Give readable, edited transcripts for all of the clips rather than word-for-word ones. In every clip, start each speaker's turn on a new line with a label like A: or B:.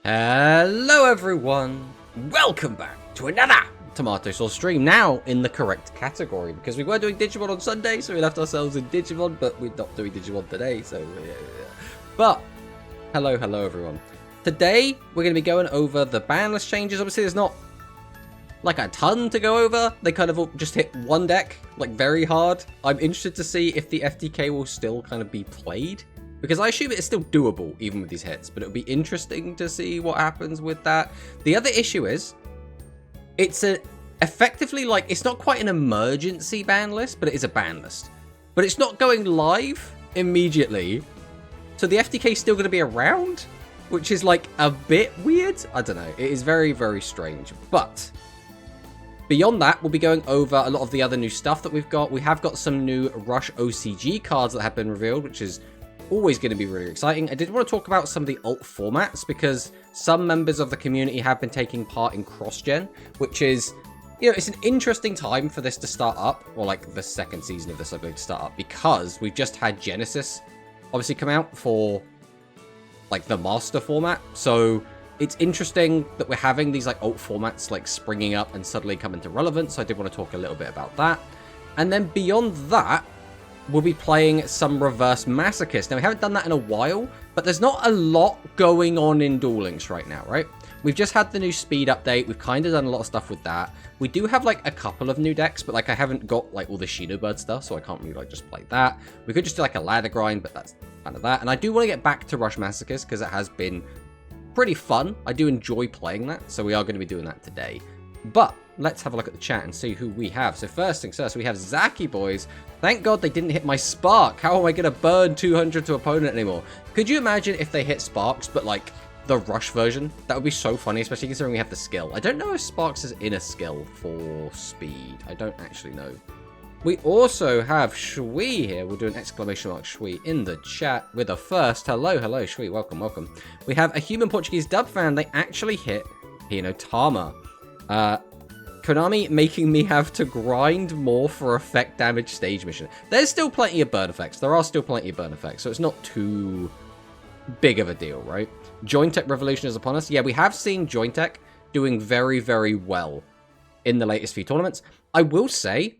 A: Hello everyone, welcome back to another Tomato Sauce stream, now in the correct category, because we were doing Digimon on Sunday, so we left ourselves in Digimon, but we're not doing Digimon today, so But, hello everyone. Today, we're going to be going over the Banlist changes. Obviously, there's not, like, a ton to go over. They kind of all just hit one deck, like, very hard. I'm interested to see if the FTK will still kind of be played, because I assume it's still doable, even with these hits, but it'll be interesting to see what happens with that. The other issue is, it's effectively, like, it's not quite an emergency ban list, but it is a ban list. But it's not going live immediately, so the FTK is still going to be around, which is, like, a bit weird. I don't know. It is very, very strange. But beyond that, we'll be going over a lot of the other new stuff that we've got. We have got some new Rush OCG cards that have been revealed, which is always going to be really exciting. I did want to talk about some of the alt formats, because some members of the community have been taking part in cross-gen, which is, you know, it's an interesting time for this to start up, or like the second season of this, I believe, to start up, because we've just had Genesis obviously come out for like the master format. So it's interesting that we're having these like alt formats like springing up and suddenly come into relevance. So I did want to talk a little bit about that. And then beyond that, we'll be playing some reverse Masochist. Now, we haven't done that in a while, but there's not a lot going on in Duel Links right now, right? We've just had the new speed update. We've kind of done a lot of stuff with that. We do have, like, a couple of new decks, but, like, I haven't got, like, all the Shino Bird stuff, so I can't really, like, just play that. We could just do, like, a ladder grind, but that's kind of that. And I do want to get back to Rush Masochist, because it has been pretty fun. I do enjoy playing that, so we are going to be doing that today. But let's have a look at the chat and see who we have. So first things first, we have Zaki boys. Thank God they didn't hit my spark. How am I going to burn 200 to opponent anymore? Could you imagine if they hit sparks, but like the rush version? That would be so funny, especially considering we have the skill. I don't know if sparks is in a skill for speed. I don't actually know. We also have Shui here. We'll do an exclamation mark Shui in the chat with a first. Hello, Shui. Welcome. We have a human Portuguese dub fan. They actually hit Hinotama. Konami making me have to grind more for effect damage stage mission. There's still plenty of burn effects. There are still plenty of burn effects, so it's not too big of a deal, right? Jointech Revolution is upon us. Yeah, we have seen Jointech doing very, very well in the latest few tournaments. I will say,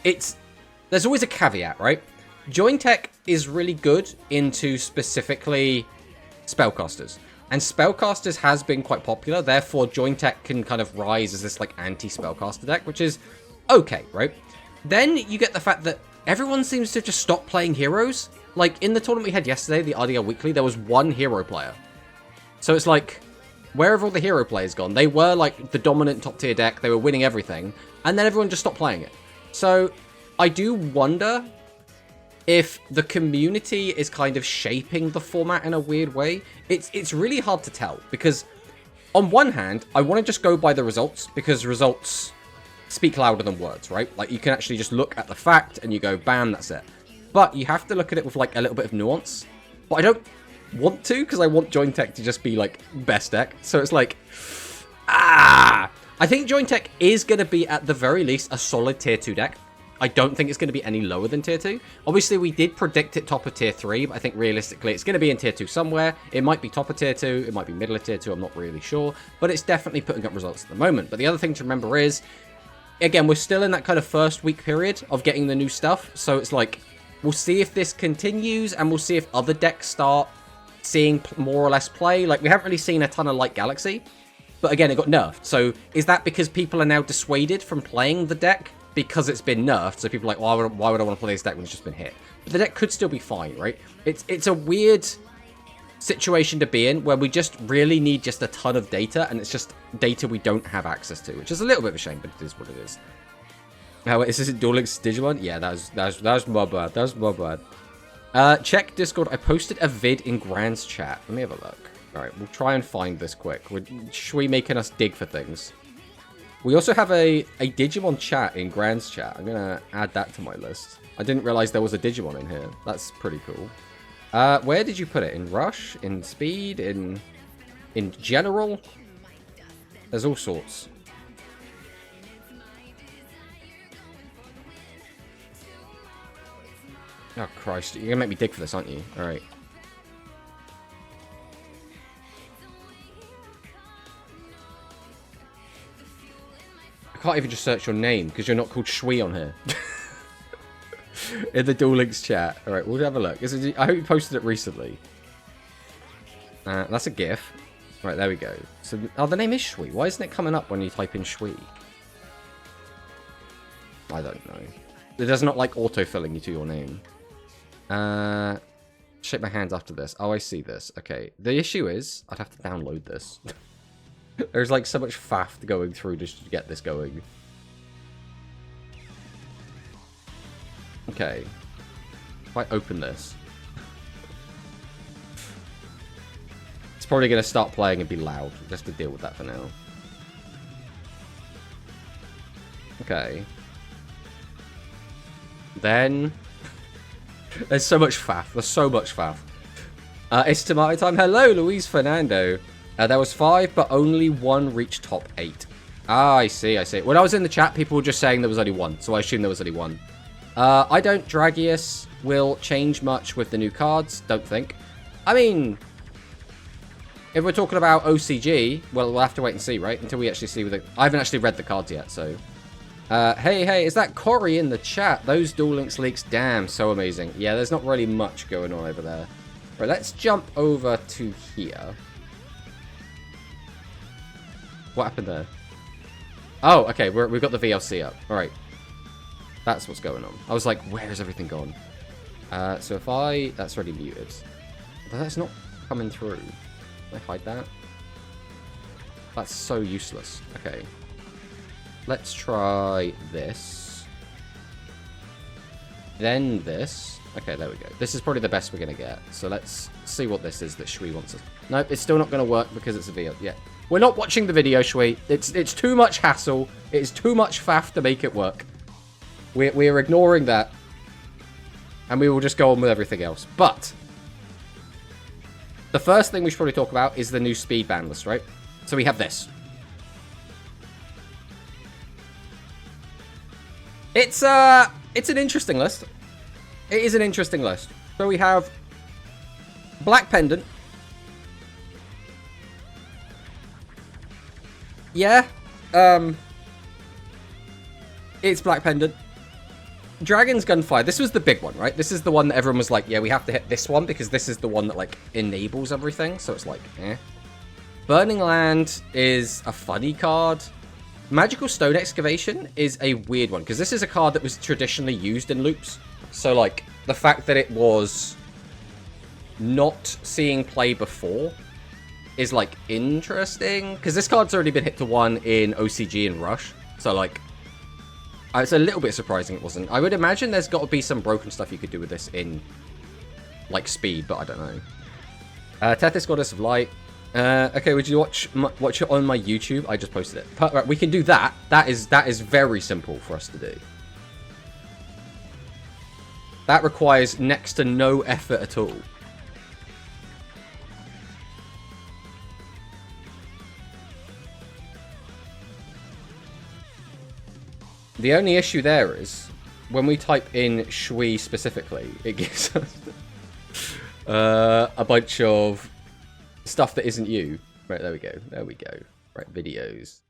A: there's always a caveat, right? Jointech is really good into specifically spellcasters. And Spellcasters has been quite popular, therefore Jointech can kind of rise as this like anti-Spellcaster deck, which is okay, right? Then you get the fact that everyone seems to just stop playing heroes. Like in the tournament we had yesterday, the RDL Weekly, there was one hero player. So it's like, where have all the hero players gone? They were like the dominant top tier deck, they were winning everything, and then everyone just stopped playing it. So I do wonder if the community is kind of shaping the format in a weird way. It's really hard to tell, because on one hand, I want to just go by the results, because results speak louder than words, right? Like, you can actually just look at the fact and you go, bam, that's it. But you have to look at it with, like, a little bit of nuance. But I don't want to, because I want Jointech to just be, like, best deck. So it's like, I think Jointech is going to be, at the very least, a solid tier 2 deck. I don't think it's going to be any lower than tier 2. Obviously, we did predict it top of tier 3, but I think realistically it's going to be in tier 2 somewhere. It might be top of tier 2, it might be middle of tier 2, I'm not really sure. But it's definitely putting up results at the moment. But the other thing to remember is, again, we're still in that kind of first week period of getting the new stuff. So it's like, we'll see if this continues, and we'll see if other decks start seeing more or less play. Like, we haven't really seen a ton of Light Galaxy, but again, it got nerfed. So is that because people are now dissuaded from playing the deck because it's been nerfed? So people are like, why would I want to play this deck when it's just been hit? But the deck could still be fine, right? It's a weird situation to be in, where we just really need just a ton of data, and it's just data we don't have access to, which is a little bit of a shame, but it is what it is. How is this Duel Links Digimon? Yeah, that was my bad. That was my bad. Check Discord. I posted a vid in Grand's chat. Let me have a look. All right, we'll try and find this quick. Should we making us dig for things? We also have a Digimon chat in Grand's chat. I'm going to add that to my list. I didn't realize there was a Digimon in here. That's pretty cool. Where did you put it? In Rush? In Speed? In General? There's all sorts. Oh, Christ. You're going to make me dig for this, aren't you? All right. I can't even just search your name because you're not called Shui on here. In the Duel Links chat. Alright, we'll have a look. I hope you posted it recently. That's a GIF. Right, there we go. So, oh, the name is Shui. Why isn't it coming up when you type in Shui? I don't know. It does not like autofilling you to your name. Shake my hands after this. Oh, I see this. Okay. The issue is, I'd have to download this. There's like so much faff going through just to get this going. Okay. If I open this, it's probably going to start playing and be loud. Just to deal with that for now. Okay. Then there's so much faff. There's so much faff. It's tomato time. Hello, Luis Fernando. There was 5, but only 1 reached top 8. Ah, I see, I see. When I was in the chat, people were just saying there was only 1, so I assume there was only 1. I don't Dragius will change much with the new cards, don't think. I mean, if we're talking about OCG, well, we'll have to wait and see, right? Until we actually see with it. I haven't actually read the cards yet, so. Hey, is that Cory in the chat? Those Duel Links leaks, damn, so amazing. Yeah, there's not really much going on over there. Right, let's jump over to here. What happened there? Oh, okay, we've got the VLC up. Alright. That's what's going on. I was like, where is everything gone? So if I... That's already muted. But that's not coming through. Can I hide that? That's so useless. Okay. Let's try this. Then this. Okay, there we go. This is probably the best we're going to get. So let's see what this is that Shui wants us. Nope, it's still not going to work because it's a VL. Yeah. We're not watching the video, Shui. It's too much hassle. It's too much faff to make it work. We're ignoring that. And we will just go on with everything else. But the first thing we should probably talk about is the new speed ban list, right? So we have this. It's an interesting list. It is an interesting list. So we have Black Pendant. Yeah. It's Black Pendant. Dragon's Gunfire. This was the big one, right? This is the one that everyone was like, yeah, we have to hit this one because this is the one that, like, enables everything. So it's like, eh. Burning Land is a funny card. Magical Stone Excavation is a weird one because this is a card that was traditionally used in loops. So, like, the fact that it was not seeing play before is, like, interesting. Because this card's already been hit to 1 in OCG and Rush. So, like, it's a little bit surprising it wasn't. I would imagine there's got to be some broken stuff you could do with this in, like, speed, but I don't know. Tethys, Goddess of Light. Okay, would you watch it on my YouTube? I just posted it. Right, we can do that. That is very simple for us to do. That requires next to no effort at all. The only issue there is when we type in Shui specifically, it gives us a bunch of stuff that isn't you. Right, there we go. There we go. Right, videos.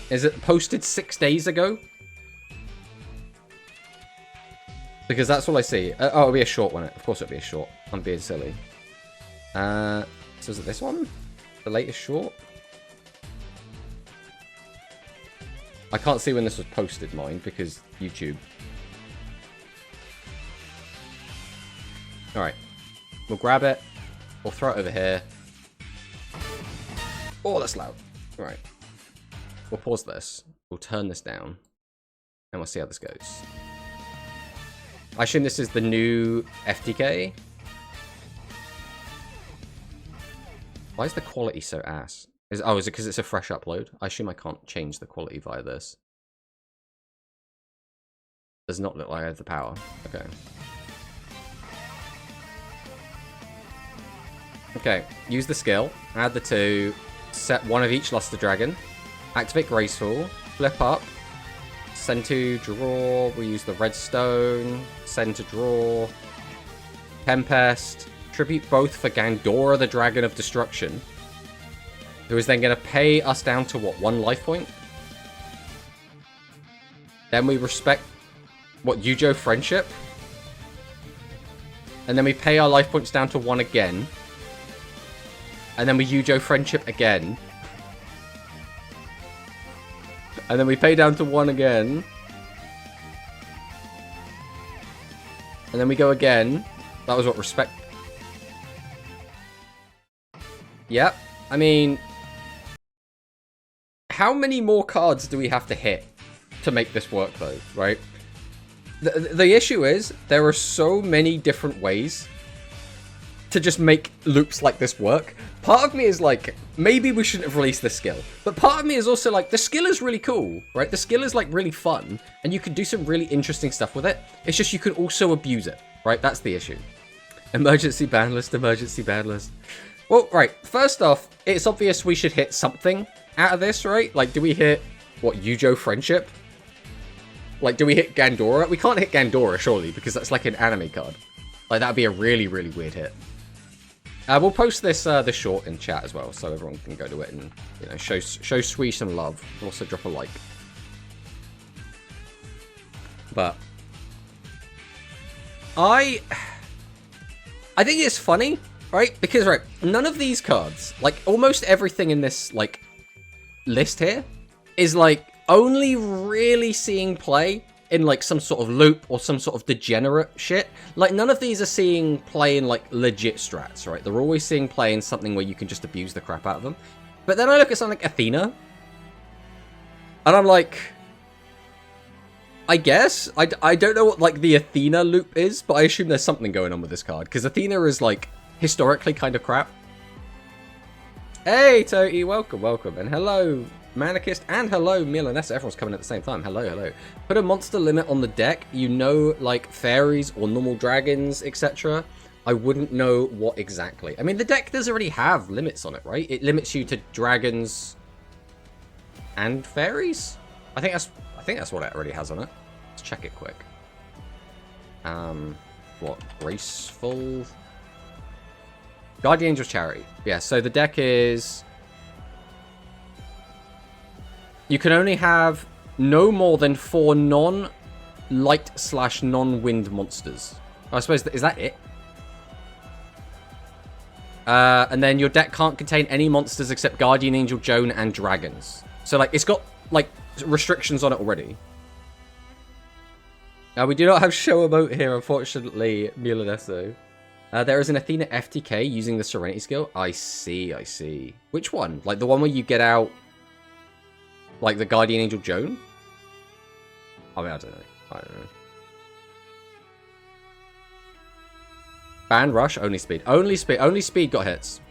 A: Is it posted 6 days ago? Because that's all I see. Oh, it'll be a short one. Of course it'll be a short. I'm being silly. So is it this one? The latest short? I can't see when this was posted, mine, because YouTube. Alright. We'll grab it. We'll throw it over here. Oh, that's loud. Alright. We'll pause this. We'll turn this down. And we'll see how this goes. I assume this is the new FTK. Why is the quality so ass? Is it because it's a fresh upload? I assume I can't change the quality via this. Does not look like I have the power. Okay. Okay, use the skill, add the 2, set one of each Luster Dragon, activate Graceful, flip up, send to draw, we use the Redstone, send to draw, Tempest, tribute both for Gandora the Dragon of Destruction. who is then going to pay us down to, what, 1 life point? Then we respect, what, Yujo Friendship? And then we pay our life points down to 1 again. And then we Yujo Friendship again. And then we pay down to 1 again. And then we go again. That was what, respect? Yep. I mean, how many more cards do we have to hit to make this work, though, right? The issue is, there are so many different ways to just make loops like this work. Part of me is like, maybe we shouldn't have released this skill. But part of me is also like, the skill is really cool, right? The skill is like really fun, and you can do some really interesting stuff with it. It's just you can also abuse it, right? That's the issue. Emergency ban list, emergency ban list. Well, right, first off, it's obvious we should hit something out of this, right? Like, do we hit, what, Yujo Friendship? Like, do we hit Gandora? We can't hit Gandora, surely, because that's like an anime card. Like, that'd be a really, really weird hit. We'll post this short in chat as well, so everyone can go to it and, you know, show Sui some love. Also drop a like. But I think it's funny, right? Because, right, none of these cards, like, almost everything in this, like, list here is, like, only really seeing play in, like, some sort of loop or some sort of degenerate shit. Like, none of these are seeing play in, like, legit strats, right? They're always seeing play in something where you can just abuse the crap out of them. But then I look at something like Athena, and I'm like, I guess? I don't know what, like, the Athena loop is, but I assume there's something going on with this card, because Athena is, like, historically kind of crap. Hey, Toti, welcome, welcome. And hello, Masochist, and hello, Milanessa. Everyone's coming at the same time. Hello, hello. Put a monster limit on the deck. You know, like, fairies or normal dragons, etc. I wouldn't know what exactly. I mean, the deck does already have limits on it, right? It limits you to dragons and fairies? I think that's what it already has on it. Let's check it quick. What? Graceful? Guardian Angel's Charity. Yeah, so the deck is... You can only have no more than 4 non-light/non-wind monsters. I suppose, is that it? And then your deck can't contain any monsters except Guardian Angel, Joan, and dragons. So, like, it's got, like, restrictions on it already. Now, we do not have show emote here, unfortunately, Milanesso. There is an Athena FTK using the Serenity skill. I see, I see. Which one? Like, the one where you get out... Like the Guardian Angel Joan? I mean, I don't know. I don't know. Ban Rush, only speed. Only speed got hits.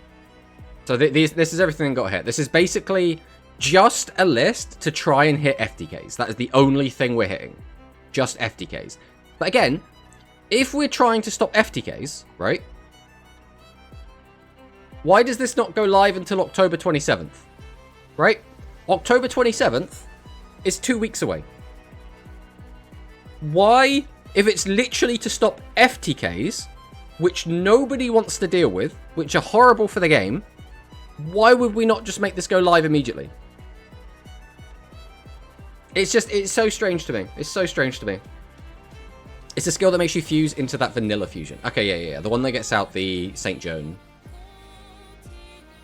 A: So this is everything that got hit. This is basically just a list to try and hit FTKs. That is the only thing we're hitting. Just FTKs. But again, if we're trying to stop FTKs, right? Why does this not go live until October 27th? Right? October 27th is 2 weeks away. Why, if it's literally to stop FTKs, which nobody wants to deal with, which are horrible for the game, why would we not just make this go live immediately? It's so strange to me. It's so strange to me. It's a skill that makes you fuse into that vanilla fusion. Okay, yeah. The one that gets out the St. Joan.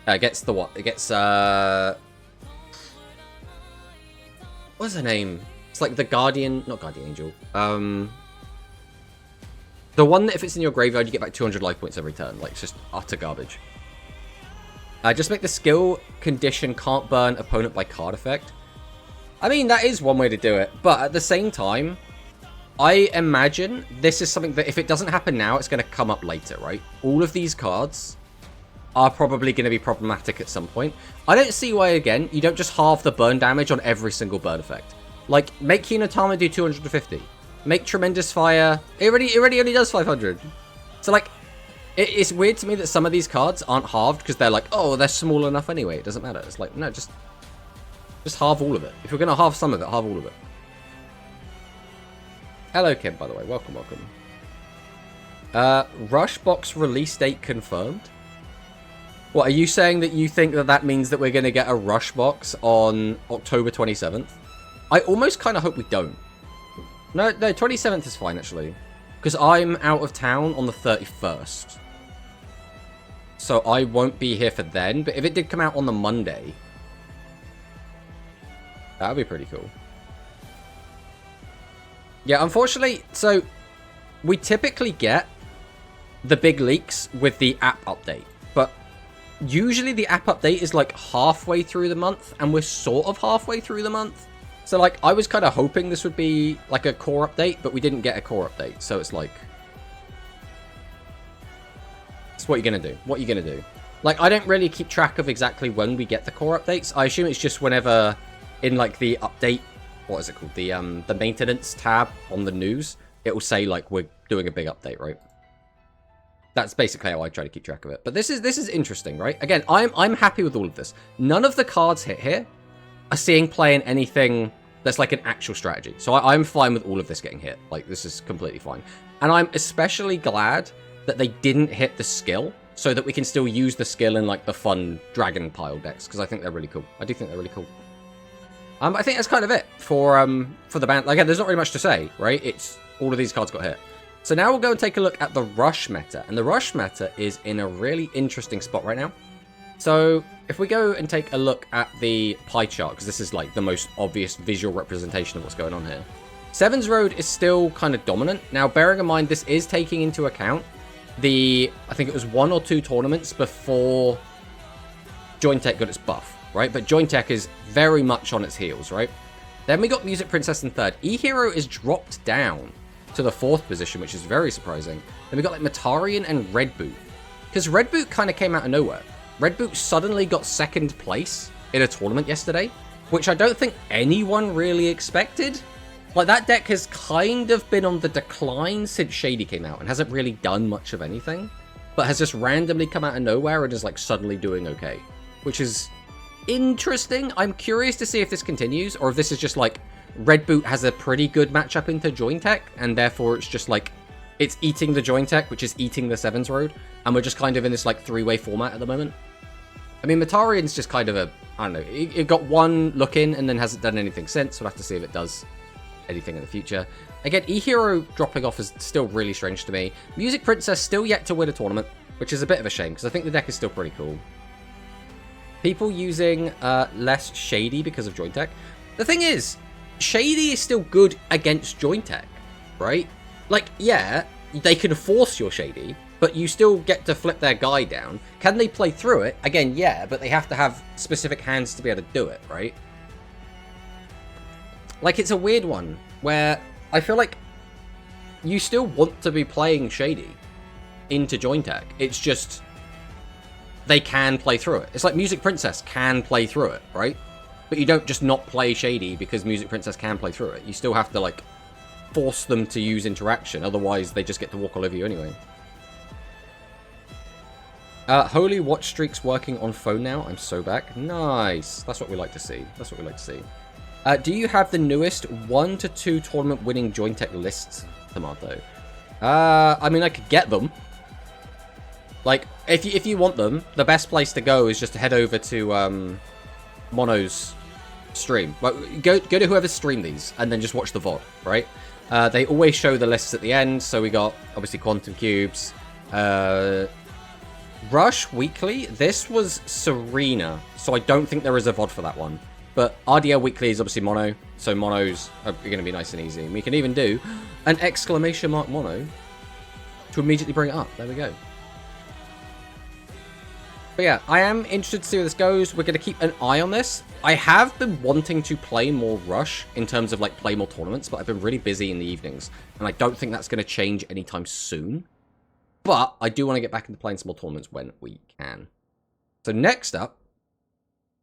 A: Gets the what? It gets, what's her name? It's like the Guardian... Not Guardian Angel. The one that if it's in your graveyard, you get back 200 life points every turn. Like, it's just utter garbage. Just make the skill condition can't burn opponent by card effect. I mean, that is one way to do it. But at the same time, I imagine this is something that if it doesn't happen now, it's going to come up later, right? All of these cards are probably going to be problematic at some point. I don't see why, again, you don't just halve the burn damage on every single burn effect. Like, make Hinotama do 250. Make Tremendous Fire... It already only does 500. So, like, it's weird to me that some of these cards aren't halved because they're like, oh, they're small enough anyway. It doesn't matter. It's like, no, just halve all of it. If you're going to halve some of it, halve all of it. Hello, Kim, by the way. Welcome, welcome. Rush Box release date confirmed. What, are you saying that you think that that means that we're going to get a Rush box on October 27th? I almost kind of hope we don't. No, 27th is fine, actually. Because I'm out of town on the 31st. So I won't be here for then. But if it did come out on the Monday, that would be pretty cool. Yeah, unfortunately, so we typically get the big leaks with the app update. But usually the app update is like halfway through the month, and we're sort of halfway through the month. So like I was kind of hoping this would be like a core update, but we didn't get a core update. So it's like, it's what you're going to do. What are you going to do? Like, I don't really keep track of exactly when we get the core updates. I assume it's just whenever in like the update, what is it called? The maintenance tab on the news, it will say like we're doing a big update, right? That's basically how I try to keep track of it. But this is interesting, right? Again, I'm happy with all of this. None of the cards hit here are seeing play in anything that's like an actual strategy. So I'm fine with all of this getting hit. Like, this is completely fine. And I'm especially glad that they didn't hit the skill, so that we can still use the skill in like the fun dragon pile decks, because I think they're really cool. I do think they're really cool. I think that's kind of it for the band. Like, there's not really much to say, right? It's all of these cards got hit. So now we'll go and take a look at the Rush meta. And the Rush meta is in a really interesting spot right now. So if we go and take a look at the pie chart, because this is like the most obvious visual representation of what's going on here. Sevens Road is still kind of dominant. Now, bearing in mind, this is taking into account I think it was 1 or 2 tournaments before Jointech got its buff, right? But Jointech is very much on its heels, right? Then we got Music Princess in 3rd. E-Hero is dropped down to the 4th position, which is very surprising. Then we got like Matarian and Red Boot. Because Red Boot kind of came out of nowhere. Red Boot suddenly got 2nd place in a tournament yesterday, which I don't think anyone really expected. Like, that deck has kind of been on the decline since Shady came out and hasn't really done much of anything, but has just randomly come out of nowhere and is like suddenly doing okay, which is interesting. I'm curious to see if this continues, or if this is just like Red Boot has a pretty good matchup into Jointech, and therefore it's just like it's eating the Jointech, which is eating the Sevens Road, and we're just kind of in this like 3-way format at the moment. I mean, Matarian's just kind of a, I don't know, it got one look in and then hasn't done anything since. We'll have to see if it does anything in the future. Again, E-Hero dropping off is still really strange to me. Music Princess still yet to win a tournament, which is a bit of a shame, because I think the deck is still pretty cool. People using less Shady because of Jointech. The thing is, Shady is still good against Jointech, right? Like, yeah, they can force your Shady, but you still get to flip their guy down. Can they play through it? Again, yeah, but they have to have specific hands to be able to do it, right? Like, it's a weird one, where I feel like you still want to be playing Shady into Jointech. It's just, they can play through it. It's like Music Princess can play through it, right? But you don't just not play Shady because Music Princess can play through it. You still have to, like, force them to use interaction. Otherwise, they just get to walk all over you anyway. Holy Watch Streak's working on phone now. I'm so back. Nice. That's what we like to see. That's what we like to see. Do you have the newest 1 to 2 tournament winning Jointech lists, Tomato? I mean, I could get them. Like, if you want them, the best place to go is just to head over to Mono's stream. Well, go to whoever's streamed these, and then just watch the VOD, right? They always show the lists at the end, so we got, obviously, Quantum Cubes. Rush Weekly, this was Serena, so I don't think there is a VOD for that one. But RDL Weekly is obviously Mono, so Monos are going to be nice and easy. And we can even do an exclamation mark Mono to immediately bring it up. There we go. But yeah, I am interested to see where this goes. We're going to keep an eye on this. I have been wanting to play more Rush in terms of like play more tournaments, but I've been really busy in the evenings. And I don't think that's going to change anytime soon. But I do want to get back into playing some more tournaments when we can. So next up,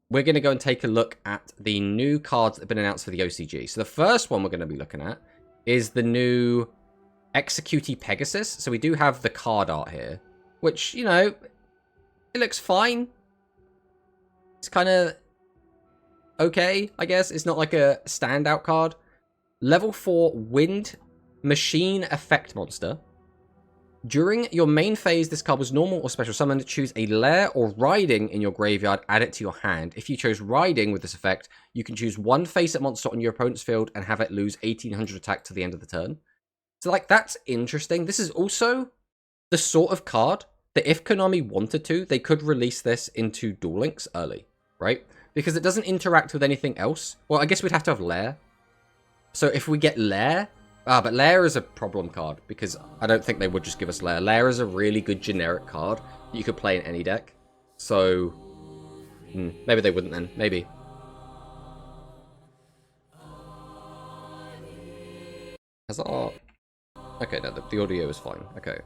A: we're going to go and take a look at the new cards that have been announced for the OCG. So the first one we're going to be looking at is the new Executee Pegasus. So we do have the card art here, which, you know, it looks fine. It's kind of okay, I guess. It's not like a standout card. Level 4 Wind Machine Effect Monster. During your main phase, this card was normal or special summoned. Choose a lair or riding in your graveyard, add it to your hand. If you chose riding with this effect, you can choose one face-up monster on your opponent's field and have it lose 1800 attack to the end of the turn. So, like, that's interesting. This is also the sort of card that if Konami wanted to, they could release this into Duel Links early, right? Because it doesn't interact with anything else. Well, I guess we'd have to have lair. So if we get lair... but Lair is a problem card, because I don't think they would just give us Lair. Lair is a really good generic card that you could play in any deck. So, maybe they wouldn't then. Maybe. Has that art? Okay, no, the audio is fine. Okay.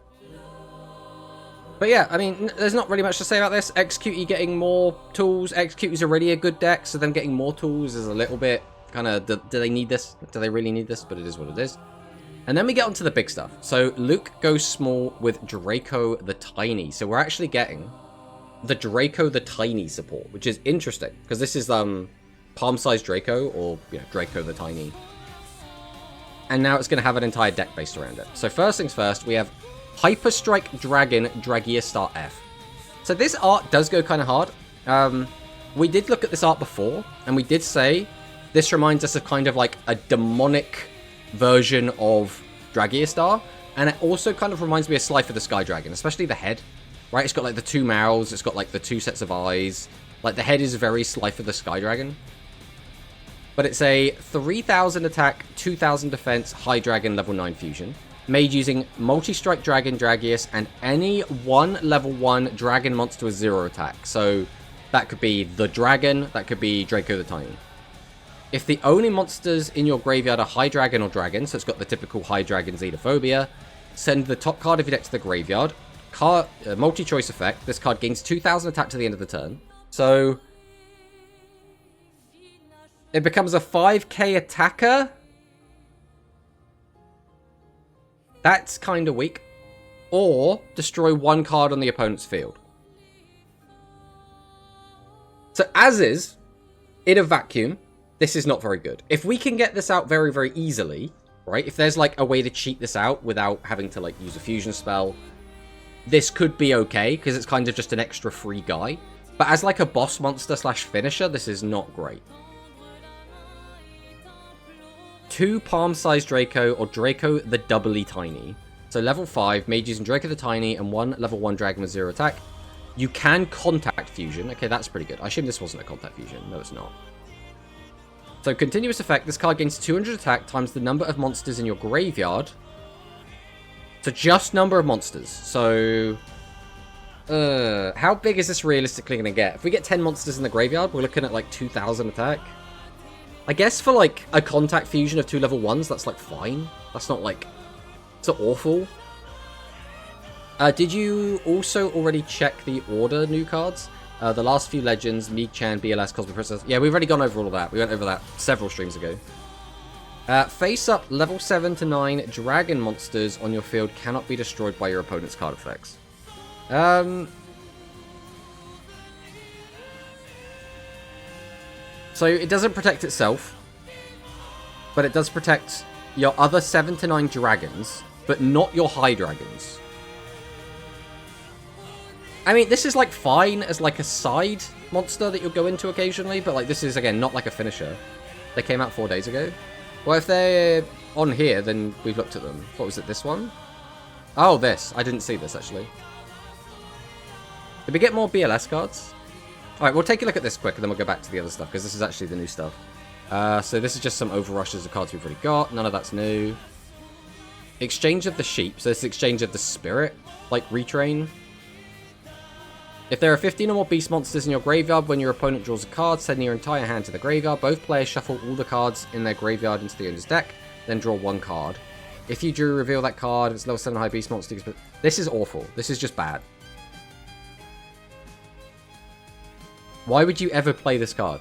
A: But yeah, I mean, there's not really much to say about this. Execute getting more tools. Execute is already a good deck, so them getting more tools is a little bit... kind of, do they need this? Do they really need this? But it is what it is. And then we get onto the big stuff. So Luke goes small with Draco the Tiny. So we're actually getting the Draco the Tiny support, which is interesting because this is palm-sized Draco, or Draco the Tiny. And now it's going to have an entire deck based around it. So first things first, we have Hyper Strike Dragon Dragia Star F. So this art does go kind of hard. We did look at this art before, and we did say this reminds us of kind of like a demonic version of Dragia Star, and it also kind of reminds me of Slifer the Sky Dragon, especially the head, right? It's got like the two mouths, it's got like the two sets of eyes, like the head is very Slifer the Sky Dragon. But it's a 3000 attack, 2000 defense, high dragon, level 9 fusion, made using Multi-Strike Dragon Dragius and any one level 1 dragon monster with 0 attack. So that could be the dragon, that could be Draco the Tiny. If the only monsters in your graveyard are High Dragon or Dragon, so it's got the typical High Dragon Xenophobia, send the top card of your deck to the graveyard. Multi-choice effect. This card gains 2000 attack to the end of the turn. So it becomes a 5k attacker. That's kind of weak. Or destroy one card on the opponent's field. So as is, in a vacuum, this is not very good. If we can get this out very, very easily, right? If there's like a way to cheat this out without having to like use a fusion spell, this could be okay because it's kind of just an extra free guy. But as like a boss monster slash finisher, this is not great. 2 palm-sized Draco or Draco the Doubly Tiny. So level 5, made using Draco the Tiny and 1 level 1 dragon with 0 attack. You can contact fusion. Okay, that's pretty good. I assume this wasn't a contact fusion. No, it's not. So, continuous effect. This card gains 200 attack times the number of monsters in your graveyard. So, just number of monsters. So, how big is this realistically going to get? If we get 10 monsters in the graveyard, we're looking at like 2000 attack. I guess for like a contact fusion of 2 level 1s, that's like fine. That's not like, it's not awful. Did you also already check the order new cards? The last few legends, Meek-chan, BLS, Cosmic Princess. Yeah, we've already gone over all of that. We went over that several streams ago. Face up, level 7 to 9 dragon monsters on your field cannot be destroyed by your opponent's card effects. So it doesn't protect itself, but it does protect your other 7 to 9 dragons, but not your high dragons. I mean, this is, like, fine as, like, a side monster that you'll go into occasionally, but, like, this is, again, not like a finisher. They came out 4 days ago. Well, if they're on here, then we've looked at them. What was it, this one? Oh, this. I didn't see this, actually. Did we get more BLS cards? Alright, we'll take a look at this quick, and then we'll go back to the other stuff, because this is actually the new stuff. So this is just some overrushes of cards we've already got. None of that's new. Exchange of the Sheep. So this is Exchange of the Spirit, like Retrain. If there are 15 or more beast monsters in your graveyard, when your opponent draws a card, send your entire hand to the graveyard. Both players shuffle all the cards in their graveyard into the owner's deck, then draw 1 card. If you do reveal that card, if it's level 7 high beast monster. This is awful. This is just bad. Why would you ever play this card?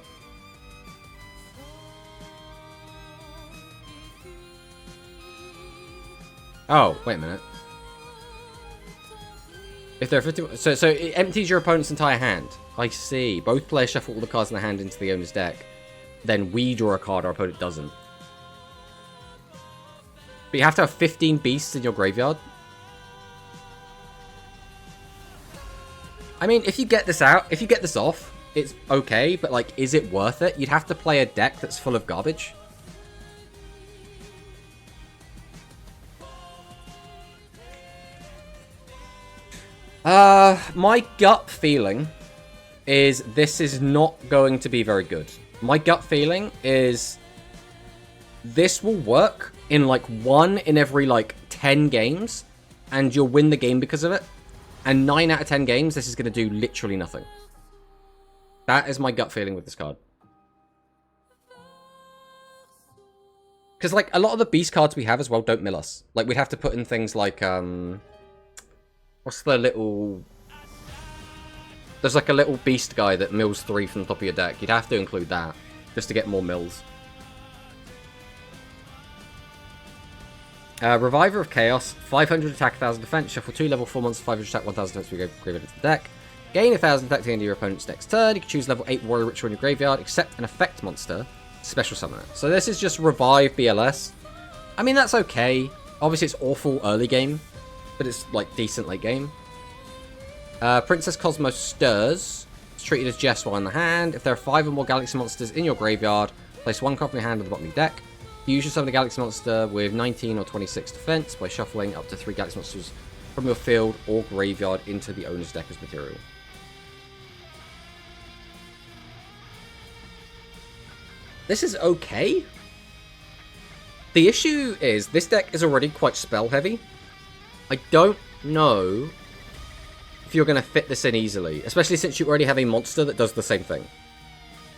A: Oh, wait a minute. If there are 50... So it empties your opponent's entire hand. I see. Both players shuffle all the cards in their hand into the owner's deck. Then we draw a card, our opponent doesn't. But you have to have 15 beasts in your graveyard. I mean, if you get this out, if you get this off, it's okay, but like, is it worth it? You'd have to play a deck that's full of garbage. My gut feeling is this is not going to be very good. My gut feeling is this will work in like 1 in every like 10 games, and you'll win the game because of it. And 9 out of 10 games, this is going to do literally nothing. That is my gut feeling with this card. Because like a lot of the beast cards we have as well don't mill us. Like we'd have to put in things like what's the little... There's like a little beast guy that mills 3 from the top of your deck. You'd have to include that just to get more mills. Reviver of Chaos, 500 attack, 1000 defense, shuffle 2 level 4 monsters, 500 attack, 1000 defense, we go graveyard into the deck. Gain 1000 attack to the end of your opponent's next turn. You can choose level 8 warrior ritual in your graveyard, except an effect monster, special summon it. So this is just revive BLS. I mean, that's okay. Obviously, it's awful early game, but it's like decent late game. Princess Cosmos Stirs. It's treated as Jess while in the hand. If there are 5 or more galaxy monsters in your graveyard, place 1 card from your hand on the bottom of your deck. You usually summon a galaxy monster with 19 or 26 defense by shuffling up to 3 galaxy monsters from your field or graveyard into the owner's deck as material. This is okay. The issue is this deck is already quite spell heavy. I don't know if you're going to fit this in easily, especially since you already have a monster that does the same thing.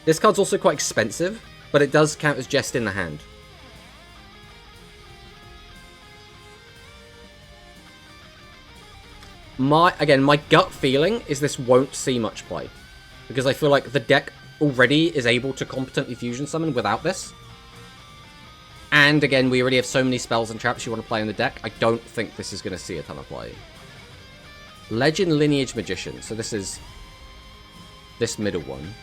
A: This card's also quite expensive, but it does count as Jest in the hand. My gut feeling is this won't see much play, because I feel like the deck already is able to competently fusion summon without this. And again, we already have so many spells and traps you want to play in the deck. I don't think this is going to see a ton of play. Legend Lineage Magician. So this is this middle one.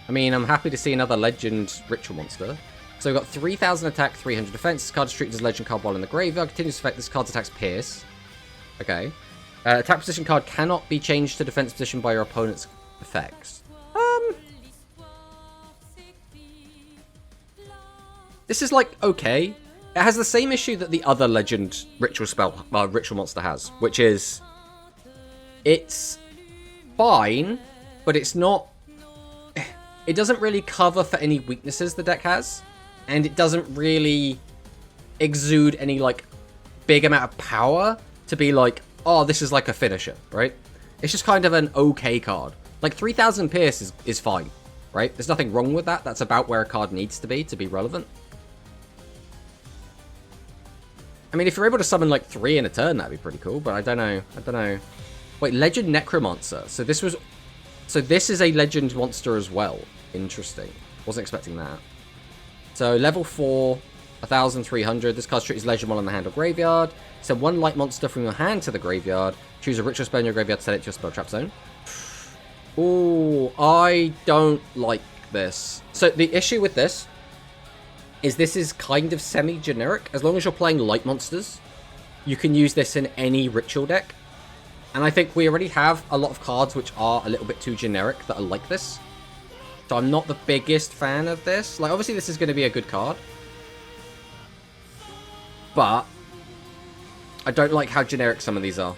A: I mean, I'm happy to see another Legend Ritual Monster. So we've got 3000 attack, 300 defense. This card is treated as Legend card while in the graveyard. Continuous effect. This card's attacks Pierce. Okay. Attack position card cannot be changed to defense position by your opponent's effects. This is like okay. It has the same issue that the other Legend Ritual Ritual Monster has, which is it's fine, but it's not. It doesn't really cover for any weaknesses the deck has, and it doesn't really exude any like big amount of power to be like, oh, this is like a finisher, right? It's just kind of an okay card. Like 3000 Pierce is fine, right? There's nothing wrong with that. That's about where a card needs to be relevant. I mean, if you're able to summon like 3 in a turn, that'd be pretty cool, but I don't know. Wait, Legend Necromancer. So this is a Legend monster as well. Interesting. Wasn't expecting that. So level 4, 1300. This card's treated as Legend while in the hand or graveyard. Send 1 light monster from your hand to the graveyard. Choose a ritual spell in your graveyard to send it to your spell trap zone. Ooh, I don't like this. So the issue with this is kind of semi-generic. As long as you're playing light monsters, you can use this in any ritual deck. And I think we already have a lot of cards which are a little bit too generic that are like this. So I'm not the biggest fan of this. Like, obviously this is going to be a good card. But I don't like how generic some of these are.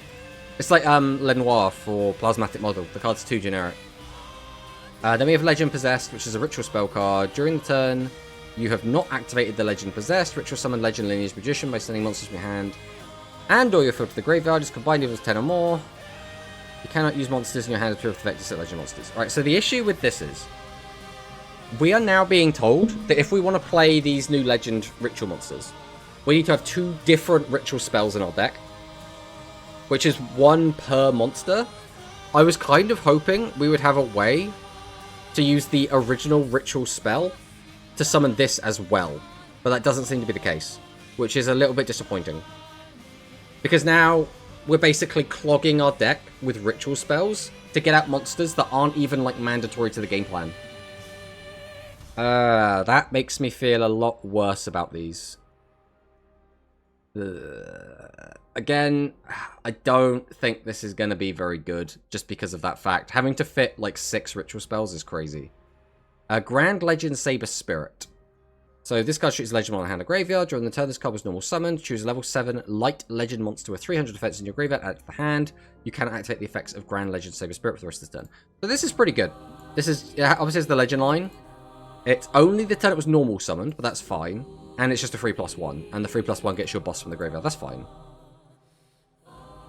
A: It's like Lenoir for Plasmatic Model. The card's too generic. Then we have Legend Possessed, which is a ritual spell card. During the turn, you have not activated the Legend Possessed. Ritual summon Legend Lineage Magician by sending monsters from your hand and or your field to the graveyard. Just combine levels 10 or more. You cannot use monsters in your hand as pure effect to set Legend monsters. Alright, so the issue with this is we are now being told that if we want to play these new Legend Ritual monsters, we need to have 2 different ritual spells in our deck, which is 1 per monster. I was kind of hoping we would have a way to use the original ritual spell to summon this as well, but that doesn't seem to be the case, which is a little bit disappointing. Because now we're basically clogging our deck with ritual spells to get out monsters that aren't even like mandatory to the game plan. That makes me feel a lot worse about these. again, I don't think this is going to be very good just because of that fact. Having to fit like 6 ritual spells is crazy. Grand Legend Saber Spirit. So this card shoots Legend on a hand or graveyard. During the turn this card was normal summoned. Choose a level 7 light legend monster with 300 defense in your graveyard. Add it to the hand. You can activate the effects of Grand Legend Saber Spirit for the rest of the turn. So this is pretty good. This is, obviously it's the legend line. It's only the turn it was normal summoned, but that's fine. And it's just a 3+1. And the 3+1 gets your boss from the graveyard. That's fine.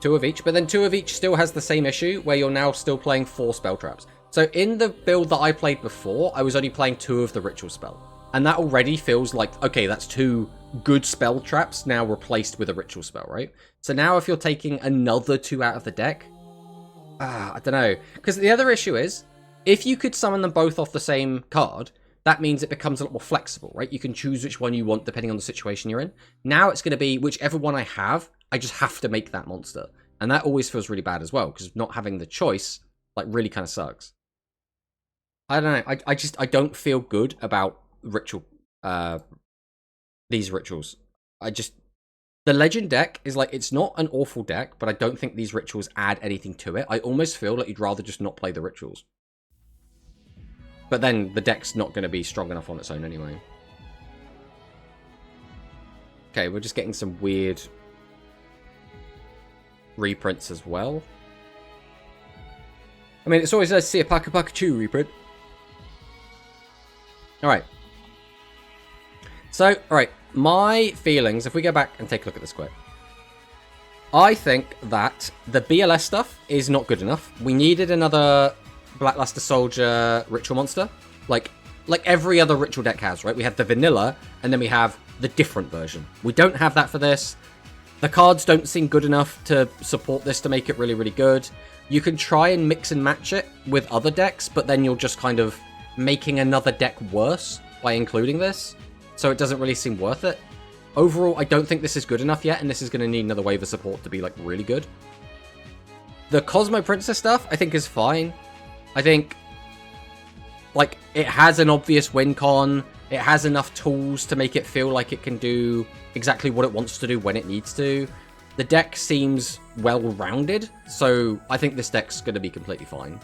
A: 2 of each. But then 2 of each still has the same issue where you're now still playing 4 spell traps. So in the build that I played before, I was only playing 2 of the ritual spell. And that already feels like, okay, that's 2 good spell traps now replaced with a ritual spell, right? So now if you're taking another 2 out of the deck, I don't know. Because the other issue is, if you could summon them both off the same card, that means it becomes a lot more flexible, right? You can choose which one you want depending on the situation you're in. Now it's going to be whichever one I have, I just have to make that monster. And that always feels really bad as well, because not having the choice, like, really kind of sucks. I don't know. I don't feel good about ritual, these rituals. The legend deck is like, it's not an awful deck, but I don't think these rituals add anything to it. I almost feel like you'd rather just not play the rituals. But then the deck's not going to be strong enough on its own anyway. Okay, we're just getting some weird reprints as well. I mean, it's always nice to see a Pikachu reprint. Alright. So, alright. My feelings, if we go back and take a look at this quick. I think that the BLS stuff is not good enough. We needed another Blackluster Soldier ritual monster. Like every other ritual deck has, right? We have the vanilla, and then we have the different version. We don't have that for this. The cards don't seem good enough to support this to make it really, really good. You can try and mix and match it with other decks, but then you're just kind of making another deck worse by including this. So it doesn't really seem worth it. Overall, I don't think this is good enough yet, and this is going to need another wave of support to be, like, really good. The Cosmo Princess stuff, I think, is fine. I think, like, it has an obvious win con. It has enough tools to make it feel like it can do exactly what it wants to do when it needs to. The deck seems well-rounded, so I think this deck's going to be completely fine.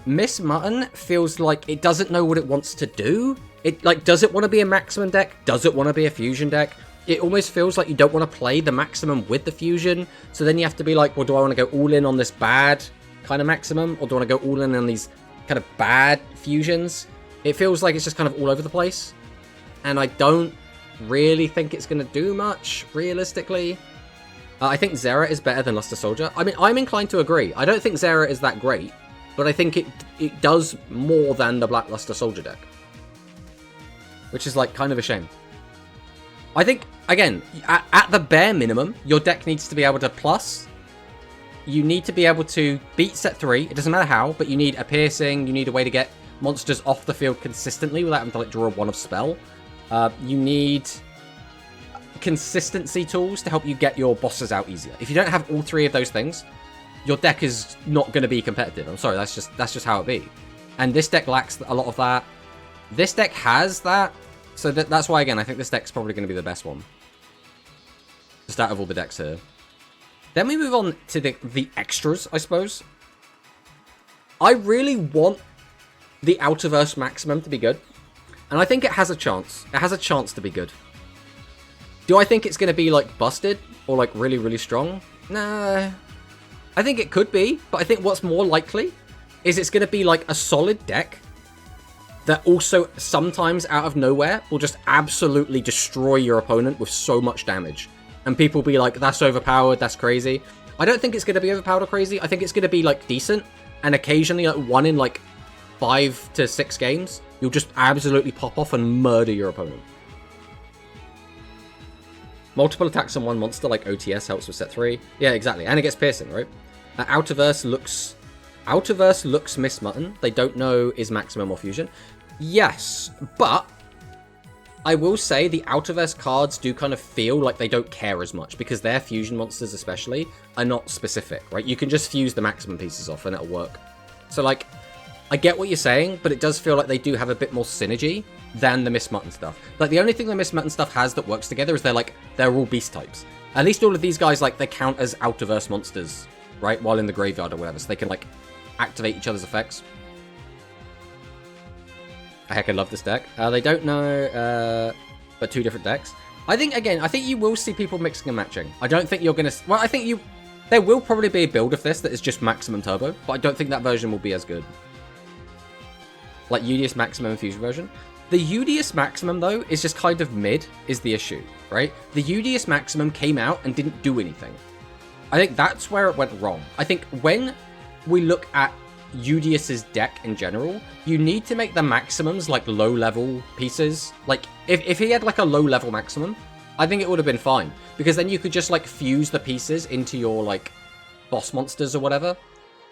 A: Miss Mutton feels like it doesn't know what it wants to do. It, like, does it want to be a maximum deck? Does it want to be a fusion deck? It almost feels like you don't want to play the maximum with the fusion, so then you have to be like, well, do I want to go all in on this bad kind of maximum, or do I want to go all in on these kind of bad fusions? It feels like it's just kind of all over the place, and I don't really think it's going to do much, realistically. I think Zera is better than Luster Soldier. I mean, I'm inclined to agree. I don't think Zera is that great, but I think it does more than the Black Luster Soldier deck, which is, like, kind of a shame. I think, again, at the bare minimum, your deck needs to be able to plus. You need to be able to beat set 3. It doesn't matter how, but you need a piercing. You need a way to get monsters off the field consistently without having to, like, draw a 1 of spell. You need consistency tools to help you get your bosses out easier. If you don't have all 3 of those things, your deck is not going to be competitive. I'm sorry, that's just how it be. And this deck lacks a lot of that. This deck has that, so that's why, again, I think this deck's probably going to be the best one. Just out of all the decks here. Then we move on to the extras, I suppose. I really want the Outerverse Maximum to be good. And I think it has a chance. It has a chance to be good. Do I think it's going to be, like, busted? Or, like, really, really strong? Nah. I think it could be. But I think what's more likely is it's going to be, like, a solid deck that also sometimes out of nowhere will just absolutely destroy your opponent with so much damage. And people will be like, that's overpowered, that's crazy. I don't think it's going to be overpowered or crazy. I think it's going to be, like, decent. And occasionally, like, 1 in, like, 5 to 6 games, you'll just absolutely pop off and murder your opponent. Multiple attacks on 1 monster, like OTS, helps with set 3. Yeah, exactly. And it gets piercing, right? Outerverse looks Miss Mutton. They don't know is maximum or fusion. Yes, but I will say the Outerverse cards do kind of feel like they don't care as much, because their fusion monsters especially are not specific, right? You can just fuse the maximum pieces off and it'll work. So, like, I get what you're saying, but it does feel like they do have a bit more synergy than the Miss Mutton stuff. Like, the only thing the Miss Mutton stuff has that works together is they're all beast types. At least all of these guys, like, they count as out-of-Earth monsters, right? While in the graveyard or whatever, so they can, like, activate each other's effects. Heck, I love this deck. They don't know, but 2 different decks. I think, again, I think you will see people mixing and matching. I don't think you're going to... Well, I think you... There will probably be a build of this that is just Maximum Turbo, but I don't think that version will be as good. Like, Udius Maximum and Fusion version. The Udius Maximum, though, is just kind of mid, is the issue, right? The Udius Maximum came out and didn't do anything. I think that's where it went wrong. I think when we look at Udius's deck in general, you need to make the maximums like low-level pieces. Like, if he had like a low-level maximum, I think it would have been fine. Because then you could just like fuse the pieces into your like boss monsters or whatever.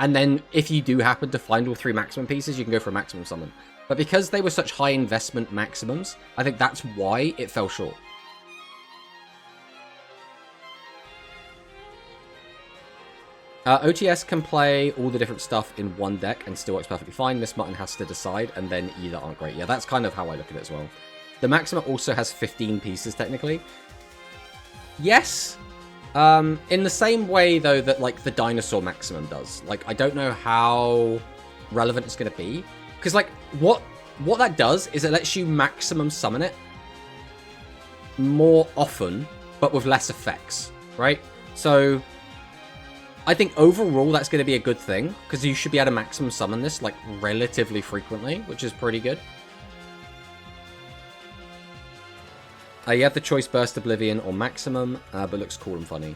A: And then if you do happen to find all 3 maximum pieces, you can go for a maximum summon. But because they were such high investment maximums, I think that's why it fell short. OTS can play all the different stuff in one deck and still works perfectly fine. Miss Mutton has to decide, and then either aren't great. Yeah, that's kind of how I look at it as well. The Maxima also has 15 pieces, technically. Yes. In the same way, though, that, like, the Dinosaur Maximum does. Like, I don't know how relevant it's going to be. Because, like, what that does is it lets you maximum summon it more often, but with less effects, right? So... I think overall that's going to be a good thing, because you should be able to maximum summon this, like, relatively frequently, which is pretty good. You have the choice Burst Oblivion or Maximum, but looks cool and funny.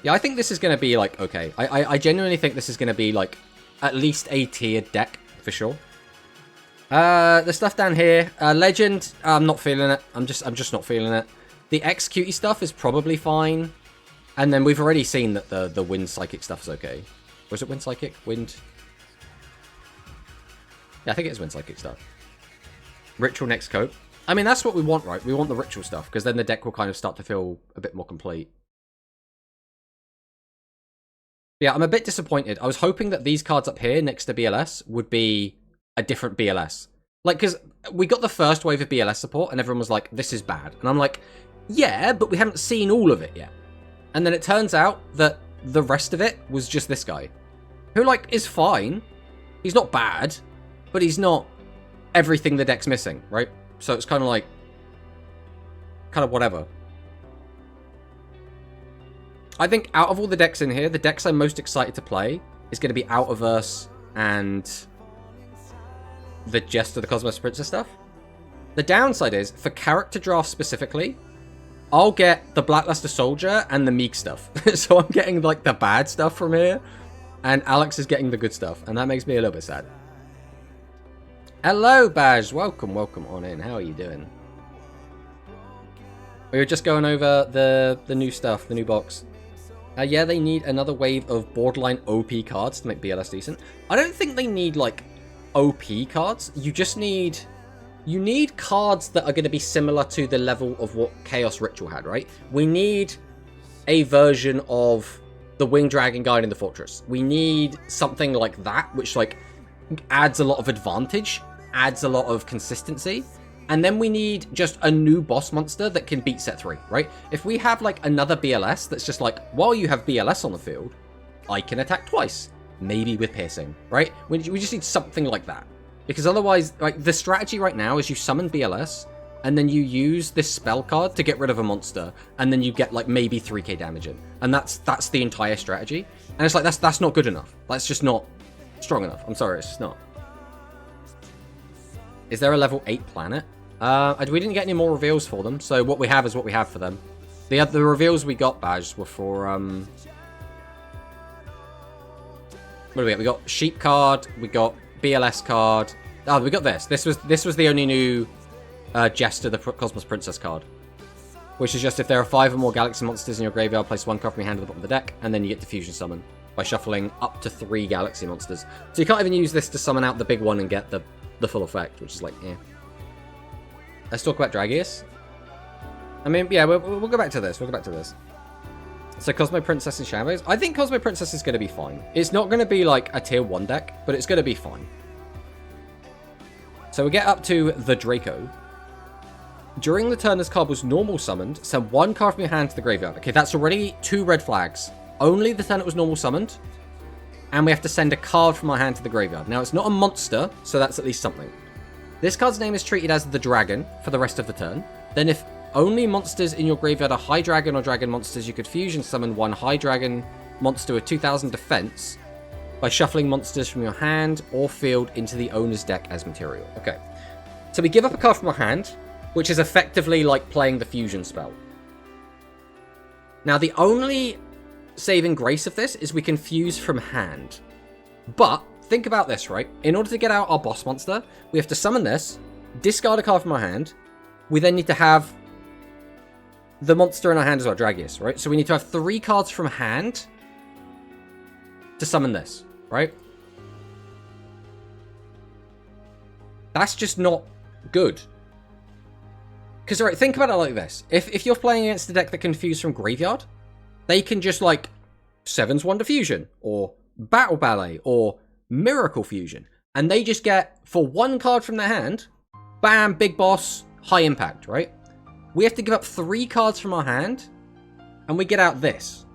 A: Yeah, I think this is going to be, like, okay. I genuinely think this is going to be, like, at least a tiered deck, for sure. The stuff down here, Legend, I'm not feeling it. I'm just not feeling it. The Execute stuff is probably fine. And then we've already seen that the Wind Psychic stuff is okay. Or is it Wind Psychic? Wind? Yeah, I think it is Wind Psychic stuff. Ritual next coat. I mean, that's what we want, right? We want the Ritual stuff, because then the deck will kind of start to feel a bit more complete. Yeah, I'm a bit disappointed. I was hoping that these cards up here next to BLS would be a different BLS. Like, because we got the first wave of BLS support, and everyone was like, this is bad. And I'm like, yeah, but we haven't seen all of it yet. And then it turns out that the rest of it was just this guy. Who, like, is fine. He's not bad. But he's not everything the deck's missing, right? So it's kind of like... kind of whatever. I think out of all the decks in here, the decks I'm most excited to play is going to be Out-of-Verse and the Jest of the Cosmos Princess stuff. The downside is, for character draft specifically... I'll get the Blackluster Soldier and the Meek stuff. So I'm getting, like, the bad stuff from here. And Alex is getting the good stuff. And that makes me a little bit sad. Hello, Baj. Welcome on in. How are you doing? We were just going over the new stuff, the new box. Yeah, they need another wave of borderline OP cards to make BLS decent. I don't think they need, like, OP cards. You just need... You need cards that are going to be similar to the level of what Chaos Ritual had, right? We need a version of the Winged Dragon Guide in the Fortress. We need something like that, which, like, adds a lot of advantage, adds a lot of consistency, and then we need just a new boss monster that can beat set 3, right? If we have, like, another BLS that's just like, while you have BLS on the field, I can attack twice. Maybe with piercing, right? We just need something like that. Because otherwise, like, the strategy right now is you summon BLS, and then you use this spell card to get rid of a monster, and then you get, like, maybe 3k damage in. And that's the entire strategy. And it's like, that's not good enough. That's just not strong enough. I'm sorry, it's just not. Is there a level 8 planet? We didn't get any more reveals for them, so what we have is what we have for them. The reveals we got, Badge, were for, what do we get? We got Sheep card, we got BLS card. Oh, we got this. This was the only new Jest of the Cosmos Princess card. Which is just if there are 5 or more Galaxy monsters in your graveyard, place 1 card from your hand at the bottom of the deck, and then you get Diffusion Summon by shuffling up to 3 Galaxy monsters. So you can't even use this to summon out the big one and get the full effect, which is like, yeah. Let's talk about Dragius. I mean, yeah, we'll go back to this. We'll go back to this. So Cosmo Princess and Shadows. I think Cosmo Princess is going to be fine. It's not going to be like a tier 1 deck, but it's going to be fine. So we get up to the Draco. During the turn this card was normal summoned, send 1 card from your hand to the graveyard. Okay, that's already 2 red flags. Only the turn it was normal summoned, and we have to send a card from our hand to the graveyard. Now, it's not a monster, so that's at least something. This card's name is treated as the dragon for the rest of the turn. Then if only monsters in your graveyard are high dragon or dragon monsters, you could fusion summon 1 high dragon monster with 2000 defense by shuffling monsters from your hand or field into the owner's deck as material. Okay, so we give up a card from our hand, which is effectively like playing the fusion spell. Now, the only saving grace of this is we can fuse from hand. But think about this, right? In order to get out our boss monster, we have to summon this, discard a card from our hand. We then need to have the monster in our hand as well, Dragius, right? So we need to have 3 cards from hand to summon this, right? That's just not good. Because, right, think about it like this. If you're playing against a deck that can fuse from graveyard, they can just, like, 7's Wonder Fusion, or Battle Ballet, or Miracle Fusion. And they just get, for 1 card from their hand, bam, big boss, high impact, right? We have to give up 3 cards from our hand, and we get out this,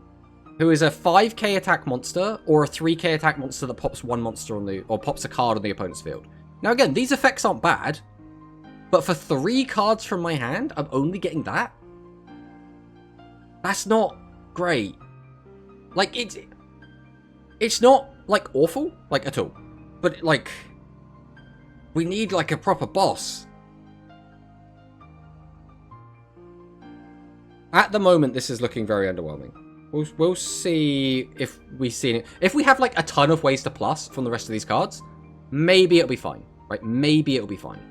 A: who is a 5k attack monster, or a 3k attack monster that pops 1 monster on the, or pops a card on the opponent's field. Now again, these effects aren't bad, but for 3 cards from my hand, I'm only getting that? That's not great. Like, it's not, like, awful, like, at all. But, like, we need, like, a proper boss. At the moment, this is looking very underwhelming. We'll see if we see it. If we have, like, a ton of ways to plus from the rest of these cards, maybe it'll be fine, right? Maybe it'll be fine.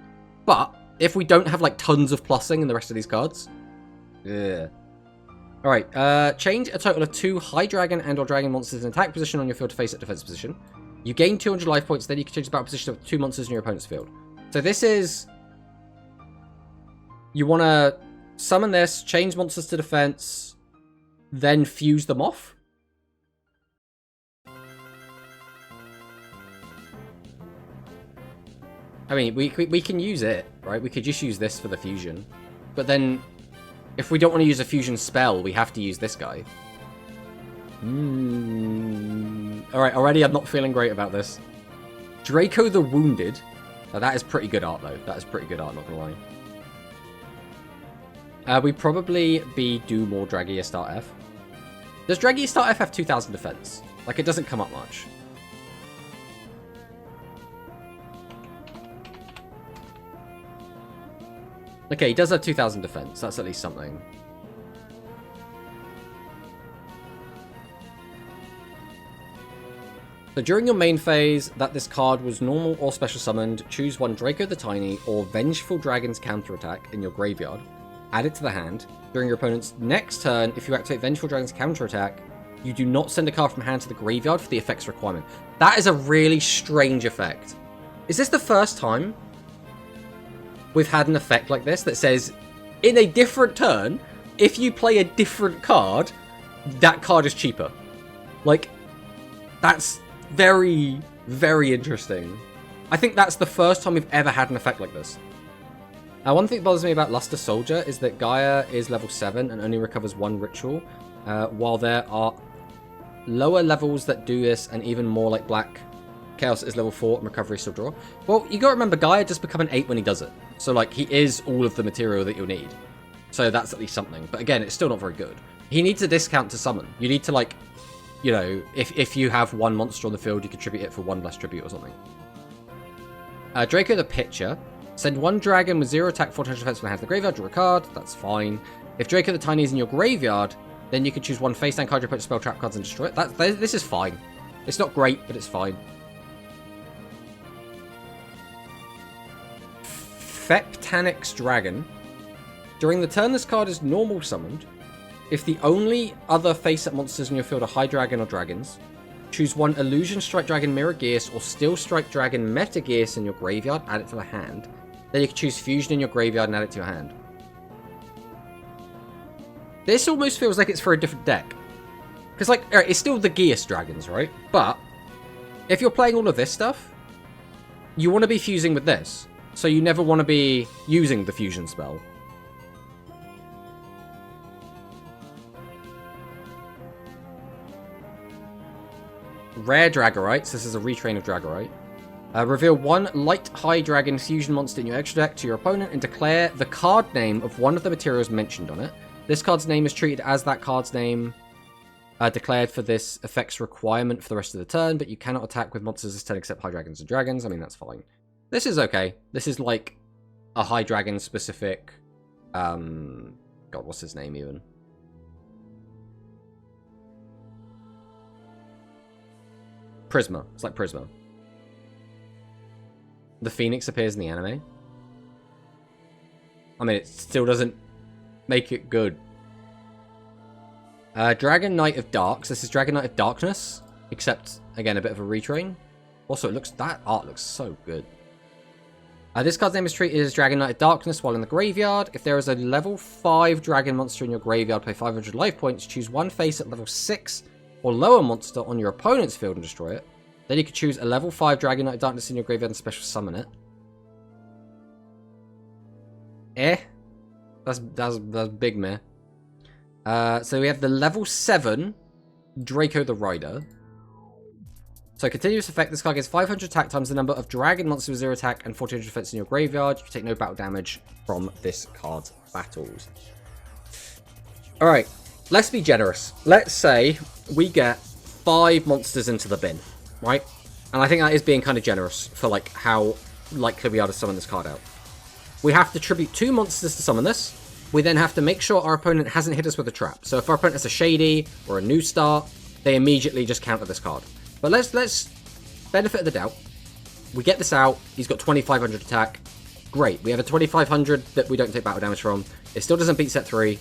A: But if we don't have, like, tons of plussing in the rest of these cards, ugh. Alright, change a total of 2 high dragon and or dragon monsters in attack position on your field to face at defense position. You gain 200 life points, then you can change the battle position of 2 monsters in your opponent's field. So this is... You want to summon this, change monsters to defense, then fuse them off? I mean, we can use it, right? We could just use this for the fusion. But then... If we don't want to use a fusion spell, we have to use this guy. Alright, already I'm not feeling great about this. Draco the Wounded. Now, that is pretty good art, though. That is pretty good art, not gonna lie. We probably do more Dragia Start F. Does Dragia Start F have 2000 defense? Like, it doesn't come up much. Okay, he does have 2000 defense. That's at least something. So during your main phase, that this card was normal or special summoned, choose 1 Draco the Tiny or Vengeful Dragon's counterattack in your graveyard. Add it to the hand. During your opponent's next turn, if you activate Vengeful Dragon's counterattack, you do not send a card from hand to the graveyard for the effect's requirement. That is a really strange effect. Is this the first time we've had an effect like this that says, in a different turn, if you play a different card, that card is cheaper? Like, that's very, very interesting. I think that's the first time we've ever had an effect like this. One thing that bothers me about Luster Soldier is that Gaia is level 7 and only recovers 1 ritual, while there are lower levels that do this, and even more like Black Chaos is level 4 and recovery still draw. Well, you gotta remember, Gaia just become an 8 when he does it. So, like, he is all of the material that you'll need. So that's at least something. But again, it's still not very good. He needs a discount to summon. You need to, like, you know, if you have 1 monster on the field, you contribute it for 1 less tribute or something. Draco the Pitcher. Send 1 dragon with 0 attack, 4 defense from the hand to the graveyard, draw a card. That's fine. If Draco the Tiny is in your graveyard, then you can choose 1 face down card, your opponent's spell trap cards and destroy it. This is fine. It's not great, but it's fine. Feptanix Dragon. During the turn this card is normal summoned, if the only other face-up monsters in your field are High Dragon or Dragons, choose 1 Illusion Strike Dragon Mirror Gears or Steel Strike Dragon Meta Gears in your graveyard, add it to the hand. Then you can choose Fusion in your graveyard and add it to your hand. This almost feels like it's for a different deck. Because, like, it's still the Gears Dragons, right? But, if you're playing all of this stuff, you want to be fusing with this. So you never want to be using the fusion spell. rare Dragorite, so this is a retrain of Dragorite. Reveal one light high dragon fusion monster in your extra deck to your opponent and declare the card name of one of the materials mentioned on it. This card's name is treated as that card's name declared for this effect's requirement for the rest of the turn, but you cannot attack with monsters this turn except high dragons and dragons. I mean, that's fine. This is okay. This is like a high dragon specific... God, what's his name even? Prisma. It's like Prisma. The Phoenix appears in the anime. I mean, it still doesn't make it good. Dragon Knight of Darks. This is Dragon Knight of Darkness, except, again, a bit of a retrain. Also, that art looks so good. This card's name is treated as Dragon Knight of Darkness while in the graveyard. If there is a level 5 dragon monster in your graveyard, pay 500 life points, choose one face at level 6 or lower monster on your opponent's field and destroy it. Then you could choose a level 5 Dragon Knight of Darkness in your graveyard and special summon it. That's big meh. So we have the level 7 Draco the Rider. So continuous effect, this card gets 500 attack times the number of dragon monsters with 0 attack and 1400 defense in your graveyard. You take no battle damage from this card's battles. Alright, let's be generous. Let's say we get 5 monsters into the bin, right? And I think that is being kind of generous for like how likely we are to summon this card out. We have to tribute 2 monsters to summon this. We then have to make sure our opponent hasn't hit us with a trap. So if our opponent has a Shady or a New Start, they immediately just counter this card. But let's benefit of the doubt. We get this out. He's got 2500 attack. Great. We have a 2500 that we don't take battle damage from. It still doesn't beat set 3.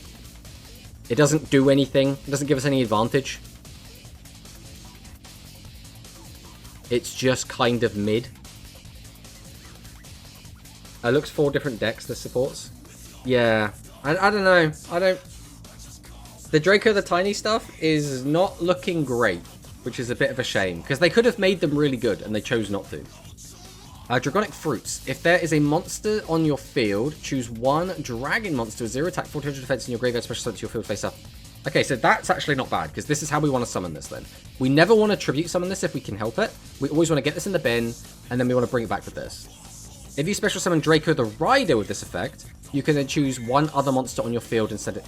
A: It doesn't do anything. It doesn't give us any advantage. It's just kind of mid. It looks 4 different decks this supports. Yeah. I don't know. The Draco the Tiny stuff is not looking great, which is a bit of a shame, because they could have made them really good, and they chose not to. Dragonic Fruits. If there is a monster on your field, choose one dragon monster with 0 attack, 1400 defense in your graveyard, special summon to your field face up. Okay, so that's actually not bad, because this is how we want to summon this then. We never want to tribute summon this if we can help it. We always want to get this in the bin, and then we want to bring it back with this. If you special summon Draco the Rider with this effect, you can then choose one other monster on your field and send it...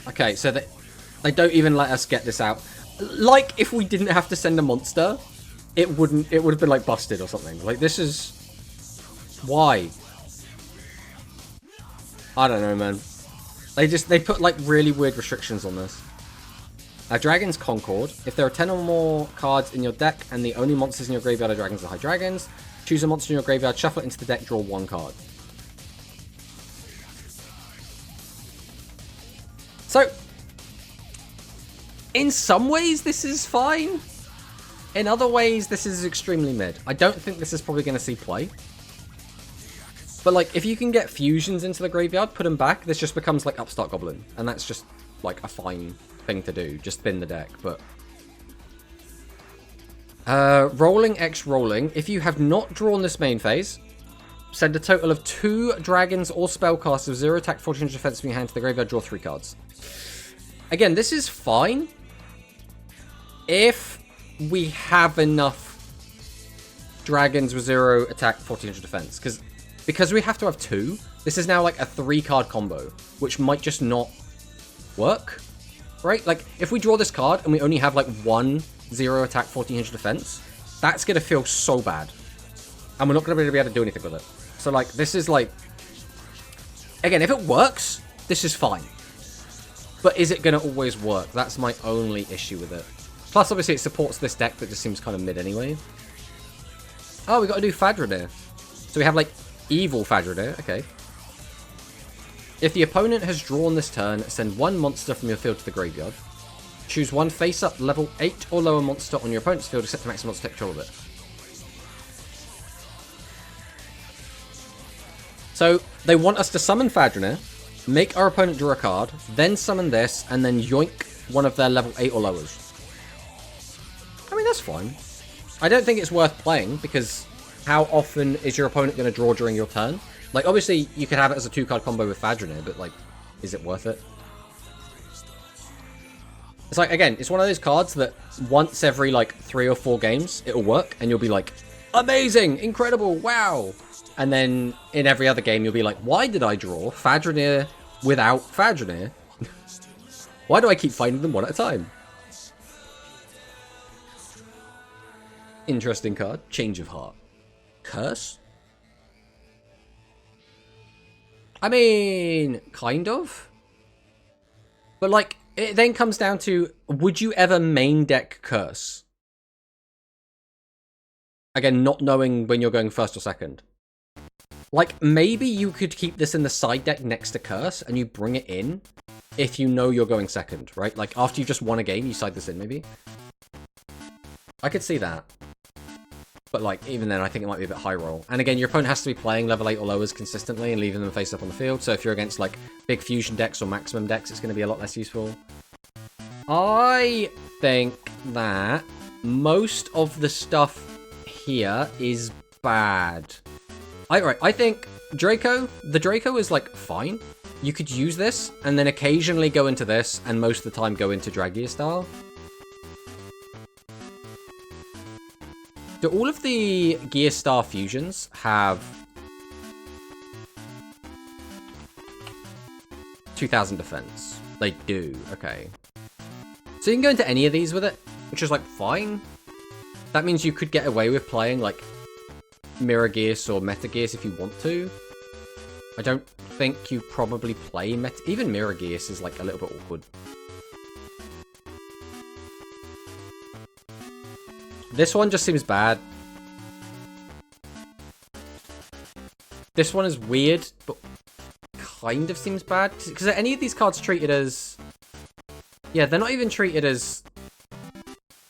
A: Okay, so they don't even let us get this out. Like, if we didn't have to send a monster, it would have been, like, busted or something. Like, this is... Why? I don't know, man. They put, like, really weird restrictions on this. Dragon's Concord. If there are 10 or more cards in your deck and the only monsters in your graveyard are dragons or high dragons, choose a monster in your graveyard, shuffle it into the deck, draw 1 card. So, in some ways, this is fine. In other ways, this is extremely mid. I don't think this is probably going to see play. But, like, if you can get fusions into the graveyard, put them back, this just becomes, like, Upstart Goblin. And that's just, like, a fine thing to do. Just thin the deck, but... Rolling X Rolling. If you have not drawn this main phase, send a total of 2 dragons or spellcasters with 0 attack, 1400 defense from your hand to the graveyard, draw 3 cards. Again, this is fine if we have enough dragons with 0 attack, 1400 defense. Because we have to have 2, this is now like a 3-card combo, which might just not work, right? Like, if we draw this card and we only have like 1 0 attack, 1400 defense, that's going to feel so bad. And we're not going to be able to do anything with it. So, like, this is like... Again, if it works, this is fine. But is it going to always work? That's my only issue with it. Plus, obviously, it supports this deck that just seems kind of mid anyway. Oh, we got a new Fadridir. So we have, like, evil Fadridir. Okay. If the opponent has drawn this turn, send 1 monster from your field to the graveyard. Choose 1 face-up level 8 or lower monster on your opponent's field, except the maximum monster take control of it. So, they want us to summon Fadridir, make our opponent draw a card, then summon this, and then yoink one of their level 8 or lowers. I mean, that's fine. I don't think it's worth playing, because how often is your opponent going to draw during your turn? Like, obviously, you could have it as a 2-card combo with Fadridir, but, like, is it worth it? It's like, again, it's one of those cards that once every, like, 3 or 4 games, it'll work, and you'll be like, amazing, incredible, wow. And then in every other game, you'll be like, why did I draw Fadranir without Fadranir? Why do I keep finding them one at a time? Interesting card. Change of Heart. Curse? I mean, kind of. But, like, it then comes down to, would you ever main deck Curse? Again, not knowing when you're going first or second. Like, maybe you could keep this in the side deck next to Curse, and you bring it in if you know you're going second, right? Like, after you've just won a game, you side this in, maybe? I could see that. But, like, even then, I think it might be a bit high roll. And again, your opponent has to be playing level 8 or lowers consistently and leaving them face up on the field. So if you're against, like, big fusion decks or maximum decks, it's going to be a lot less useful. I think that most of the stuff here is bad. I think the Draco is, like, fine. You could use this, and then occasionally go into this, and most of the time go into Dragia style. Do all of the Gear Star fusions have 2000 defense? They do, okay. So you can go into any of these with it, which is, like, fine. That means you could get away with playing, like, Mirror Gears or Meta Gears if you want to. I don't think you probably play Meta... Even Mirror Gears is, like, a little bit awkward. This one just seems bad. This one is weird, but kind of seems bad. Because are any of these cards treated as... Yeah, they're not even treated as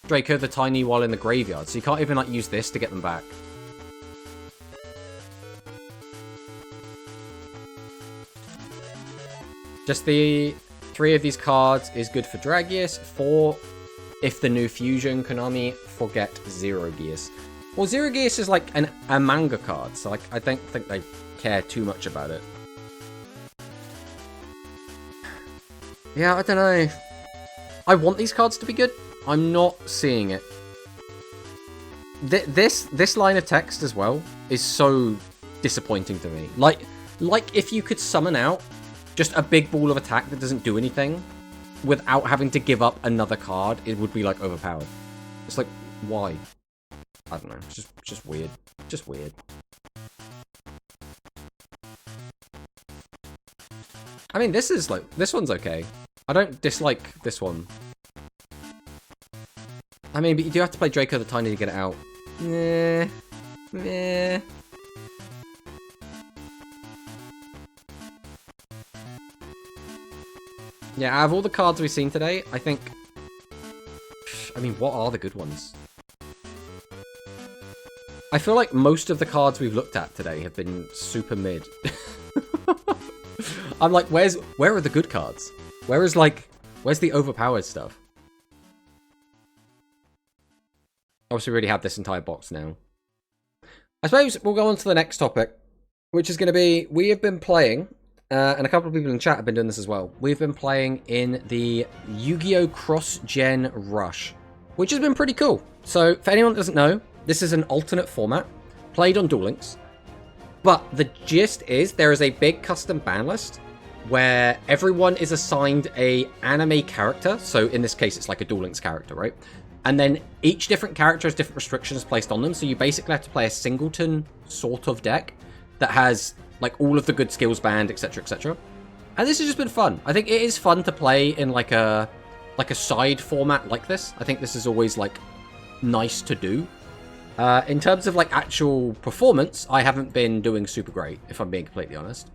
A: Draco the Tiny while in the graveyard. So you can't even, like, use this to get them back. Just the 3 of these cards is good for Dragius. 4... If the new fusion, Konami forget Zero Gears. Well, Zero Gears is like a manga card, so like I don't think they care too much about it. Yeah, I don't know. I want these cards to be good. I'm not seeing it. This line of text as well is so disappointing to me. Like if you could summon out just a big ball of attack that doesn't do anything without having to give up another card, it would be, like, overpowered. It's like, why? I don't know. It's just weird. Just weird. I mean, this is, like, this one's okay. I don't dislike this one. I mean, but you do have to play Draco the Tiny to get it out. Meh. Meh. Yeah, out of all the cards we've seen today, I think... I mean, what are the good ones? I feel like most of the cards we've looked at today have been super mid. I'm like, where are the good cards? Where's the overpowered stuff? Obviously, we already have this entire box now. I suppose we'll go on to the next topic, which is going to be, we have been playing... and a couple of people in chat have been doing this as well. We've been playing in the Yu-Gi-Oh! Cross-Gen Rush, which has been pretty cool. So, for anyone that doesn't know, this is an alternate format, played on Duel Links. But the gist is, there is a big custom ban list, where everyone is assigned a anime character. So, in this case, it's like a Duel Links character, right? And then each different character has different restrictions placed on them. So, you basically have to play a singleton sort of deck that has... like, all of the good skills banned, etc., etc. And this has just been fun. I think it is fun to play in, like a side format like this. I think this is always, like, nice to do. In terms of, like, actual performance, I haven't been doing super great, if I'm being completely honest.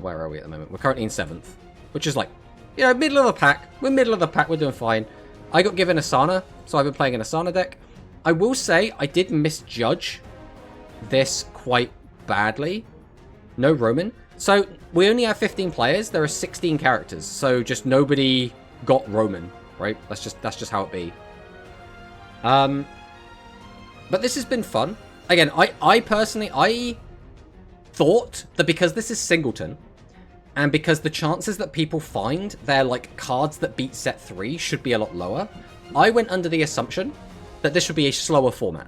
A: Where are we at the moment? We're currently in 7th, which is, like, you know, middle of the pack. We're middle of the pack. We're doing fine. I got given Asana, so I've been playing an Asana deck. I will say I did misjudge this quite badly. No Roman. So, we only have 15 players. There are 16 characters. So, just nobody got Roman, right? That's just how it be. But this has been fun. Again, I personally, I thought that because this is singleton, And because the chances that people find their like cards that beat set 3 should be a lot lower, I went under the assumption that this would be a slower format.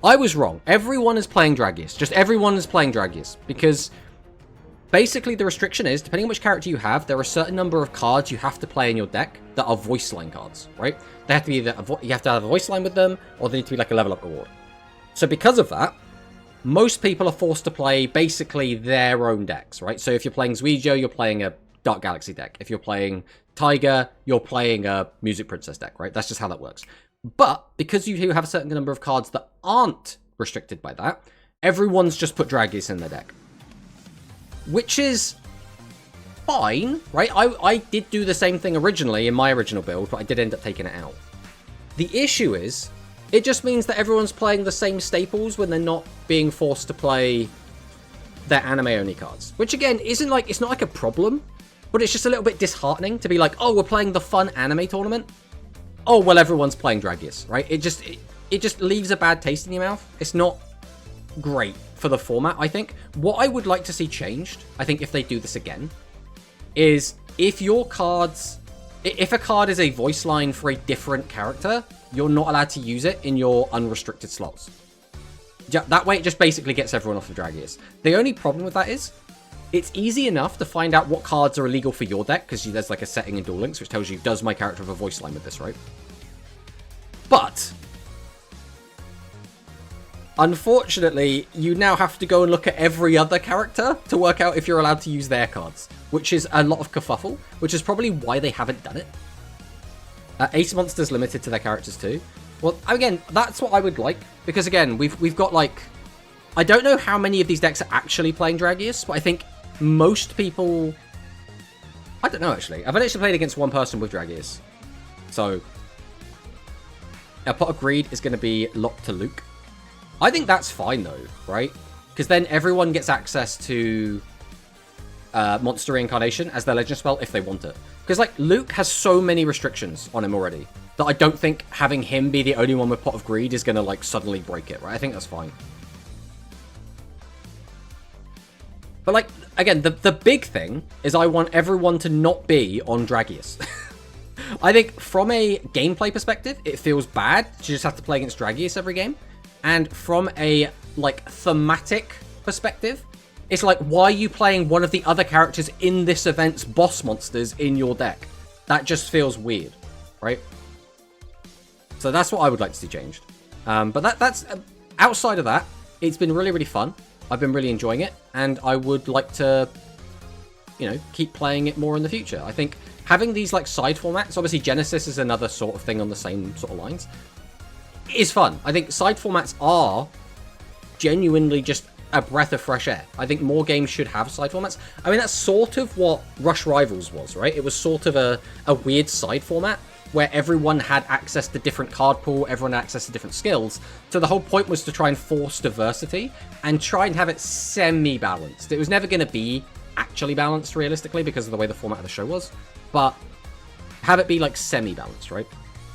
A: I was wrong. Everyone is playing Dragius. Just everyone is playing Dragius. Because basically the restriction is, depending on which character you have, there are a certain number of cards you have to play in your deck that are voice line cards, right? They have to be either you have to have a voice line with them, or they need to be like a level up reward. So because of that, most people are forced to play basically their own decks, right? So if you're playing Zuijo, you're playing a Dark Galaxy deck. If you're playing Tiger, you're playing a Music Princess deck, right? That's just how that works. But because you do have a certain number of cards that aren't restricted by that, everyone's just put Dragius in their deck. Which is fine, right? I did do the same thing originally in my original build, but I did end up taking it out. The issue is, it just means that everyone's playing the same staples when they're not being forced to play their anime-only cards. Which, again, isn't like, it's not like a problem, but it's just a little bit disheartening to be like, oh, we're playing the fun anime tournament. Oh, well, everyone's playing Dragius, right? It just leaves a bad taste in your mouth. It's not great for the format, I think. What I would like to see changed, I think if they do this again, is if your cards... If a card is a voice line for a different character, you're not allowed to use it in your unrestricted slots. That way, it just basically gets everyone off of Dragius. The only problem with that is, it's easy enough to find out what cards are illegal for your deck, because there's like a setting in Duel Links which tells you, does my character have a voice line with this, right? But unfortunately, you now have to go and look at every other character to work out if you're allowed to use their cards, which is a lot of kerfuffle, which is probably why they haven't done it. Ace Monster's limited to their characters too. Well, again, that's what I would like, because again, we've got like... I don't know how many of these decks are actually playing Dragius, but I think most people... I don't know, actually. I've actually played against one person with Dragius. So, a Pot of Greed is going to be locked to Luke. I think that's fine, though, right? Because then everyone gets access to Monster Reincarnation as their Legend spell if they want it. Because, like, Luke has so many restrictions on him already that I don't think having him be the only one with Pot of Greed is going to, like, suddenly break it, right? I think that's fine. But, like, again, the big thing is I want everyone to not be on Dragius. I think from a gameplay perspective, it feels bad to just have to play against Dragius every game. And from a, like, thematic perspective, it's like, why are you playing one of the other characters in this event's boss monsters in your deck? That just feels weird, right? So that's what I would like to see changed. But that's outside of that, it's been really, really fun. I've been really enjoying it, and I would like to, you know, keep playing it more in the future. I think having these, like, side formats, obviously Genesis is another sort of thing on the same sort of lines, is fun. I think side formats are genuinely just a breath of fresh air. I think more games should have side formats. I mean, that's sort of what Rush Rivals was, right? It was sort of a weird side format where everyone had access to different card pool, everyone had access to different skills. So the whole point was to try and force diversity and try and have it semi-balanced. It was never going to be actually balanced realistically because of the way the format of the show was, but have it be like semi-balanced, right?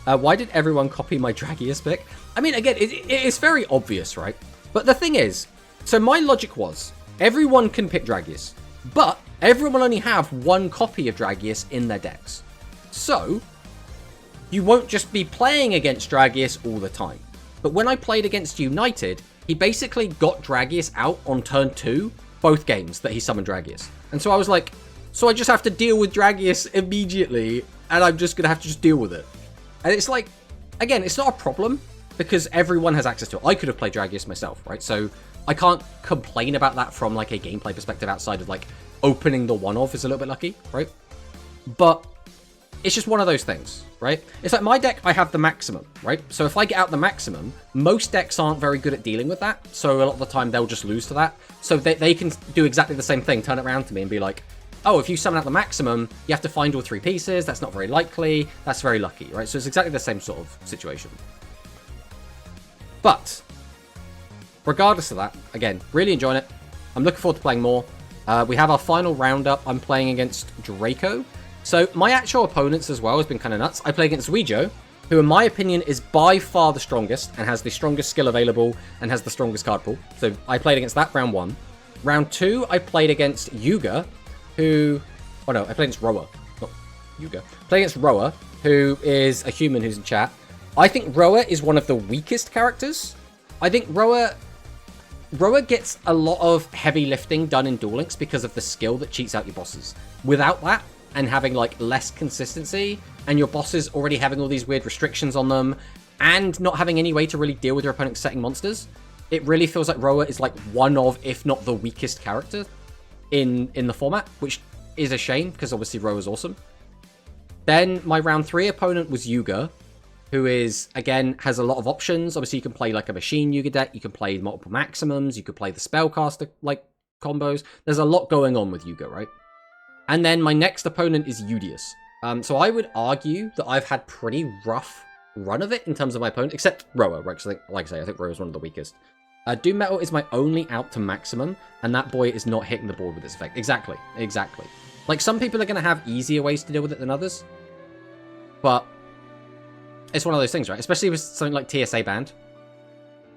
A: Why did everyone copy my Dragius pick? I mean, again, it's very obvious, right? But the thing is, so my logic was, everyone can pick Dragius, but everyone will only have one copy of Dragius in their decks. So, you won't just be playing against Dragius all the time. But when I played against United, he basically got Dragius out on turn 2, both games that he summoned Dragius. And so I was like, so I just have to deal with Dragius immediately, and I'm just going to have to just deal with it. And it's like, again, it's not a problem, because everyone has access to it. I could have played Dragius myself, right? So I can't complain about that from, like, a gameplay perspective outside of, like, opening the one-off is a little bit lucky, right? But it's just one of those things, right? It's like my deck, I have the maximum, right? So if I get out the maximum, most decks aren't very good at dealing with that. So a lot of the time, they'll just lose to that. So they can do exactly the same thing, turn it around to me and be like, oh, if you summon out the maximum, you have to find all 3 pieces. That's not very likely. That's very lucky, right? So it's exactly the same sort of situation. But regardless of that, again, really enjoying it. I'm looking forward to playing more. We have our final roundup. I'm playing against Draco. So my actual opponents as well has been kind of nuts. I play against Zuijo, who in my opinion is by far the strongest and has the strongest skill available and has the strongest card pool. So I played against that round 1. Round 2, I played against Yuga, who... Oh no, I played against Roa. Not Yuga. Playing against Roa, who is a human who's in chat. I think Roa is one of the weakest characters. I think Roa gets a lot of heavy lifting done in Duel Links because of the skill that cheats out your bosses. Without that, and having like less consistency, and your bosses already having all these weird restrictions on them, and not having any way to really deal with your opponent's setting monsters, it really feels like Roa is like one of, if not the weakest character in the format, which is a shame, because obviously Roa's awesome. Then my round 3 opponent was Yuga, who is, again, has a lot of options. Obviously, you can play like a machine Yuga deck, you can play multiple maximums, you could play the spellcaster like combos. There's a lot going on with Yuga, right? And then my next opponent is Udius. So I would argue that I've had pretty rough run of it in terms of my opponent, except Roa, right? Because like I say, I think Roa is one of the weakest. Doom Metal is my only out to maximum, and that boy is not hitting the board with this effect. Exactly. Like, some people are going to have easier ways to deal with it than others, but it's one of those things, right? Especially with something like TSA Band,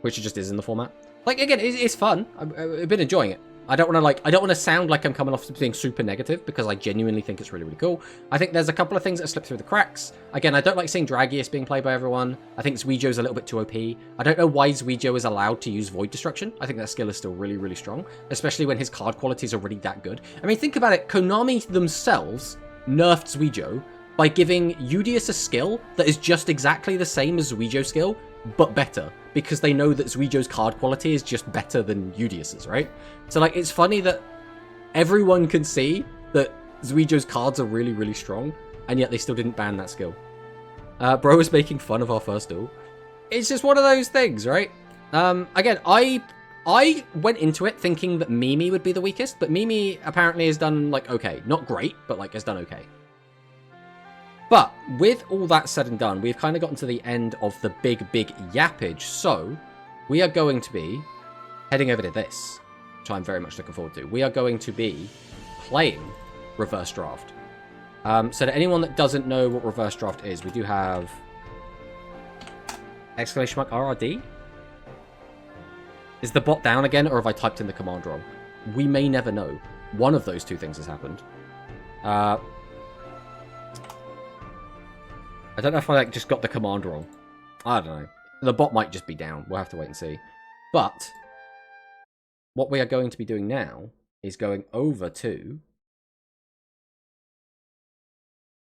A: which it just is in the format. Like, again, it's fun. I've been enjoying it. I don't want to sound like I'm coming off being super negative, because I genuinely think it's really, really cool. I think there's a couple of things that slip through the cracks. Again, I don't like seeing Dragius being played by everyone. I think Zuijo's a little bit too OP. I don't know why Zuijo is allowed to use Void Destruction. I think that skill is still really, really strong, especially when his card quality is already that good. I mean, think about it. Konami themselves nerfed Zuijo by giving Udius a skill that is just exactly the same as Zuijo's skill, but better, because they know that Zuijo's card quality is just better than Udius's, right? So, like, it's funny that everyone can see that Zuijo's cards are really, really strong, and yet they still didn't ban that skill. Bro is making fun of our first duel. It's just one of those things, right? Again, I went into it thinking that Mimi would be the weakest, but Mimi apparently has done, like, okay. Not great, but, like, has done okay. But with all that said and done, we've kind of gotten to the end of the big yappage. So we are going to be heading over to this, which I'm very much looking forward to. We are going to be playing Reverse Draft. So to anyone that doesn't know what Reverse Draft is, we do have exclamation mark RRD. Is the bot down again, or have I typed in the command wrong? We may never know. One of those two things has happened. I don't know if I just got the command wrong. I don't know. The bot might just be down. We'll have to wait and see. But what we are going to be doing now is going over to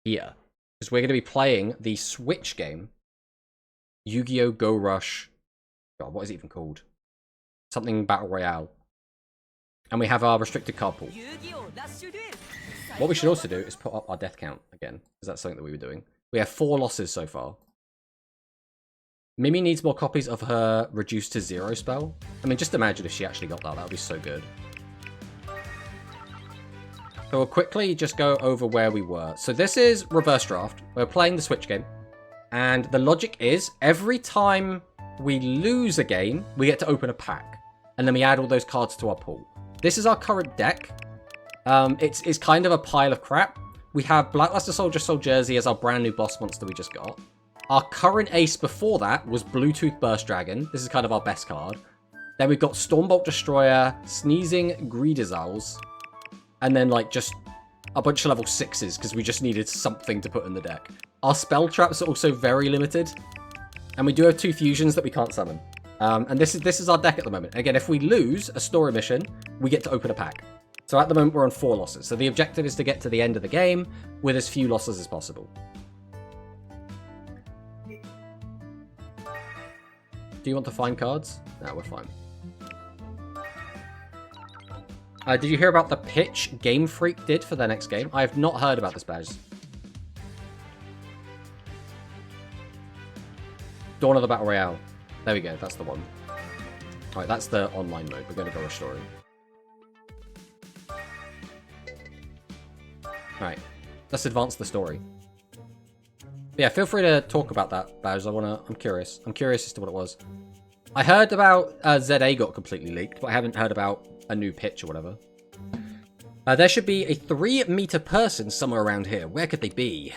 A: here, because we're going to be playing the Switch game, Yu-Gi-Oh! Go Rush. God, what is it even called? Something Battle Royale. And we have our restricted card pool. What we should also do is put up our death count again, because that's something that we were doing. We have 4 losses so far. Mimi needs more copies of her reduced to 0 spell. I mean, just imagine if she actually got that. That would be so good. So we'll quickly just go over where we were. So this is Reverse Draft. We're playing the Switch game. And the logic is, every time we lose a game, we get to open a pack. And then we add all those cards to our pool. This is our current deck. It's kind of a pile of crap. We have Blackluster Soldier Soul Jersey as our brand new boss monster we just got. Our current ace before that was Bluetooth Burst Dragon. This is kind of our best card. Then we've got Stormbolt Destroyer, Sneezing Greedazals, and then like just a bunch of level 6s because we just needed something to put in the deck. Our spell traps are also very limited, and we do have 2 fusions that we can't summon. And this is our deck at the moment. Again, if we lose a story mission, we get to open a pack. So at the moment, we're on 4 losses. So the objective is to get to the end of the game with as few losses as possible. Do you want to find cards? No, we're fine. Did you hear about the pitch Game Freak did for their next game? I have not heard about this, Baz. Dawn of the Battle Royale. There we go, that's the one. Alright, that's the online mode. We're going to go a story. Alright, let's advance the story. But yeah, feel free to talk about that, Baz. I'm curious. I'm curious as to what it was. I heard about ZA got completely leaked, but I haven't heard about a new pitch or whatever. There should be a 3-meter person somewhere around here. Where could they be?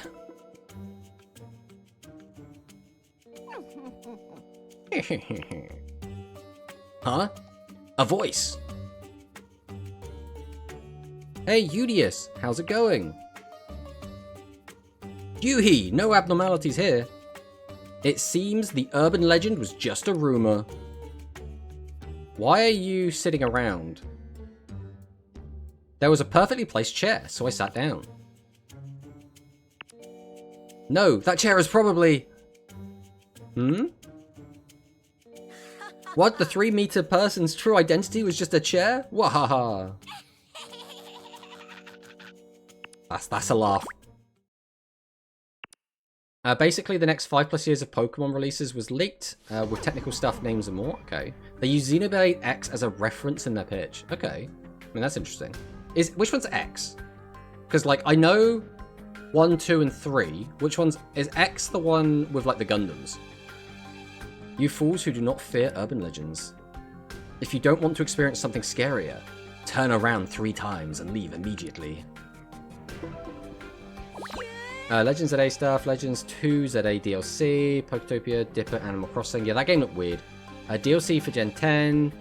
A: Huh? A voice. Hey, Udius, how's it going? Yuhi, no abnormalities here. It seems the urban legend was just a rumor. Why are you sitting around? There was a perfectly placed chair, so I sat down. No, that chair is probably... What? The 3-meter person's true identity was just a chair? Wahaha. That's a laugh. Basically, the next 5+ years of Pokemon releases was leaked, with technical stuff, names, and more. Okay. They use Xenoblade X as a reference in their pitch. Okay. I mean, that's interesting. Which one's X? Because, like, I know 1, 2, and 3. Which one's... Is X the one with, like, the Gundams? You fools who do not fear urban legends. If you don't want to experience something scarier, turn around 3 times and leave immediately. Legends ZA stuff, Legends 2 ZA DLC, Poketopia, Dipper, Animal Crossing. Yeah, that game looked weird. DLC for Gen 10.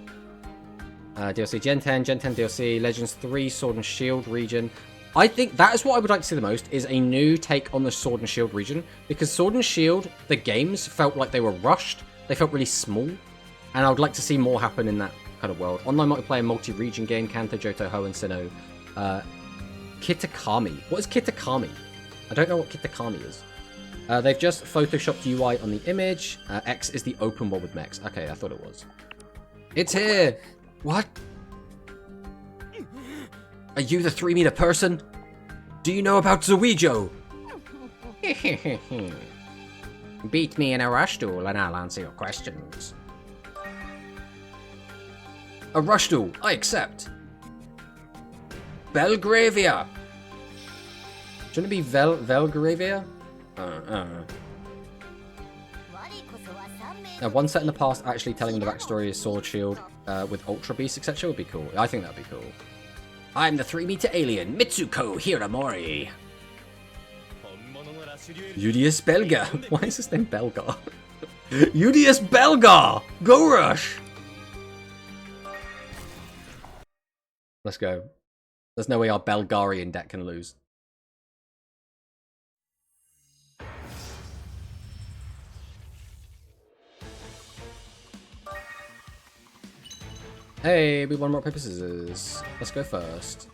A: DLC Gen 10, Gen 10 DLC, Legends 3 Sword and Shield region. I think that is what I would like to see the most, is a new take on the Sword and Shield region. Because Sword and Shield, the games felt like they were rushed. They felt really small. And I would like to see more happen in that kind of world. Online multiplayer, multi-region game, Kanto, Johto, Ho, and Sinnoh. Kitakami. What is Kitakami? I don't know what Kitakami is. They've just photoshopped UI on the image. X is the open world with mechs. Okay, I thought it was. It's here! What? Are you the 3-meter person? Do you know about Zuijo? Beat me in a rush duel and I'll answer your questions. A rush duel, I accept. Belgravia! Shouldn't it be Velgravia? Now, one set in the past actually telling the backstory of Sword Shield with Ultra Beast, etc. would be cool. I think that'd be cool. I'm the 3-meter alien, Mitsuko Hiramori. Udius Belga. Why is his name Belgar? Udius Belgar! Go Rush! Let's go. There's no way our Belgarian deck can lose. Hey, we won rock, paper, scissors. Let's go first.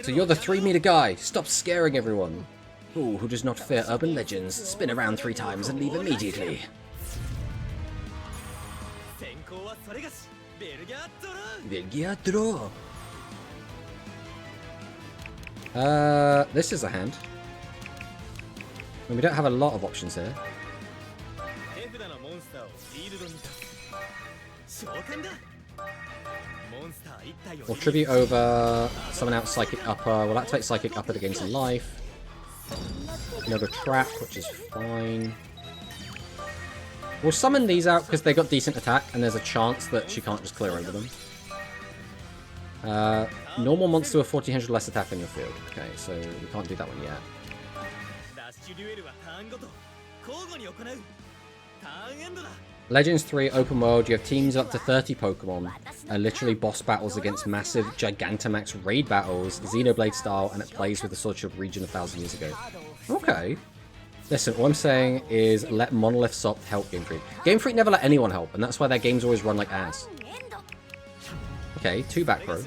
A: So you're the 3-meter guy. Stop scaring everyone. Fool who does not fear urban legends. Spin around 3 times and leave immediately. This is a hand. And we don't have a lot of options here. We'll tribute over, summon out Psychic Upper, we'll activate Psychic Upper to gain some life. Another Trap, which is fine. We'll summon these out because they got decent attack and there's a chance that she can't just clear over them. Normal monster with 1400 less attack on your field. Okay, so we can't do that one yet. Legends 3 open world, you have teams up to 30 Pokemon, literally boss battles against massive Gigantamax raid battles, Xenoblade style, and it plays with the Sword Shield region 1,000 years ago. Okay. Listen, all I'm saying is let Monolith Soft help Game Freak. Game Freak never let anyone help, and that's why their games always run like ass. Okay, 2 back row.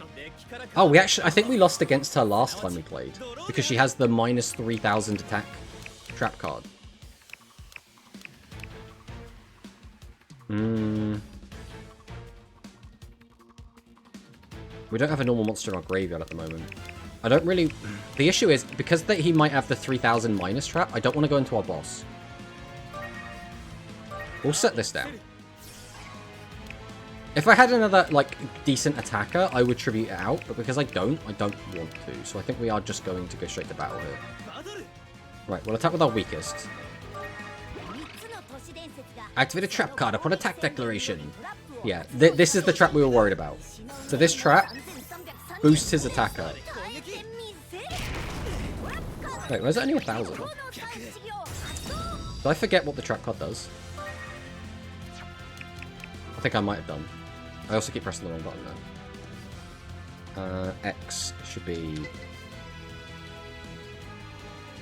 A: Oh, I think we lost against her last time we played, because she has the minus 3,000 attack trap card. We don't have a normal monster in our graveyard at the moment. I don't really... The issue is, because he might have the 3,000 minus trap, I don't want to go into our boss. We'll set this down. If I had another, like, decent attacker, I would tribute it out, but because I don't want to. So I think we are just going to go straight to battle here. Right, we'll attack with our weakest. Activate a trap card upon attack declaration. Yeah, this is the trap we were worried about. So this trap boosts his attacker. Wait, where's it only 1,000? Did I forget what the trap card does? I think I might have done. I also keep pressing the wrong button though. X should be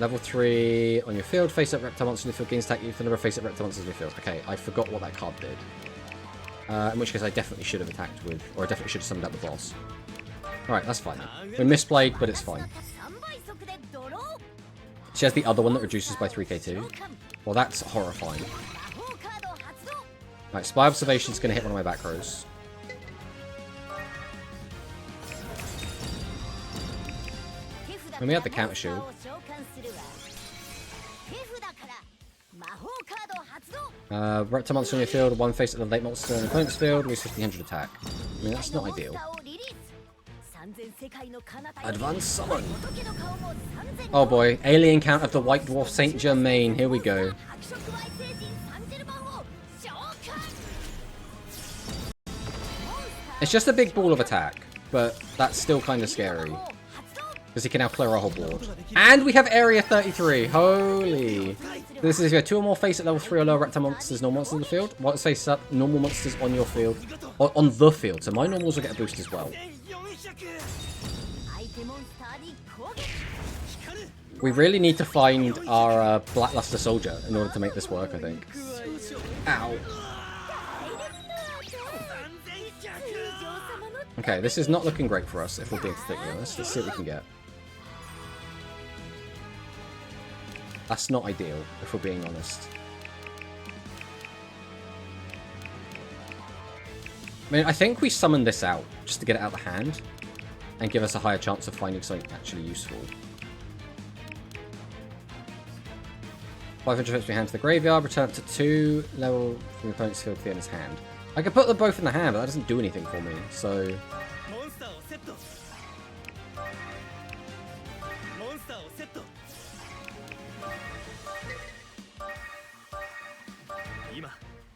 A: level 3 on your field. Face up reptile monster in your field gains attack you for the number of face up reptile monsters in your field. Okay, I forgot what that card did. In which case I definitely should have attacked with, or I definitely should have summoned out the boss. Alright, that's fine. We misplayed, but it's fine. She has the other one that reduces by 3k too. Well, that's horrifying. Right, Spy Observation's going to hit one of my back rows. And we have the counter shield. Reptile monster in your field, one face at the late monster in the opponent's field, lose 1500 attack. I mean, that's not ideal. Advanced summon! Oh boy, alien count of the White Dwarf Saint Germain, here we go. It's just a big ball of attack, but that's still kind of scary. Because he can now clear our whole board. And we have Area 33, holy! This is if you have 2 or more face at level 3 or lower reptile monsters, normal monsters in the field. What face up, normal monsters on your field. On the field, so my normals will get a boost as well. We really need to find our Blackluster Soldier in order to make this work, I think. Ow. Okay, this is not looking great for us, if we're being completely honest. Let's see what we can get. That's not ideal, if we're being honest. I mean, I think we summoned this out, just to get it out of the hand, and give us a higher chance of finding something actually useful. 500 trips behind to the graveyard, return up to 2 level from your opponent's field to the end of his hand. I could put them both in the hand, but that doesn't do anything for me, so...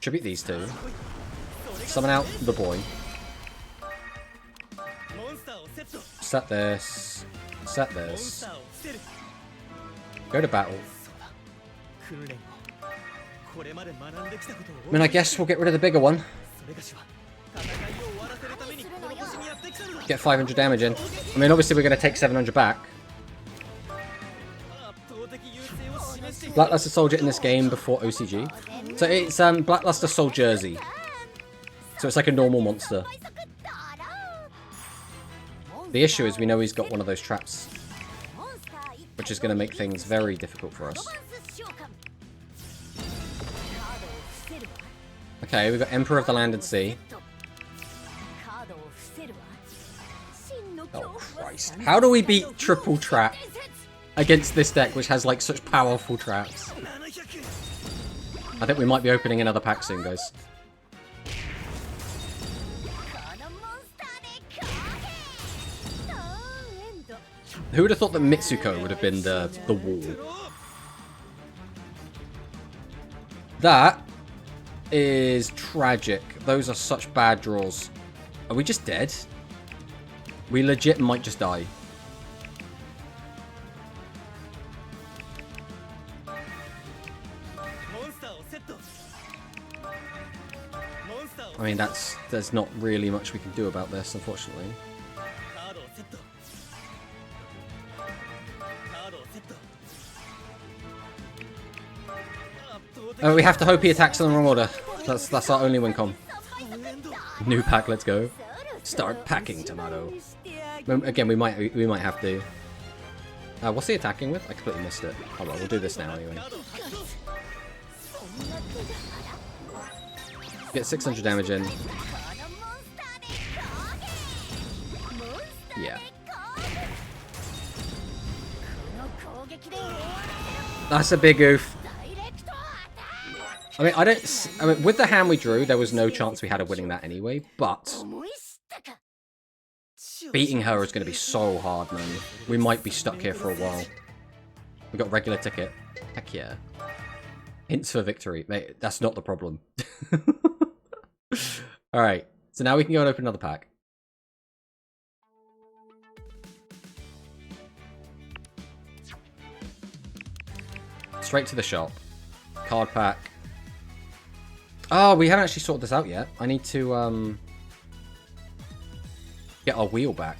A: Tribute these two. Summon out the boy. Set this. Set this. Go to battle. I mean, I guess we'll get rid of the bigger one. Get 500 damage in. I mean, obviously we're going to take 700 back. Blackluster Soldier in this game before OCG. So it's Blackluster Soul Jersey. So it's like a normal monster. The issue is we know he's got one of those traps, which is going to make things very difficult for us. Okay, we've got Emperor of the Land and Sea. Oh Christ. How do we beat triple trap against this deck, which has like such powerful traps? I think we might be opening another pack soon, guys. Who would have thought that Mitsuko would have been the wall? That is tragic. Those are such bad draws. Are we just dead? We legit might just die. I mean, there's not really much we can do about this, unfortunately. Oh, we have to hope he attacks in the wrong order. That's our only win con. New pack, let's go. Start packing, Tomato. Again, we might have to. What's he attacking with? I completely missed it. Oh well, we'll do this now anyway. Get 600 damage in. Yeah. That's a big oof. I mean, with the hand we drew, there was no chance we had of winning that anyway, but beating her is going to be so hard, man. We might be stuck here for a while. We got regular ticket. Heck yeah. Hints for victory. Mate, that's not the problem. Alright, so now we can go and open another pack. Straight to the shop. Card pack. Oh, we haven't actually sorted this out yet. I need to Get our wheel back.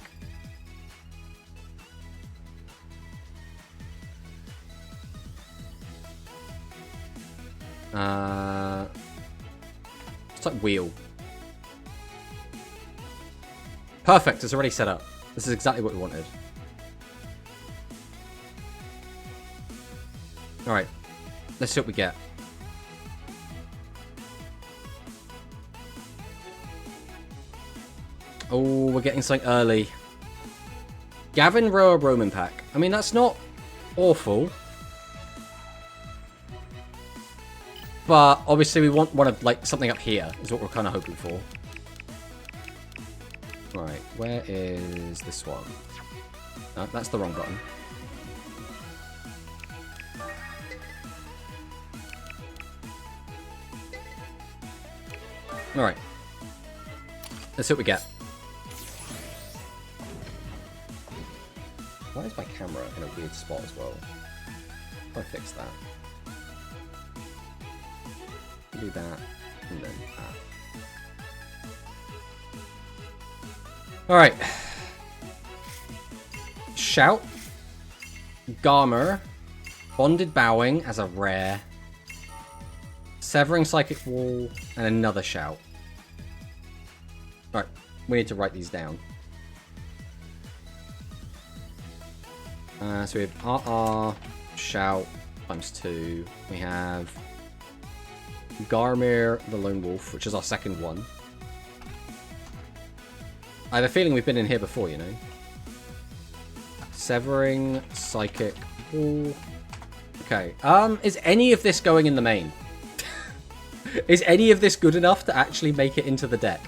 A: It's like wheel. Perfect, it's already set up. This is exactly what we wanted. Alright, let's see what we get. Oh, we're getting something early. Gavin Rower Roman pack. I mean, that's not awful. But obviously we want one of like something up here is what we're kind of hoping for. Right, where is this one? No, that's the wrong button. Alright. Let's see what we get. Why is my camera in a weird spot as well? How do I fix that? Do that, and then that. Alright. Shout. Garmer. Bonded Bowing as a rare. Severing Psychic Wall, and another Shout. Alright, we need to write these down. So we have RR, Shout, ×2. We have Garmir the Lone Wolf, which is our second one. I have a feeling we've been in here before, you know. Severing Psychic Wall. Okay, is any of this going in the main? Is any of this good enough to actually make it into the deck?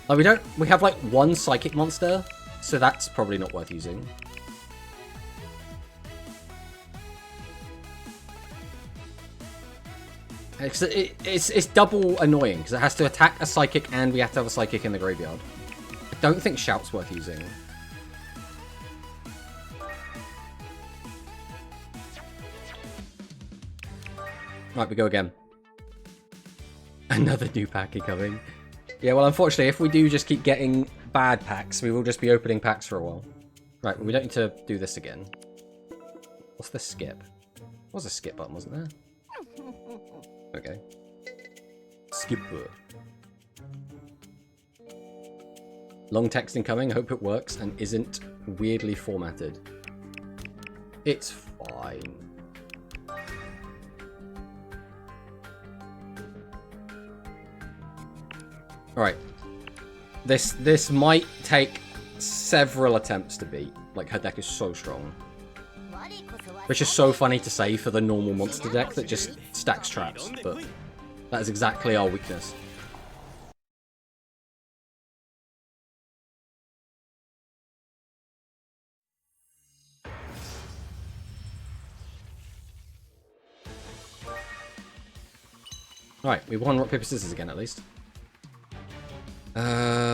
A: Like, we have like one psychic monster, so that's probably not worth using. It's double annoying because it has to attack a psychic and we have to have a psychic in the graveyard. I don't think Shout's worth using. Right, we go again. Another new pack incoming. Yeah, well, unfortunately, if we do just keep getting bad packs, we will just be opening packs for a while. Right, well, we don't need to do this again. What's the skip? There was a skip button, wasn't there? Okay. Skip. Long text incoming. I hope it works and isn't weirdly formatted. It's fine. Alright. This might take several attempts to beat. Like, her deck is so strong. Which is so funny to say for the normal monster deck that just stacks traps, but that is exactly our weakness. Alright, we won Rock, Paper, Scissors again at least.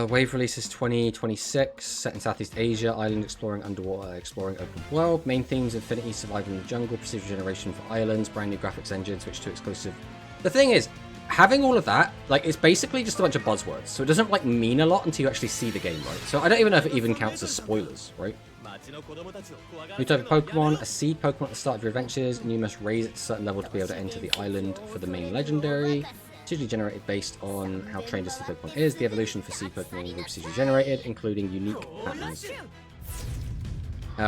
A: Wave releases 2026, set in Southeast Asia, island exploring, underwater exploring, open world. Main themes: Infinity, surviving in the jungle, procedural generation for islands, brand new graphics engine, Switch 2 exclusive. The thing is, having all of that, like, it's basically just a bunch of buzzwords, so it doesn't, like, mean a lot until you actually see the game, right? So I don't even know if it even counts as spoilers, right? New type of Pokemon, a seed Pokemon at the start of your adventures, and you must raise it to a certain level to be able to enter the island for the main legendary. Procedurally generated based on how trained a seed Pokemon is. The evolution for seed Pokemon will be procedurally generated, including unique patterns.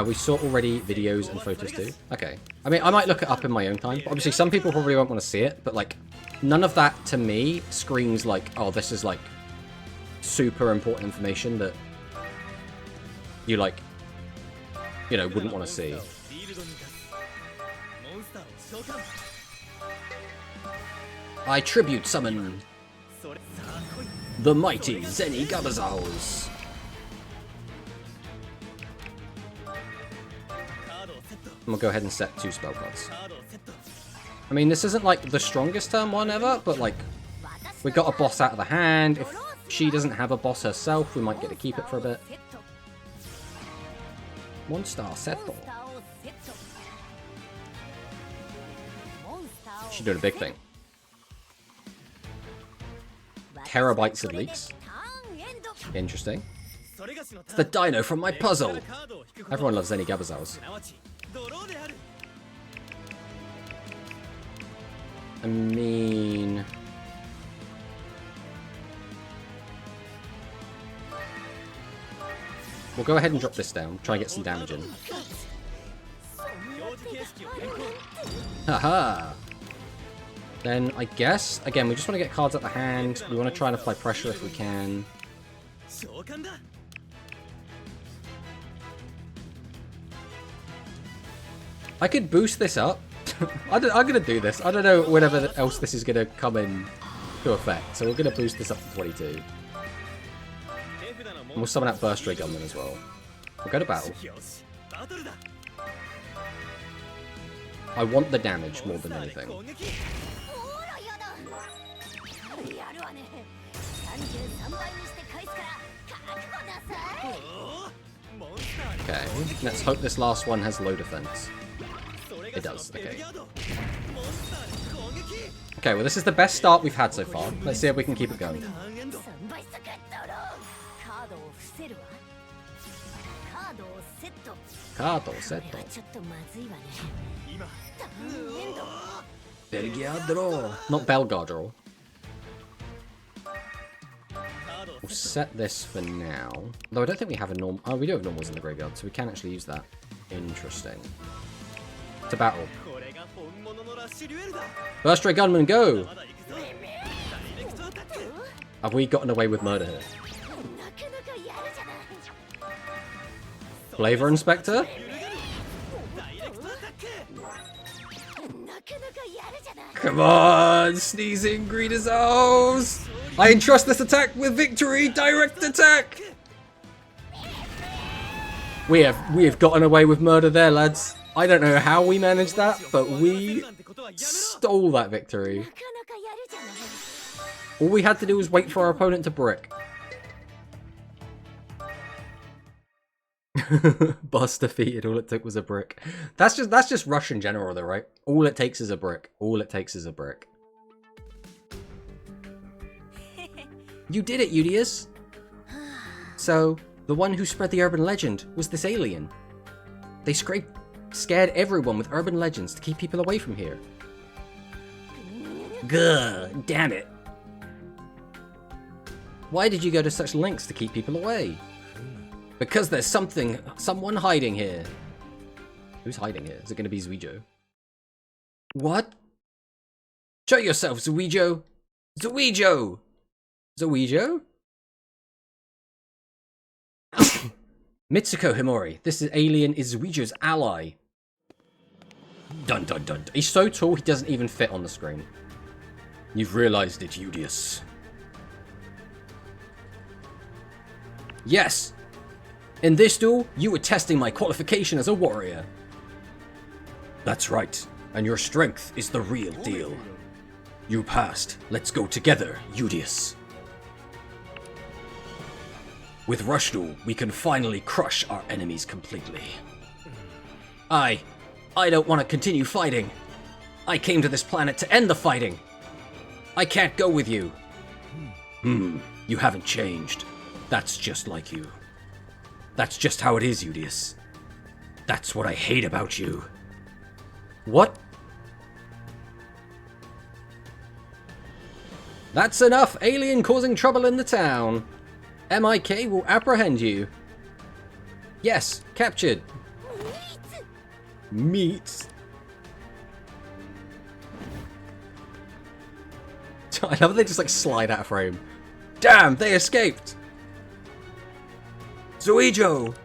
A: We saw already videos and photos too. Okay. I mean, I might look it up in my own time. But obviously, some people probably won't want to see it, but, like, none of that, to me, screams like, oh, this is, like, super important information that you, like, you know, wouldn't want to see. I tribute summon the mighty Zeni Gabazaos. I'm gonna go ahead and set 2 spell cards. I mean, this isn't like the strongest turn 1 ever, but like, we got a boss out of the hand. If she doesn't have a boss herself, we might get to keep it for a bit. Monster Seto. She's doing a big thing. Terabytes of leaks. Interesting. It's the dino from my puzzle! Everyone loves any Gabazows. I mean... we'll go ahead and drop this down. Try and get some damage in. Haha! Then, I guess, again, we just want to get cards out the hand. We want to try and apply pressure if we can. I could boost this up. I'm going to do this. I don't know whatever else this is going to come in to effect. So we're going to boost this up to 22. And we'll summon out Burst Ray Gunman as well. We'll go to battle. I want the damage more than anything. Okay, let's hope this last one has low defense. It does, okay. Okay, well this is the best start we've had so far. Let's see if we can keep it going. Card setto. Belgiadro. Not Belgadro. We'll set this for now. Though I don't think we have a norm. Oh, we do have normals in the graveyard, so we can actually use that. Interesting. To battle. Burst Ray Gunman, go! Have we gotten away with murder here? Flavor Inspector? Come on, sneezing Greedazos! I entrust this attack with victory! Direct attack! We have gotten away with murder there, lads. I don't know how we managed that, but we stole that victory. All we had to do was wait for our opponent to brick. Boss defeated, all it took was a brick. That's just Rush in general though, right? All it takes is a brick. All it takes is a brick. You did it, Udius! So, the one who spread the urban legend was this alien. They scared everyone with urban legends to keep people away from here. Gah, damn it. Why did you go to such lengths to keep people away? Because there's someone hiding here. Who's hiding here? Is it going to be Zuijo? What? Show yourself, Zuijo! Zuijo! Zuijo? Mitsuko Himori, this alien is Zuijo's ally. Dun dun dun. He's so tall he doesn't even fit on the screen. You've realized it, Udius. Yes! In this duel, you were testing my qualification as a warrior. That's right, and your strength is the real deal. You passed. Let's go together, Udius. With Rush Duel, we can finally crush our enemies completely. I don't want to continue fighting. I came to this planet to end the fighting. I can't go with you. You haven't changed. That's just like you. That's just how it is, Udius. That's what I hate about you. What? That's enough, alien causing trouble in the town. MIK will apprehend you. Yes, captured. Meat. I love how they just like slide out of frame. Damn, they escaped. Zuijo!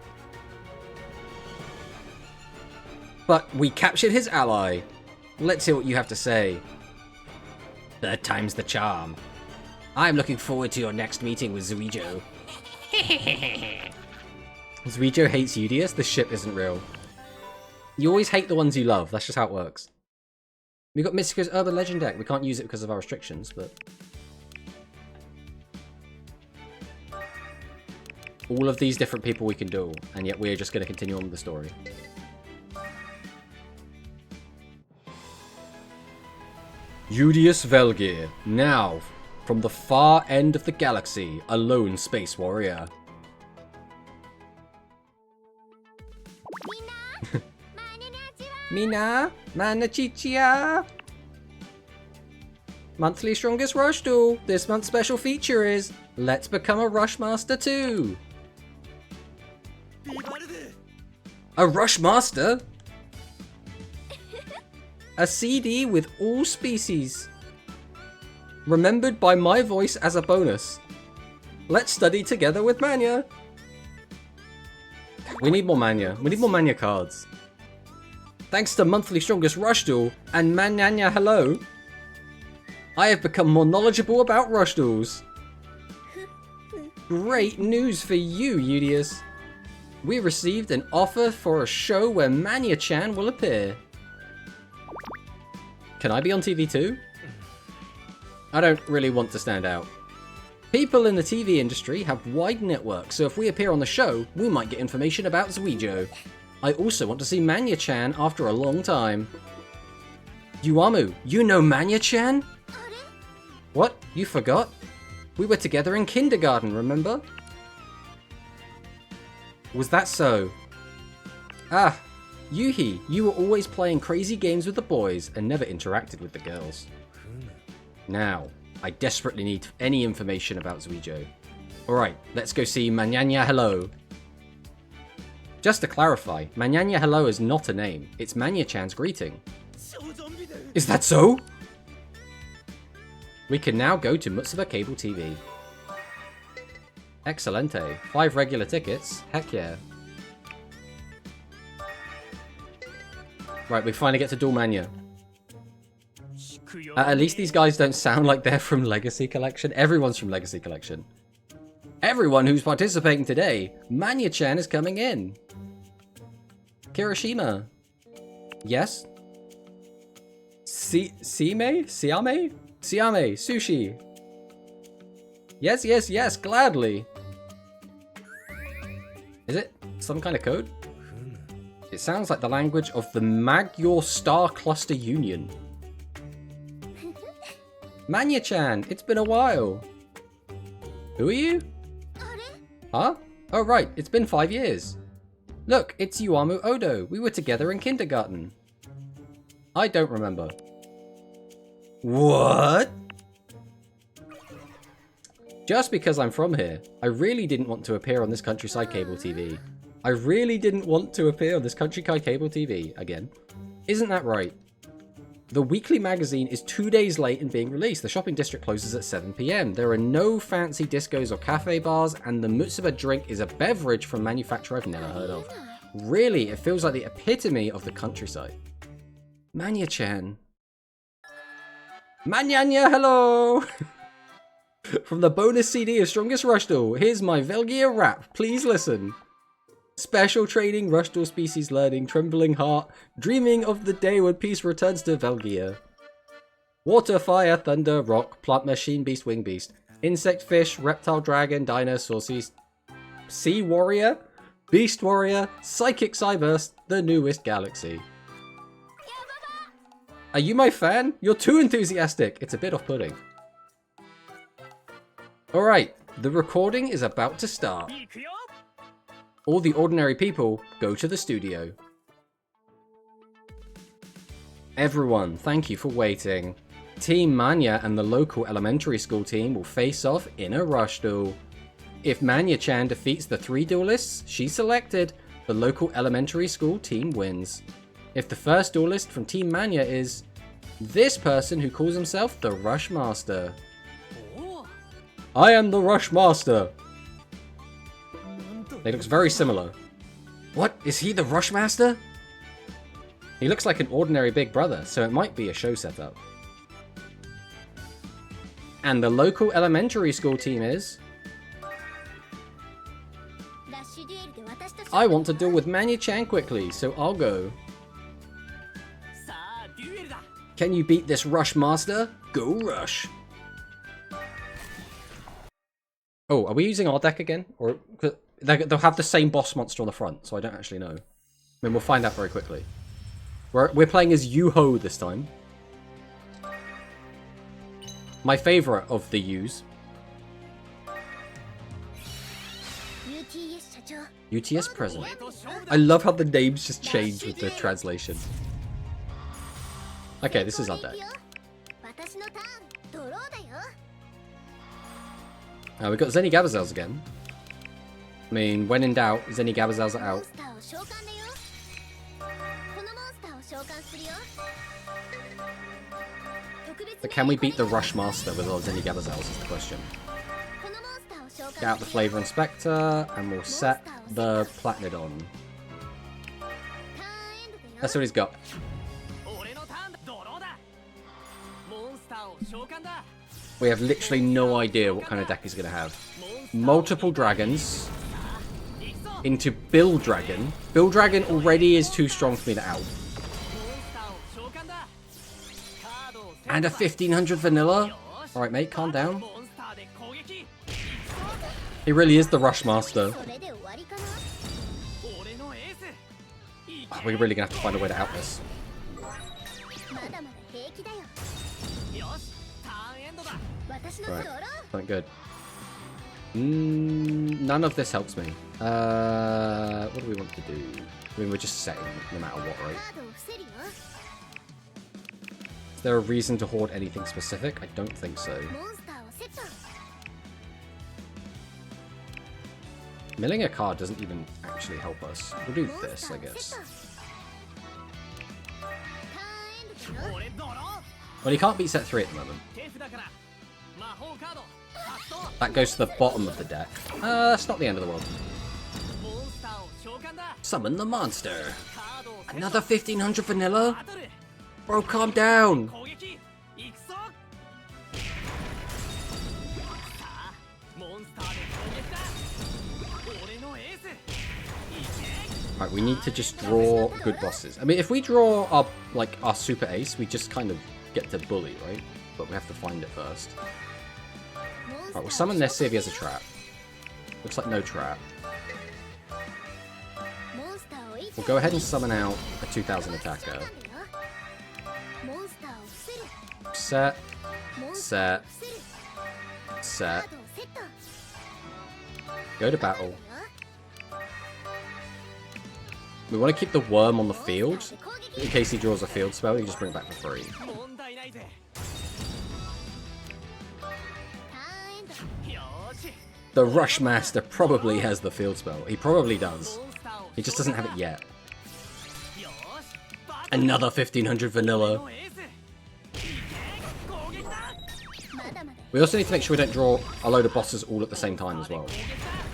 A: But we captured his ally. Let's hear what you have to say. Third time's the charm. I'm looking forward to your next meeting with Zuijo. Zuijo hates Udius? This ship isn't real. You always hate the ones you love. That's just how it works. We got Mitsuko's Urban Legend deck. We can't use it because of our restrictions, but... all of these different people we can duel, and yet we're just going to continue on with the story. Udius Velgir. Now, From the far end of the galaxy, a lone space warrior. Mina, Manachichia. Monthly Strongest Rush Duel. This month's special feature is Let's Become a Rushmaster too. A Rushmaster? A CD with all species. Remembered by my voice as a bonus. Let's study together with Manya. We need more Manya. We need more Manya cards. Thanks to Monthly Strongest Rush Duel and Manyanya Hello, I have become more knowledgeable about Rush Duels. Great news for you, Udius. We received an offer for a show where Manya-chan will appear. Can I be on TV too? I don't really want to stand out. People in the TV industry have wide networks, so if we appear on the show, we might get information about Zuijo. I also want to see Manya-chan after a long time. Yuamu, you know Manya-chan? What? You forgot? We were together in kindergarten, remember? Was that so? Ah, Yuhi, you were always playing crazy games with the boys and never interacted with the girls. Now, I desperately need any information about Zuijo. Alright, let's go see Manyanya Hello. Just to clarify, Manyanya Hello is not a name, it's Manya-chan's greeting. Is that so? We can now go to Mutsuba Cable TV. Excelente. 5 regular tickets. Heck yeah. Right, we finally get to Duel Mania. At least these guys don't sound like they're from Legacy Collection. Everyone's from Legacy Collection. Everyone who's participating today, Manya-chan is coming in. Kirishima. Yes? Siame? Siame? Siame, sushi. Yes, yes, yes, gladly. Is it some kind of code? It sounds like the language of the Magyar Star Cluster Union. Manya-chan, it's been a while. Who are you? Huh? Oh right, it's been 5 years. Look, it's Yuamu Odo. We were together in kindergarten. I don't remember. What? Just because I'm from here, I really didn't want to appear on this Countryside Cable TV. I really didn't want to appear on this Countryside Cable TV again. Isn't that right? The weekly magazine is 2 days late in being released. The shopping district closes at 7 PM. There are no fancy discos or cafe bars, and the Mutsuba drink is a beverage from a manufacturer I've never heard of. Really, it feels like the epitome of the countryside. Manya-chan. Manyanya, hello! From the bonus CD of Strongest Rush Duel, here's my Velgear rap. Please listen. Special training, Rush Duel species learning, trembling heart, dreaming of the day when peace returns to Velgear. Water, fire, thunder, rock, plant, machine, beast, wing beast, insect, fish, reptile, dragon, dinosaur, sea warrior, beast warrior, psychic cyburst, the newest galaxy. Are you my fan? You're too enthusiastic. It's a bit off-putting. Alright, the recording is about to start. All the ordinary people go to the studio. Everyone, thank you for waiting. Team Manya and the local elementary school team will face off in a rush duel. If Manya-chan defeats the 3 duelists she selected, the local elementary school team wins. If the first duelist from Team Manya is this person who calls himself the Rush Master. I am the Rush Master. They looks very similar. What? Is he the Rush Master? He looks like an ordinary big brother, so it might be a show setup. And the local elementary school team is... I want to deal with Manya-chan quickly, so I'll go. Can you beat this Rush Master? Go Rush! Oh, are we using our deck again? Or they'll have the same boss monster on the front, so I don't actually know. I mean, we'll find out very quickly. We're playing as Yu-Ho this time. My favorite of the U's. UTS President. I love how the names just change with the translation. Okay, this is our deck. We've got Zenny Gabazels again. I mean, when in doubt, Zenny Gabazels are out. But can we beat the Rush Master with our Zenny Gabazels is the question. Get out the Flavor Inspector, and we'll set the Platnodon. That's what he's got. We have literally no idea what kind of deck he's going to have. Multiple dragons into Bill Dragon. Bill Dragon already is too strong for me to out. And a 1500 vanilla? Alright, mate, calm down. He really is the Rush Master. Oh, we're really going to have to find a way to out this. Right, something good. None of this helps me. What do we want to do? I mean, we're just setting no matter what, right? Is there a reason to hoard anything specific? I don't think so. Milling a card doesn't even actually help us. We'll do this, I guess. Well, he can't beat set 3 at the moment. That goes to the bottom of the deck. That's not the end of the world. Summon the monster. Another 1500 vanilla? Bro, calm down. Right, we need to just draw good bosses. I mean, if we draw our super ace, we just kind of get to bully, right? But we have to find it first. Right, we'll summon this, see if he has a trap. Looks like no trap. We'll go ahead and summon out a 2000 attacker. Set. Set. Set. Go to battle. We want to keep the worm on the field. In case he draws a field spell, you can just bring it back for free. The Rush Master probably has the field spell. He probably does. He just doesn't have it yet. Another 1500 vanilla. We also need to make sure we don't draw a load of bosses all at the same time as well.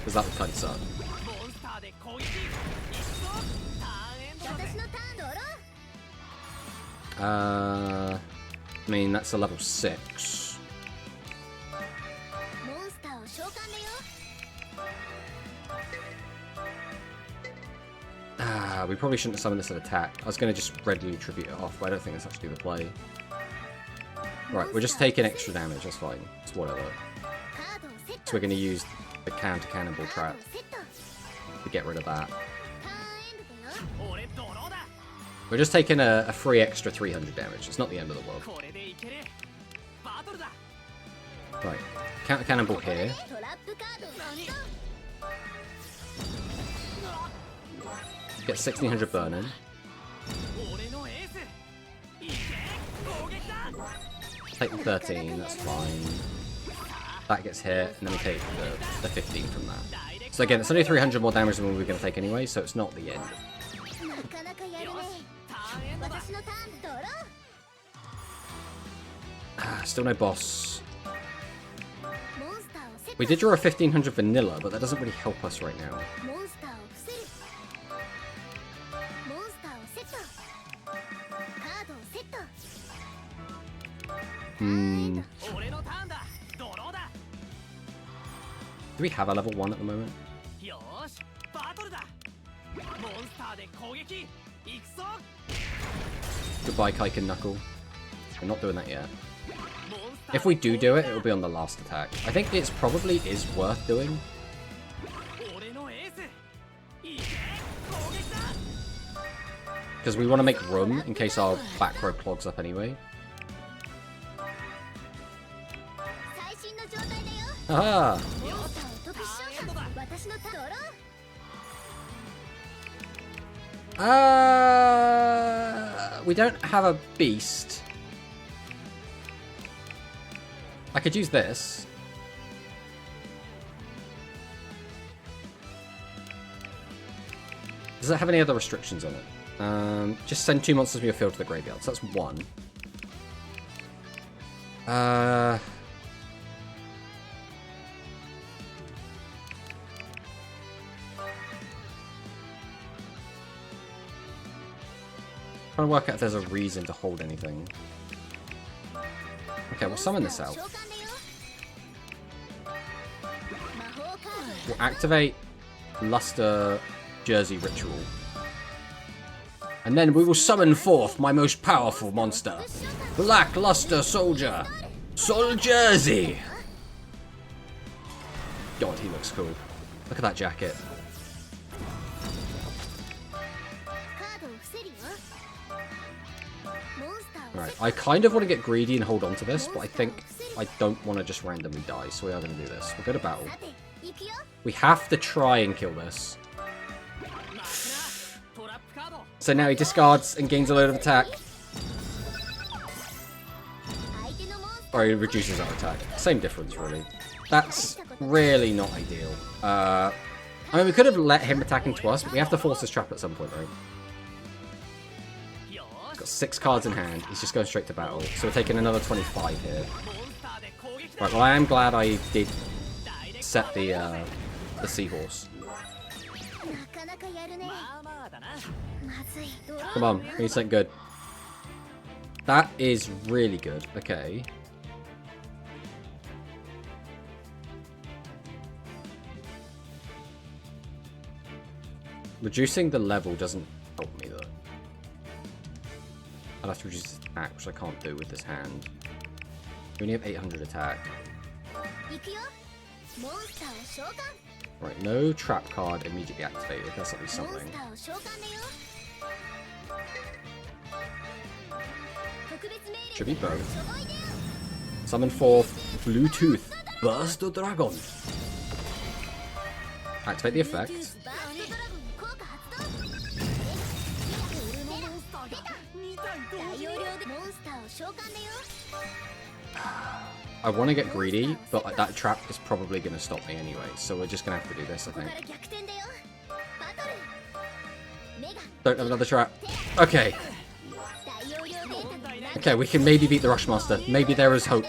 A: Because that would kind of suck. I mean, that's a level 6. We probably shouldn't have summoned this at attack. I was going to just readily tribute it off, but I don't think that's actually the play. Right, we're just taking extra damage, that's fine. It's whatever. So we're going to use the counter cannonball trap to get rid of that. We're just taking a free extra 300 damage. It's not the end of the world. Right, counter cannonball here. Get 1600 burning. Take the 13, that's fine. That gets hit, and then we take the 15 from that. So again, it's only 300 more damage than we were going to take anyway, so it's not the end. Still no boss. We did draw a 1500 vanilla, but that doesn't really help us right now. Do we have a level 1 at the moment? Goodbye, Kaiken Knuckle. We're not doing that yet. If we do it, it'll be on the last attack. I think it probably is worth doing. Because we want to make room in case our back row clogs up anyway. Aha! We don't have a beast. I could use this. Does it have any other restrictions on it? Just send 2 monsters from your field to the graveyard. So that's 1. Trying to work out if there's a reason to hold anything. Okay, we'll summon this out. We'll activate Luster Jersey Ritual. And then we will summon forth my most powerful monster. Black Luster Soldier. Sol Jersey. God, he looks cool. Look at that jacket. Alright, I kind of want to get greedy and hold on to this, but I think I don't want to just randomly die, so we are going to do this. We'll go to battle. We have to try and kill this. So now he discards and gains a load of attack. Or he reduces our attack. Same difference, really. That's really not ideal. I mean, we could have let him attack into us, but we have to force his trap at some point, right? He's got 6 cards in hand. He's just going straight to battle. So we're taking another 25 here. Right, well, I am glad I did set the seahorse. Come on, we need something good. That is really good. Okay. Reducing the level doesn't help me, though. I'll have to reduce his attack, which I can't do with this hand. We only have 800 attack. Right, no trap card immediately activated. That's at least something. Should be both. Summon forth Bluetooth Burst the Dragon. Activate the effect. I want to get greedy, but that trap is probably going to stop me anyway, so we're just going to have to do this, I think. Don't have another trap. Okay. Okay, we can maybe beat the Rushmaster. Maybe there is hope.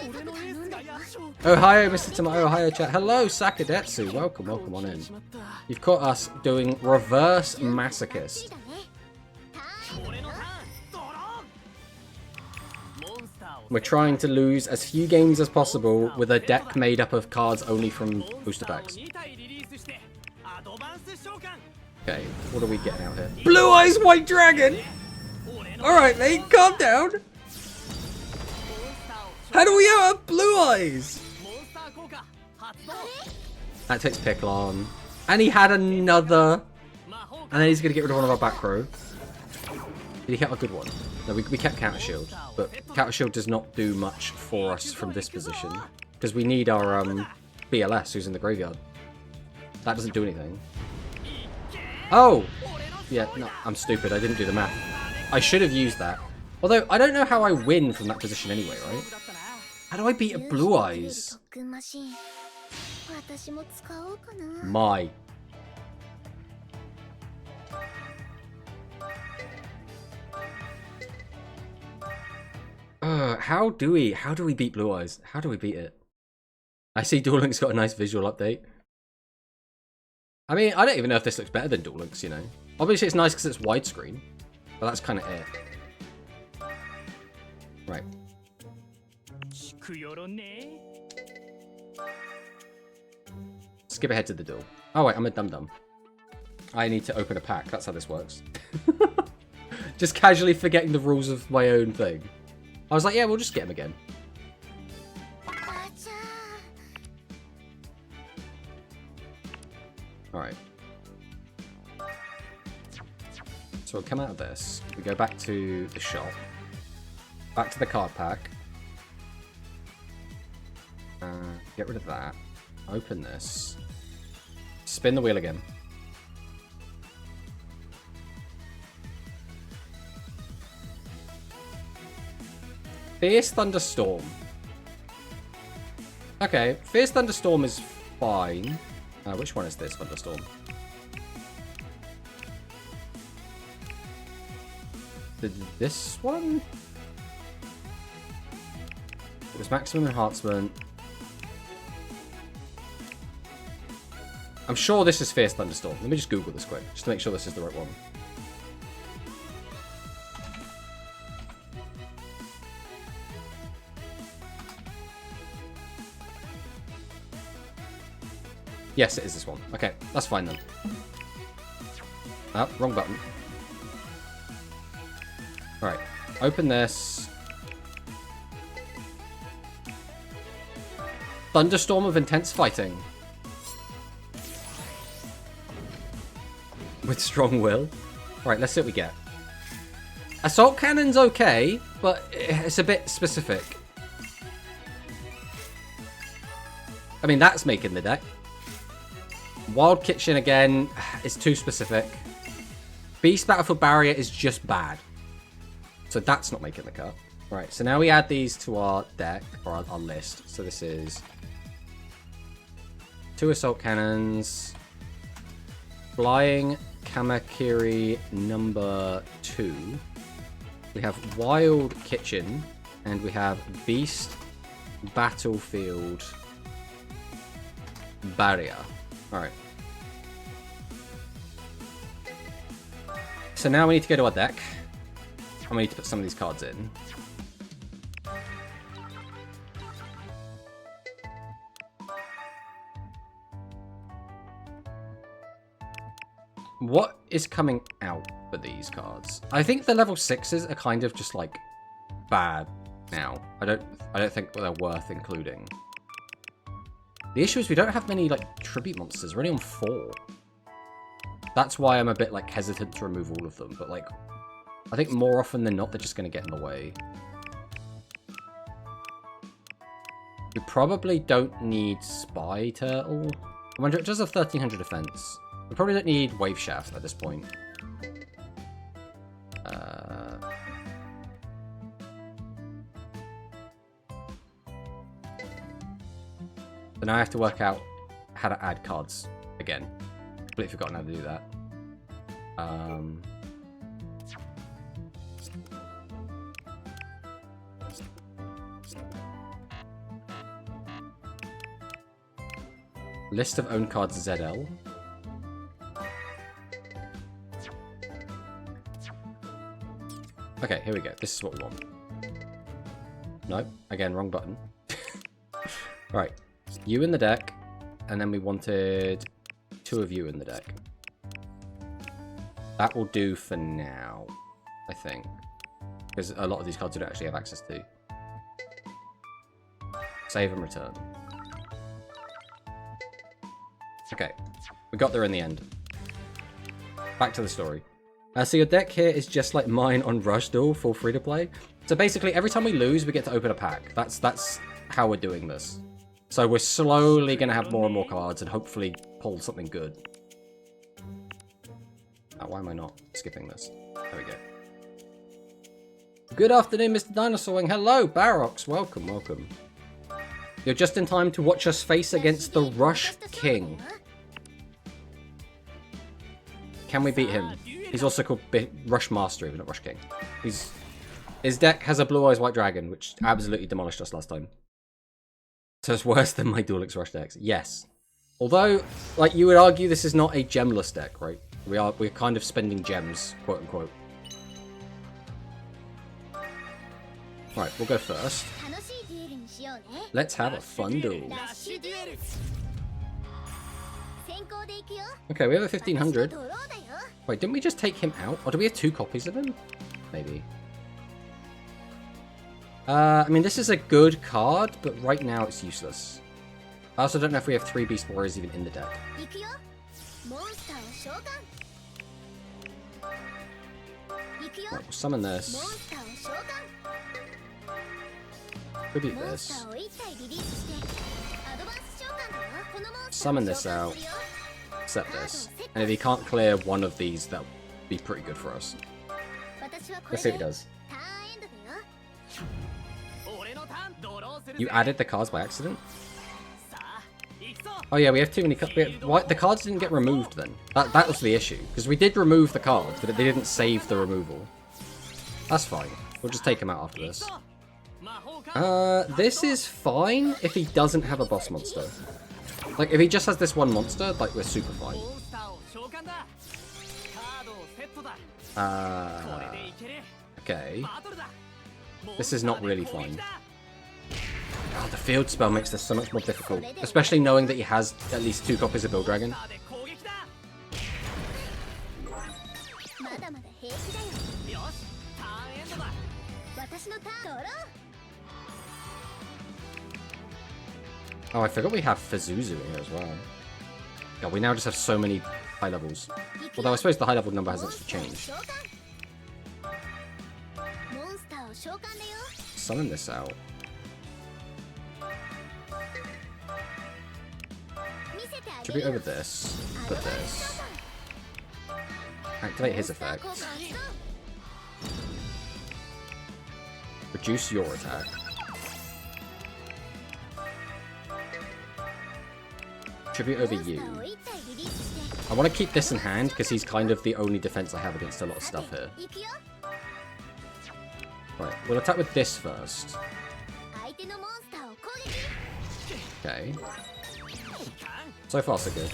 A: Oh, hi, Mr. Tomato. Hi, chat. Hello, Sakadetsu. Welcome, welcome on in. You've caught us doing reverse Masochist. We're trying to lose as few games as possible with a deck made up of cards only from booster packs. Okay, what are we getting out here? Blue Eyes White Dragon! Alright, mate, calm down. How do we have Blue Eyes? That takes Picklon. And he had another. And then he's going to get rid of one of our back row. Did he get a good one? No, we kept Counter Shield. But Counter Shield does not do much for us from this position. Because we need our BLS who's in the graveyard. That doesn't do anything. Oh! Yeah, no, I'm stupid. I didn't do the math. I should have used that. Although, I don't know how I win from that position anyway, right? How do I beat a Blue Eyes? My. How do we beat Blue Eyes? How do we beat it? I see Duel Links got a nice visual update. I mean, I don't even know if this looks better than Duel Links, you know. Obviously it's nice because it's widescreen, but that's kind of it. Right. Skip ahead to the duel. Oh wait, I'm a dum-dum. I need to open a pack, that's how this works. Just casually forgetting the rules of my own thing. I was like, yeah, we'll just get him again. Alright. So we'll come out of this. We go back to the shop. Back to the card pack. Get rid of that. Open this. Spin the wheel again. Fierce Thunderstorm. Okay, Fierce Thunderstorm is fine. Which one is this Thunderstorm? This one? It was maximum enhancement. I'm sure this is Fierce Thunderstorm. Let me just Google this quick, just to make sure this is the right one. Yes, it is this one. Okay, that's fine then. Oh, wrong button. Right, open this. Thunderstorm of intense fighting. With strong will. Right, let's see what we get. Assault Cannon's okay, but it's a bit specific. I mean, that's making the deck. Wild Kitchen, again, is too specific. Beast Battlefield Barrier is just bad. So that's not making the cut. Right, so now we add these to our deck, or our list. So this is 2 Assault Cannons, Flying Kamakiri number 2. We have Wild Kitchen, and we have Beast Battlefield Barrier. Alright. So now we need to go to our deck. And we need to put some of these cards in. What is coming out for these cards? I think the level 6s are kind of just like bad now. I don't think they're worth including. The issue is we don't have many like tribute monsters. We're only on 4. That's why I'm a bit like hesitant to remove all of them. But like, I think more often than not, they're just going to get in the way. We probably don't need Spy Turtle. I wonder, it does have 1300 defense. We probably don't need Wave Shaft at this point. So now I have to work out how to add cards again. Completely forgotten how to do that. List of owned cards ZL. Okay, here we go. This is what we want. Nope. Again, wrong button. Right. You in the deck, and then we wanted 2 of you in the deck. That will do for now, I think. Because a lot of these cards you don't actually have access to. Save and return. Okay. We got there in the end. Back to the story. So your deck here is just like mine on Rush Duel, full free to play. So basically, every time we lose, we get to open a pack. That's how we're doing this. So we're slowly going to have more and more cards and hopefully pull something good. Oh, why am I not skipping this? There we go. Good afternoon, Mr. Dinosaur Wing. Hello, Barox. Welcome, welcome. You're just in time to watch us face against the Rush King. Can we beat him? He's also called Rush Master, even not Rush King. His deck has a Blue Eyes White Dragon, which absolutely demolished us last time. So it's worse than my Dual X Rush decks. Yes. Although, like, you would argue this is not a gemless deck, right? We're kind of spending gems, quote unquote. Right, we'll go first. Let's have a fun duel. Okay, we have a 1500. Wait, didn't we just take him out? Or do we have 2 copies of him? Maybe. I mean, this is a good card, but right now it's useless. I also don't know if we have 3 Beast Warriors even in the deck. Right, we'll summon this. Tribute this. Summon this out. Set this. And if he can't clear one of these, that'll be pretty good for us. Let's see what he does. You added the cards by accident? Oh yeah, we have too many cards. Why the cards didn't get removed then? That was the issue. Because we did remove the cards, but they didn't save the removal. That's fine. We'll just take him out after this. This is fine if he doesn't have a boss monster. Like, if he just has this one monster, like, we're super fine. Okay. This is not really fine. Oh, the field spell makes this so much more difficult. Especially knowing that he has at least 2 copies of Bill Dragon. Oh, I forgot we have Fuzuzu in here as well. God, we now just have so many high levels. Although I suppose the high level number hasn't actually changed. Summon this out. Tribute over this. Put this. Activate his effect. Reduce your attack. Tribute over you. I want to keep this in hand because he's kind of the only defense I have against a lot of stuff here. Right, we'll attack with this first. Okay. So far, so good.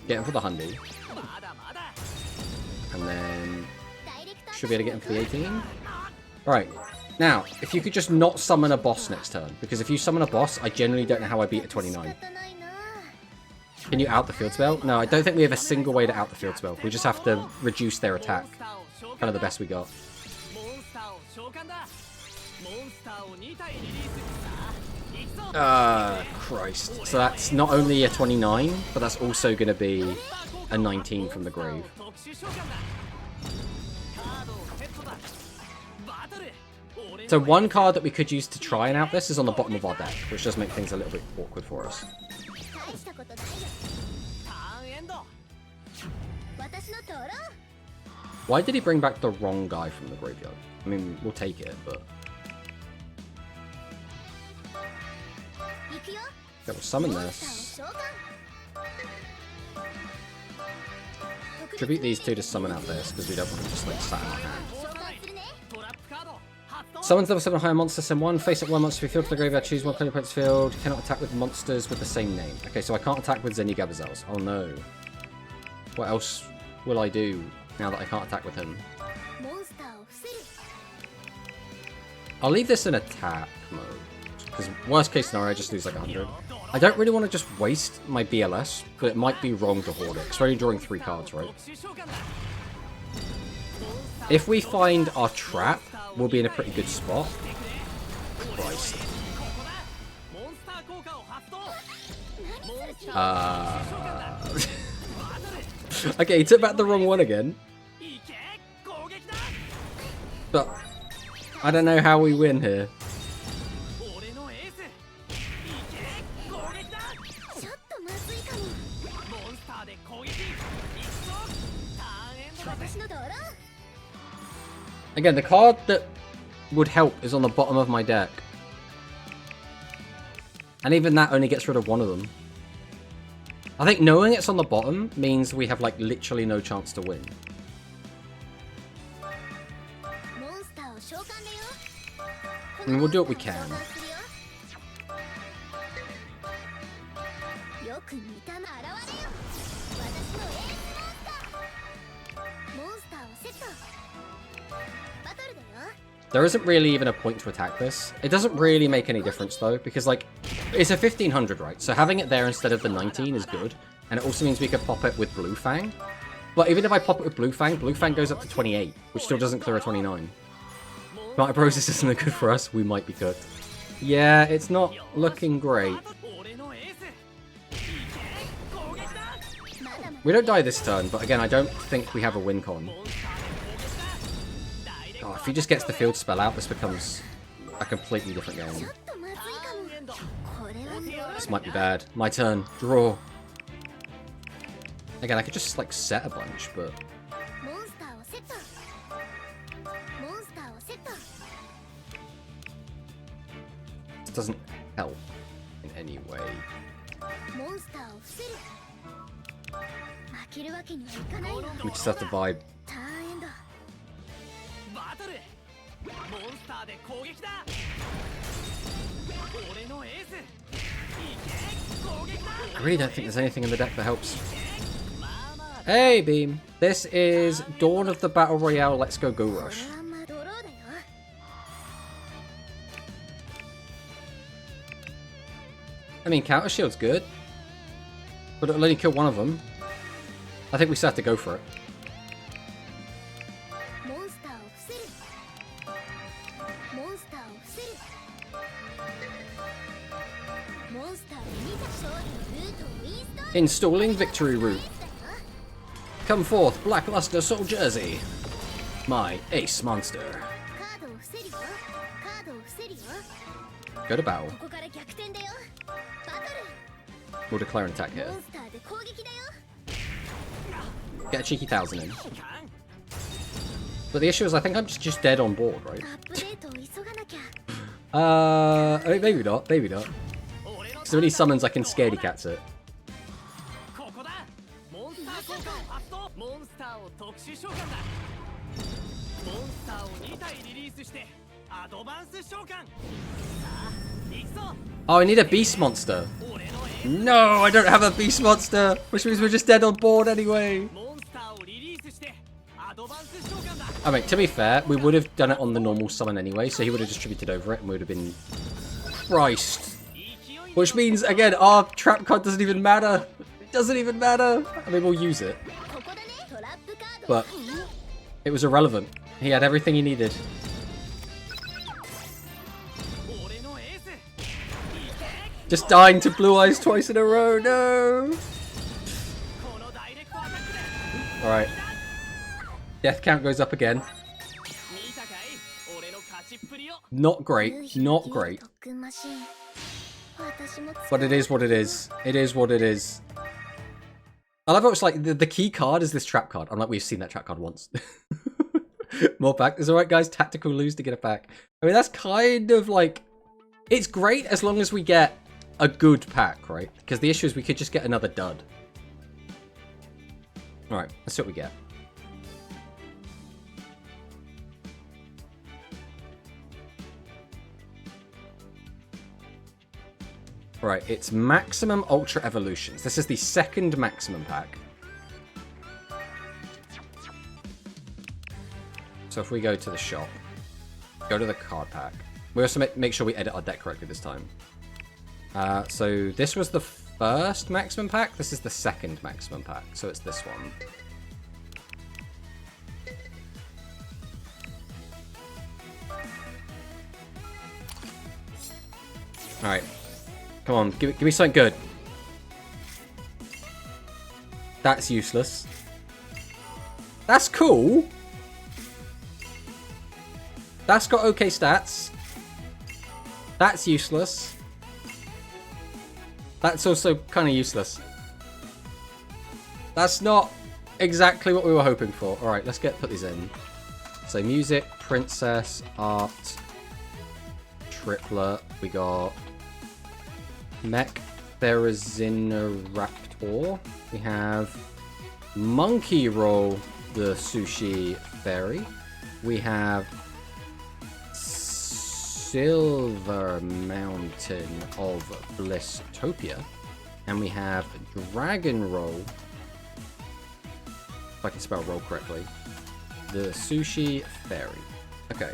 A: Get him for the Hundy. And then... should be able to get him for the 18. Alright. Now, if you could just not summon a boss next turn. Because if you summon a boss, I generally don't know how I beat a 29. Can you out the field spell? No, I don't think we have a single way to out the field spell. We just have to reduce their attack. Kind of the best we got. Christ. So that's not only a 29, but that's also going to be a 19 from the grave. So one card that we could use to try and out this is on the bottom of our deck, which does make things a little bit awkward for us. Why did he bring back the wrong guy from the graveyard? I mean, we'll take it, but... okay, we'll summon this. Tribute these two to summon out this, because we don't want to just, like, sat in our hand. Summons level 7 higher monster, send 1. Face up 1 monster to be filled to the graveyard. Choose 1 player opponent's field. Cannot attack with monsters with the same name. Okay, so I can't attack with Zenyu Gabazels. Oh no. What else will I do now that I can't attack with him? I'll leave this in attack mode. Because worst case scenario, I just lose like 100. I don't really want to just waste my BLS, but it might be wrong to hoard it. Because we're only drawing 3 cards, right? If we find our trap, we'll be in a pretty good spot. Christ. Okay, he took back the wrong one again. But I don't know how we win here. Again, the card that would help is on the bottom of my deck. And even that only gets rid of one of them. I think knowing it's on the bottom means we have, like, literally no chance to win. I mean, we'll do what we can. There isn't really even a point to attack this. It doesn't really make any difference though, because like, it's a 1500, right? So having it there instead of the 19 is good. And it also means we could pop it with Blue Fang. But even if I pop it with Blue Fang goes up to 28, which still doesn't clear a 29. Multiprosis isn't good for us, we might be cooked. Yeah, it's not looking great. We don't die this turn, but again, I don't think we have a win con. Oh, if he just gets the field spell out, this becomes a completely different game. This might be bad. My turn. Draw. Again, I could just like set a bunch, but this doesn't help in any way. We just have to vibe. I really don't think there's anything in the deck that helps. Hey, Beam. This is Dawn of the Battle Royale. Let's go Rush. I mean, Counter Shield's good, but it'll only kill one of them. I think we still have to go for it. Installing Victory Route. Come forth, Blackluster Soul Jersey. My ace monster. Go to battle. We'll declare an attack here. Get a cheeky 1,000 in. But the issue is I think I'm just dead on board, right? I mean, maybe not, maybe not. So many summons I can scaredy cats it. Oh, I need a beast monster. No, I don't have a beast monster, which means we're just dead on board anyway. I mean, to be fair, we would have done it on the normal summon anyway, so he would have distributed over it and we would have been Christ. Which means, again, our trap card doesn't even matter. It doesn't even matter. I mean, we'll use it. But it was irrelevant. He had everything he needed. Just dying to Blue Eyes twice in a row, no! Alright. Death count goes up again. Not great, not great. But it is what it is. It is what it is. I love how it's like, the key card is this trap card. I'm like, we've seen that trap card once. More pack. It's alright, guys. Tactical lose to get it back. I mean, that's kind of like... It's great as long as we get a good pack, right? Because the issue is we could just get another dud. Alright, let's see what we get. Right, it's Maximum Ultra Evolutions. This is the second Maximum pack. So if we go to the shop, go to the card pack. We also make sure we edit our deck correctly this time. So this was the first Maximum pack. This is the second Maximum pack. So it's this one. Alright. Come on, give me something good. That's useless. That's cool. That's got okay stats. That's useless. That's also kind of useless. That's not exactly what we were hoping for. Alright, let's put these in. So music, princess, art, triplet. We got Mech Therizoraptor. We have Monkey Roll, the Sushi Fairy. We have Silver Mountain of Blistopia. And we have Dragon Roll, if I can spell roll correctly, the Sushi Fairy. Okay.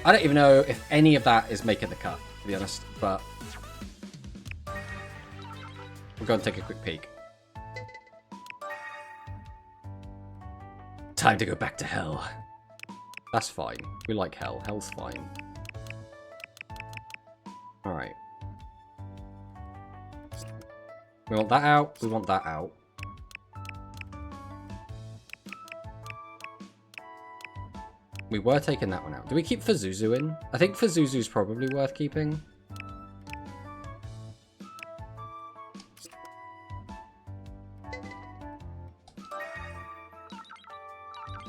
A: I don't even know if any of that is making the cut, to be honest, but we're going to take a quick peek. Time to go back to hell. That's fine. We like hell. Hell's fine. Alright. We want that out. We want that out. We were taking that one out. Do we keep Fuzuzu in? I think Fuzuzu's probably worth keeping.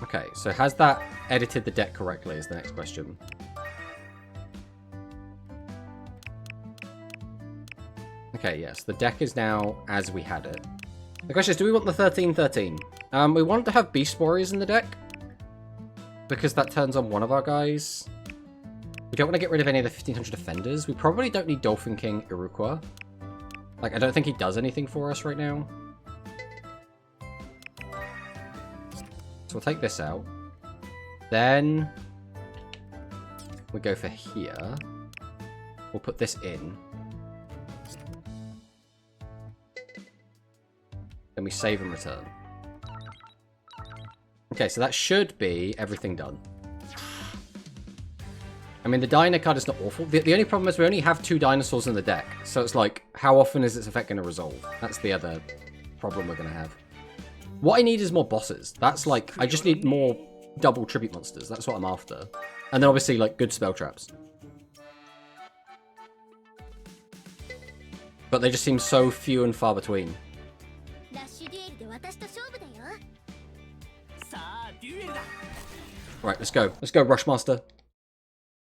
A: Okay, so has that edited the deck correctly is the next question. Okay, yes, the deck is now as we had it. The question is, do we want the 13-13? We want to have Beast Warriors in the deck, because that turns on one of our guys. We don't want to get rid of any of the 1500 defenders. We probably don't need Dolphin King Iroquois. Like, I don't think he does anything for us right now. So we'll take this out. Then we go for here. We'll put this in. Then we save and return. Okay, so that should be everything done. I mean, the Dino card is not awful. The only problem is we only have 2 dinosaurs in the deck. So it's like, how often is its effect going to resolve? That's the other problem we're going to have. What I need is more bosses. That's like, I just need more double tribute monsters. That's what I'm after. And then obviously, like, good spell traps. But they just seem so few and far between. Right, let's go. Let's go, Rushmaster.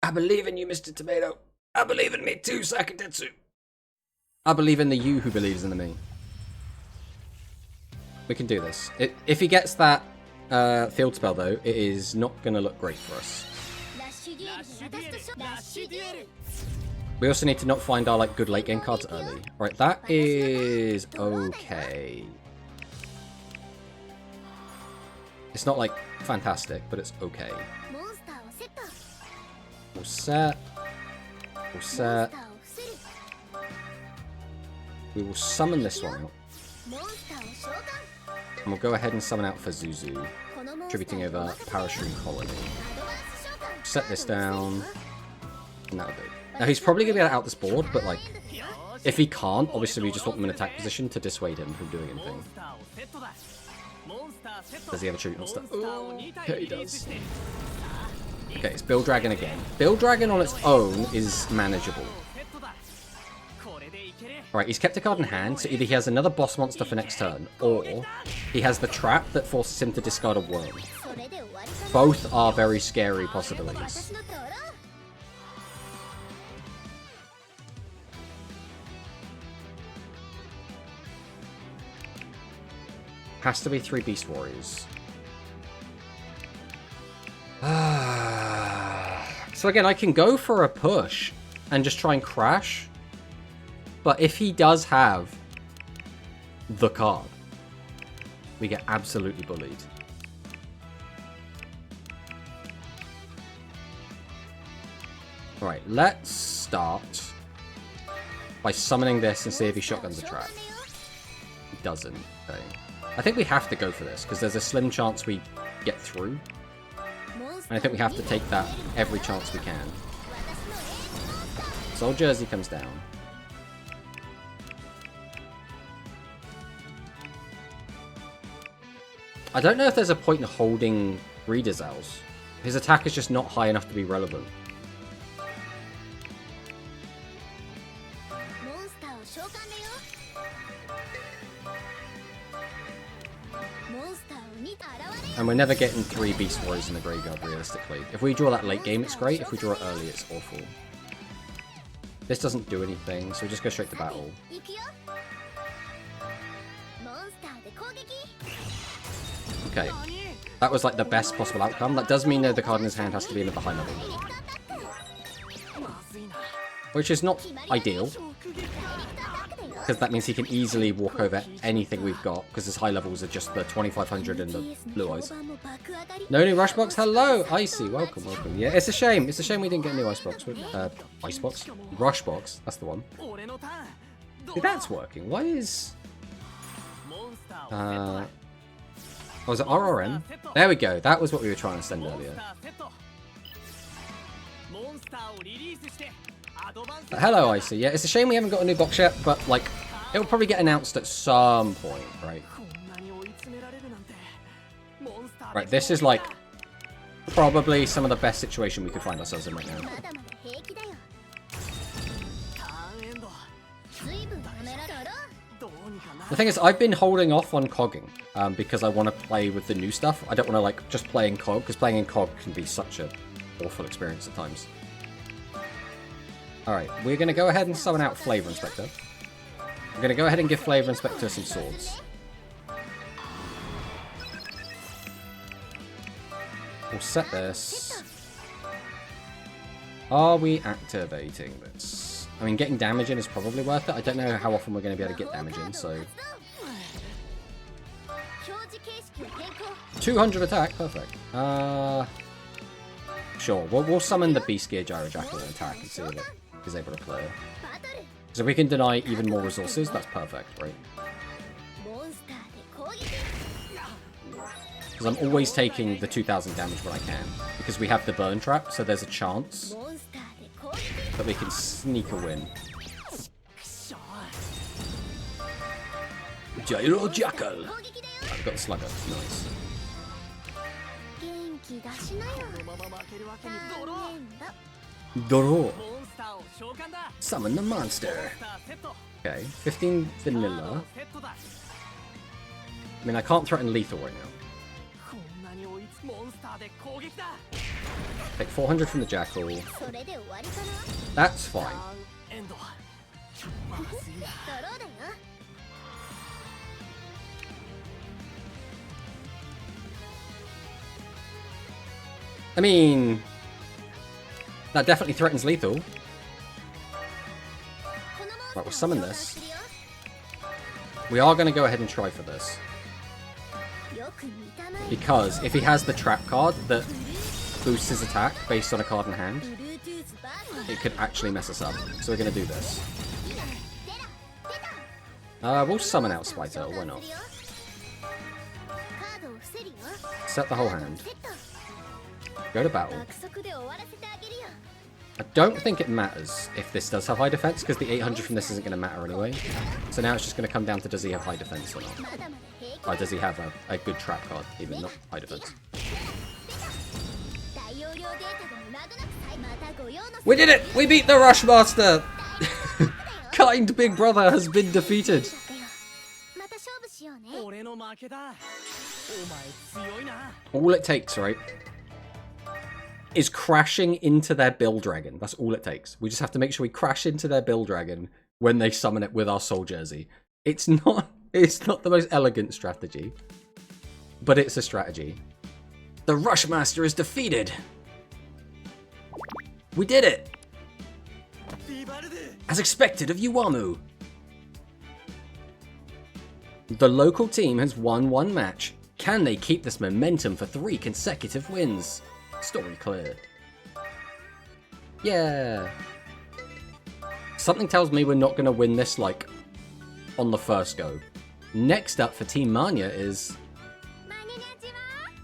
A: I believe in you, Mr. Tomato. I believe in me too, Sakatetsu. I believe in the you who believes in the me. We can do this. If he gets that field spell, though, it is not going to look great for us. We also need to not find our like good late game cards early. Alright, that is okay. It's not like fantastic, but it's okay. We'll set. We'll set. We will summon this one out. And we'll go ahead and summon out for Zuzu, tributing over Parastream Colony. Set this down. And that'll do. Now he's probably going to get out this board, but like, if he can't, obviously we just want him in attack position to dissuade him from doing anything. Does he have a tribute monster? Oh, yeah, he does. Okay, it's Bill Dragon again. Bill Dragon on its own is manageable. Alright, he's kept a card in hand, so either he has another boss monster for next turn, or he has the trap that forces him to discard a worm. Both are very scary possibilities. Has to be 3 Beast Warriors. So again, I can go for a push and just try and crash. But if he does have the card, we get absolutely bullied. Alright, let's start by summoning this and see if he shotguns a trap. He doesn't. Okay. I think we have to go for this, because there's a slim chance we get through. And I think we have to take that every chance we can. Soul Jersey comes down. I don't know if there's a point in holding Reader's Owls. His attack is just not high enough to be relevant. And we're never getting 3 Beast Warriors in the graveyard, realistically. If we draw that late game, it's great. If we draw it early, it's awful. This doesn't do anything, so we just go straight to battle. Okay. That was like the best possible outcome. That does mean that the card in his hand has to be in at the high level. Which is not ideal. Because that means he can easily walk over anything we've got, because his high levels are just the 2500 and the blue eyes. No new Rushbox? Hello! Icy, welcome, welcome. Yeah, it's a shame. It's a shame we didn't get a new Icebox. Icebox? Rushbox, that's the one. See, that's working. Why is... oh, is it RRM? There we go. That was what we were trying to send earlier. Hello, Icy. Yeah, it's a shame we haven't got a new box yet, but, like, it'll probably get announced at some point, right? Right, this is, like, Probably some of the best situation we could find ourselves in right now. The thing is, I've been holding off on cogging because I want to play with the new stuff. I don't want to like just play in cog, because playing in cog can be such an awful experience at times. Alright, we're going to go ahead and summon out Flavor Inspector. I'm going to go ahead and give Flavor Inspector some swords. We'll set this. Are we activating this? I mean, getting damage in is probably worth it. I don't know how often we're going to be able to get damage in, so... 200 attack, perfect. Sure, we'll summon the Beast Gear Gyro Jackal and attack and see if it is able to clear. So if we can deny even more resources, that's perfect, right? Because I'm always taking the 2000 damage when I can. Because we have the burn trap, so there's a chance that we can sneak a win. Gyro Jackal! I've got the Slugger, nice. Doro! Summon the monster! Okay, 15 vanilla. I mean, I can't threaten lethal right now. Take 400 from the Jackal. That's fine. I mean, that definitely threatens lethal. Right, we'll summon this. We are going to go ahead and try for this. Because if he has the trap card that boosts his attack based on a card in hand, it could actually mess us up. So we're going to do this. We'll summon out Spy Turtle, why not? Set the whole hand. Go to battle. I don't think it matters if this does have high defense, because the 800 from this isn't going to matter anyway. So now it's just going to come down to does he have high defense or not. Or does he have a good trap card, even not high defense. We did it! We beat the Rushmaster! Kind Big Brother has been defeated. All it takes, right, is crashing into their Bill Dragon. That's all it takes. We just have to make sure we crash into their Bill Dragon when they summon it with our Soul Jersey. It's not the most elegant strategy, but it's a strategy. The Rushmaster is defeated. We did it! As expected of Yuamu. The local team has won one match. Can they keep this momentum for 3 consecutive wins? Story clear. Yeah. Something tells me we're not going to win this, like, on the first go. Next up for Team Manya is...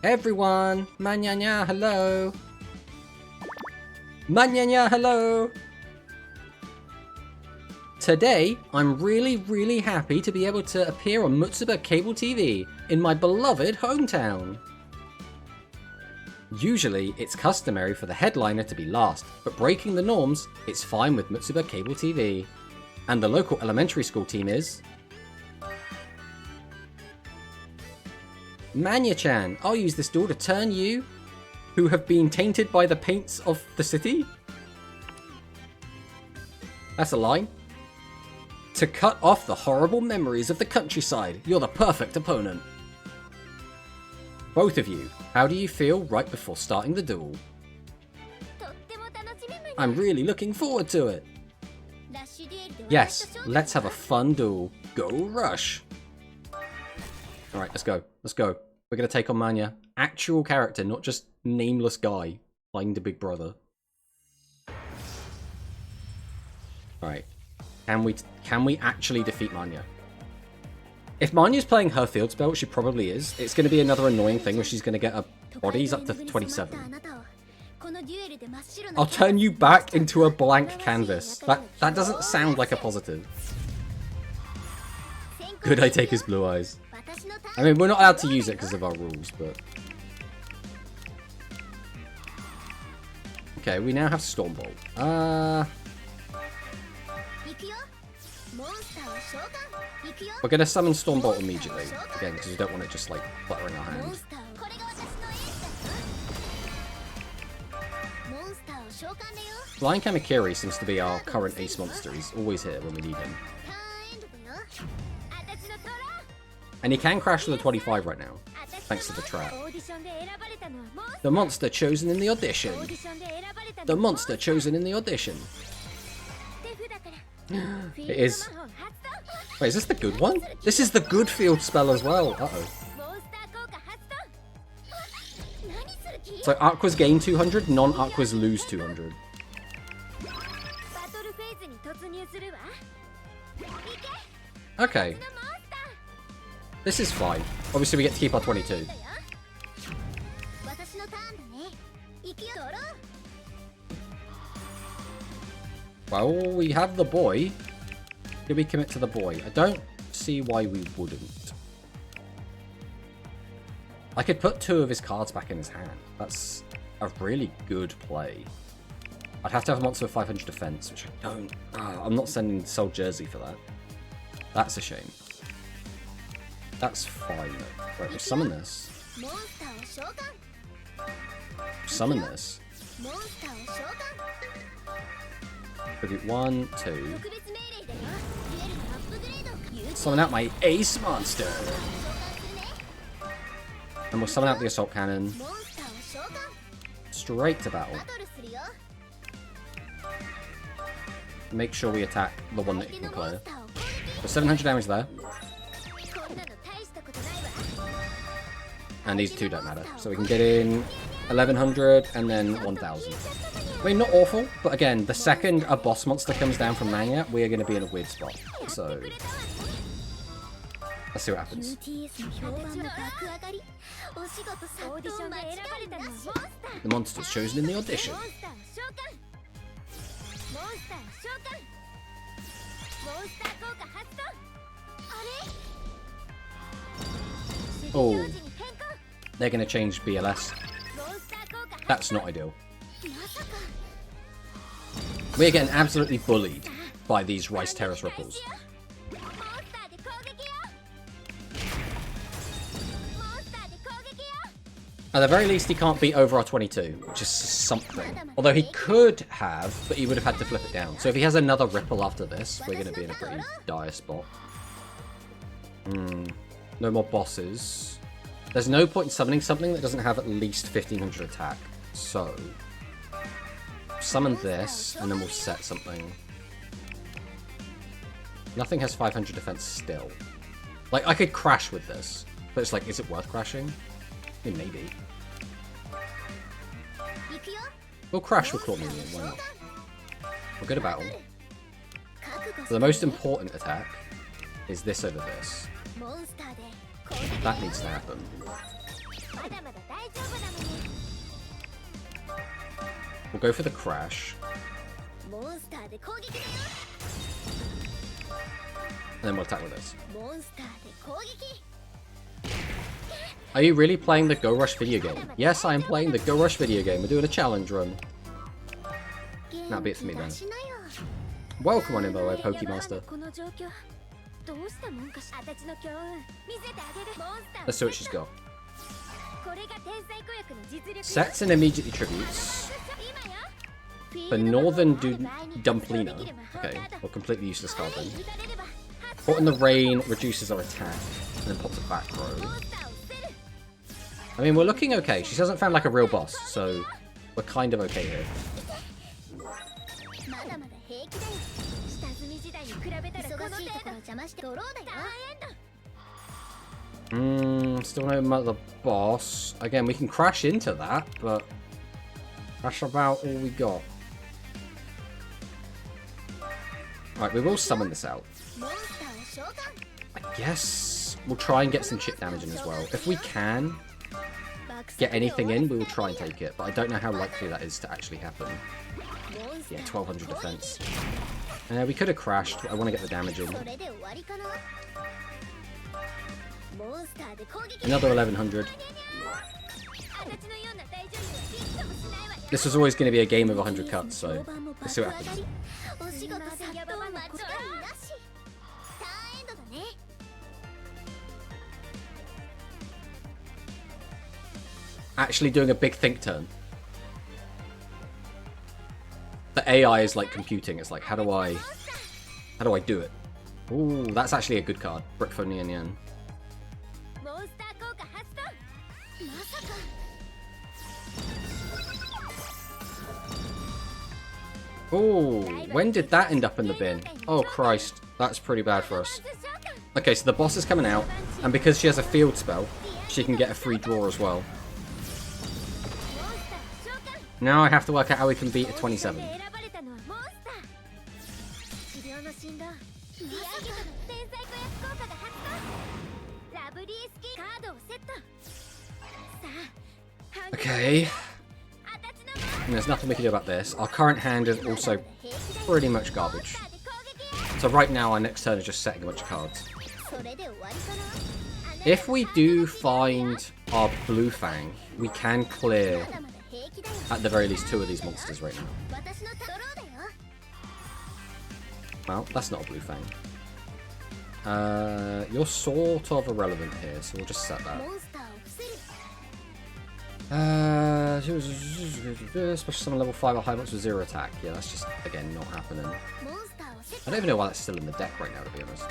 A: Everyone! Manyanya, hello! Manyanya, hello! Today, I'm really happy to be able to appear on Mutsuba Cable TV in my beloved hometown. Usually, it's customary for the headliner to be last, but breaking the norms, it's fine with Mutsuba Cable TV. And the local elementary school team is... Manya-chan, I'll use this duel to turn you, who have been tainted by the paints of the city. That's a line. To cut off the horrible memories of the countryside, you're the perfect opponent. Both of you, how do you feel right before starting the duel? I'm really looking forward to it. Yes, let's have a fun duel. Go Rush! Alright, let's go. Let's go. We're going to take on Manya. Actual character, not just nameless guy playing the Big Brother. Alright. Can we actually defeat Manya? If Manya's playing her field spell, which she probably is, it's going to be another annoying thing where she's going to get her bodies up to 27. I'll turn you back into a blank canvas. That doesn't sound like a positive. Could I take his blue eyes? I mean, we're not allowed to use it because of our rules, but... Okay, we now have Stormbolt. We're gonna summon Stormbolt immediately. Again, because we don't want it just like fluttering our hand. Flying Kamakiri seems to be our current ace monster. He's always here when we need him. And he can crash to the 25 right now, thanks to the trap. The monster chosen in the audition. The monster chosen in the audition. It is. Wait, is this the good one? This is the good field spell as well. Uh-oh. So Aquas gain 200, non-Aquas lose 200. Okay. This is fine. Obviously we get to keep our 22. Well, we have the boy. Did we commit to the boy? I don't see why we wouldn't. I could put 2 of his cards back in his hand. That's a really good play. I'd have to have a monster with 500 defense, which I don't. I'm not sending Soul Jersey for that. That's a shame. That's fine though. Right, we'll summon this. Summon this. Tribute 1, 2. Summon out my ace monster. And we'll summon out the assault cannon. Straight to battle. Make sure we attack the one that you can clear. So 700 damage there. And these 2 don't matter. So we can get in 1100 and then 1000. I mean, not awful, but again, the second a boss monster comes down from Mania, we are going to be in a weird spot. So, let's see what happens. The monster's chosen in the audition. Oh, they're going to change BLS. That's not ideal. We're getting absolutely bullied by these Rice Terrace Ripples. At the very least, he can't beat over our 22, which is something. Although he could have, but he would have had to flip it down. So if he has another Ripple after this, we're going to be in a pretty dire spot. No more bosses. There's no point in summoning something that doesn't have at least 1500 attack. So, summon this, and then we'll set something. Nothing has 500 defense still. Like, I could crash with this, but it's like, is it worth crashing? I mean, maybe. We'll crash with Claw Minion, why not? We'll go to battle. So the most important attack is this over this. That needs to happen. We'll go for the crash. And then we'll attack with this. Are you really playing the Go Rush video game? Yes, I am playing the Go Rush video game. We're doing a challenge run. That'll be it for me then. Welcome on in, by the way, Pokemaster. Let's see what she's got. Sets and immediately tributes. The Northern Dumplina. Okay, well, completely useless card then. Caught in the Rain reduces our attack, and then pops a back row. I mean, we're looking okay. She hasn't found like a real boss, so we're kind of okay here. Still no mother boss. Again, we can crash into that, but that's about all we got. Right, we will summon this out. I guess we'll try and get some chip damage in as well. If we can get anything in, we will try and take it, but I don't know how likely that is to actually happen. Yeah, 1200 defense. We could have crashed, but I want to get the damage in. Another 1100. This was always going to be a game of 100 cuts, so let's see what happens. Actually doing a big think turn. The AI is like computing. It's like, how do I do it? Ooh, that's actually a good card. Brick for Nian Yan. Ooh, when did that end up in the bin? Oh Christ, that's pretty bad for us. Okay, so the boss is coming out, and because she has a field spell, she can get a free draw as well. Now I have to work out how we can beat a 27. Okay. And there's nothing we can do about this. Our current hand is also pretty much garbage. So right now our next turn is just setting a bunch of cards. If we do find our Blue Fang, we can clear at the very least 2 of these monsters right now. Well, that's not a Blue Fang. You're sort of irrelevant here, so we'll just set that. Special summon level 5 or high monster with 0 attack. Yeah, that's just, again, not happening. I don't even know why that's still in the deck right now, to be honest.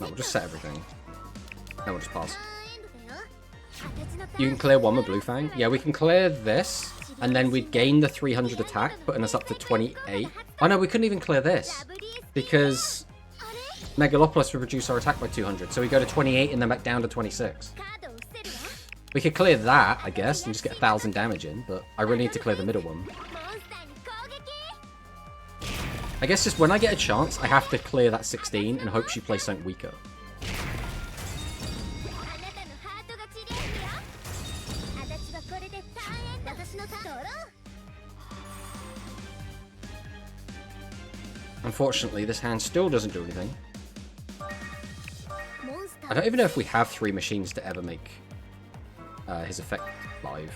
A: No, we'll just set everything. No, we'll just pass. You can clear 1 with Blue Fang. Yeah, we can clear this, and then we'd gain the 300 attack, putting us up to 28. Oh no, we couldn't even clear this, because Megalopolis would reduce our attack by 200, so we go to 28 and then back down to 26. We could clear that, I guess, and just get 1,000 damage in, but I really need to clear the middle one. I guess just when I get a chance, I have to clear that 16 and hope she plays something weaker. Unfortunately, this hand still doesn't do anything. I don't even know if we have 3 machines to ever make his effect live.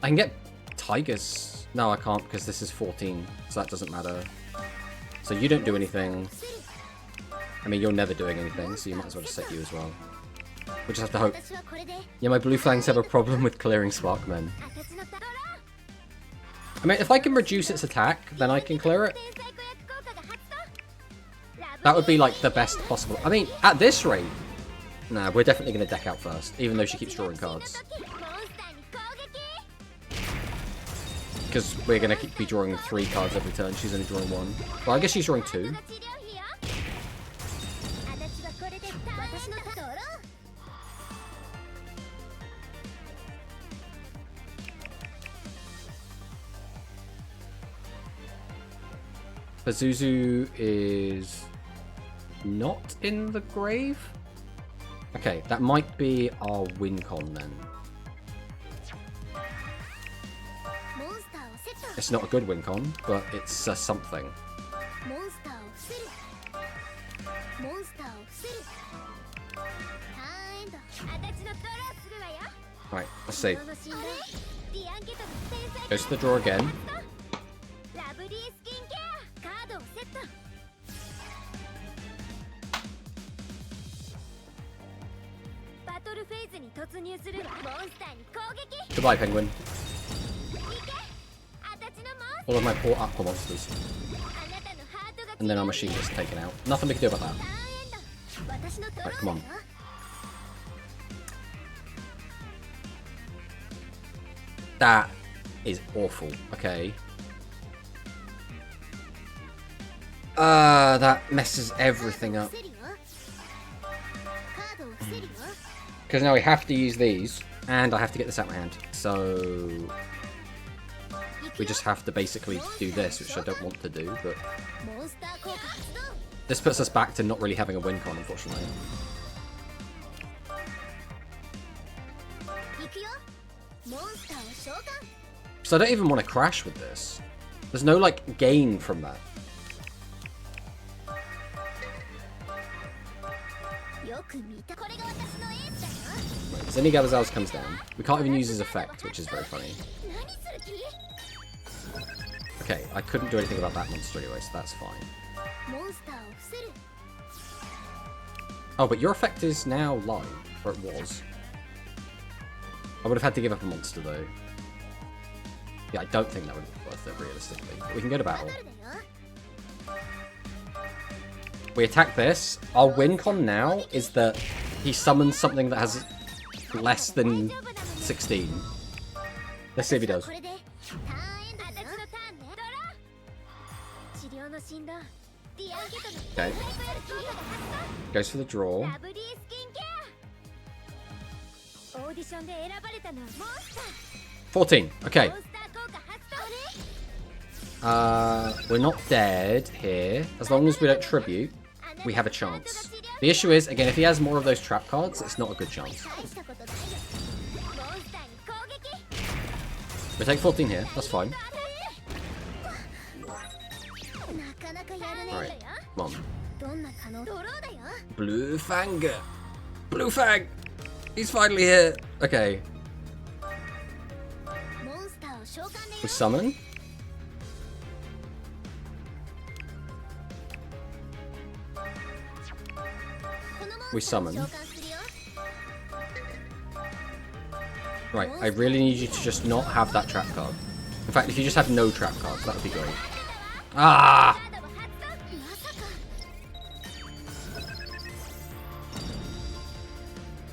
A: I can get tigers. No, I can't because this is 14, so that doesn't matter. So you don't do anything. I mean, you're never doing anything, so you might as well just set you as well. We just have to hope. Yeah, my Blue Fangs have a problem with clearing Sparkmen. I mean, if I can reduce its attack, then I can clear it. That would be, like, the best possible... I mean, at this rate... Nah, we're definitely going to deck out first, even though she keeps drawing cards. Because we're going to be drawing 3 cards every turn. She's only drawing 1. Well, I guess she's drawing 2. Pazuzu is not in the grave? Okay, that might be our win con then. It's not a good win con, but it's something. Right, let's see. Goes to the draw again. Goodbye, Penguin. All of my poor aqua monsters. And then our machine gets taken out. Nothing we can do about that. Right, come on. That is awful. Okay. That messes everything up. Because now we have to use these, and I have to get this out of my hand. So we just have to basically do this, which I don't want to do, but this puts us back to not really having a win con, unfortunately. So I don't even want to crash with this. There's no, like, gain from that. Right, Zenigabazals comes down. We can't even use his effect, which is very funny. Okay, I couldn't do anything about that monster anyway, so that's fine. Oh, but your effect is now live, or it was. I would have had to give up a monster, though. Yeah, I don't think that would be worth it, realistically. But we can go to battle. We attack this. Our win con now is that he summons something that has less than 16. Let's see if he does. Okay. Goes for the draw. 14. Okay. We're not dead here. As long as we don't tribute, we have a chance. The issue is, again, if he has more of those trap cards, it's not a good chance. We take 14 here. That's fine. Alright, come on. Blue Fanger. Blue Fang! He's finally here. Okay. We summon. We summon. Right, I really need you to just not have that trap card. In fact, if you just have no trap cards, that would be great. Ah!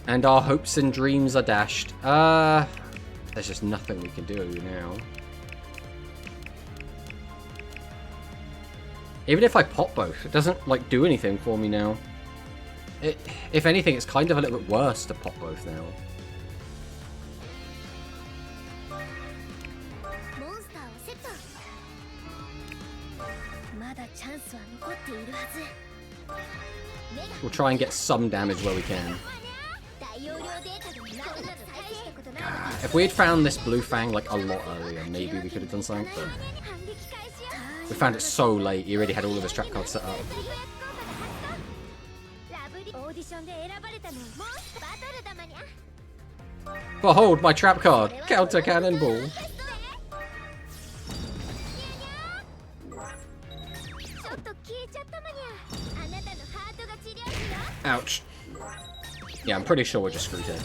A: And our hopes and dreams are dashed. There's just nothing we can do now. Even if I pop both, it doesn't, like, do anything for me now. If anything, it's kind of a little bit worse to pop both now. We'll try and get some damage where we can. If we had found this Blue Fang like a lot earlier, maybe we could have done something, but we found it so late, he already had all of his trap cards set up. Behold my trap card! Counter Cannonball! Ouch. Yeah, I'm pretty sure we're just screwed here.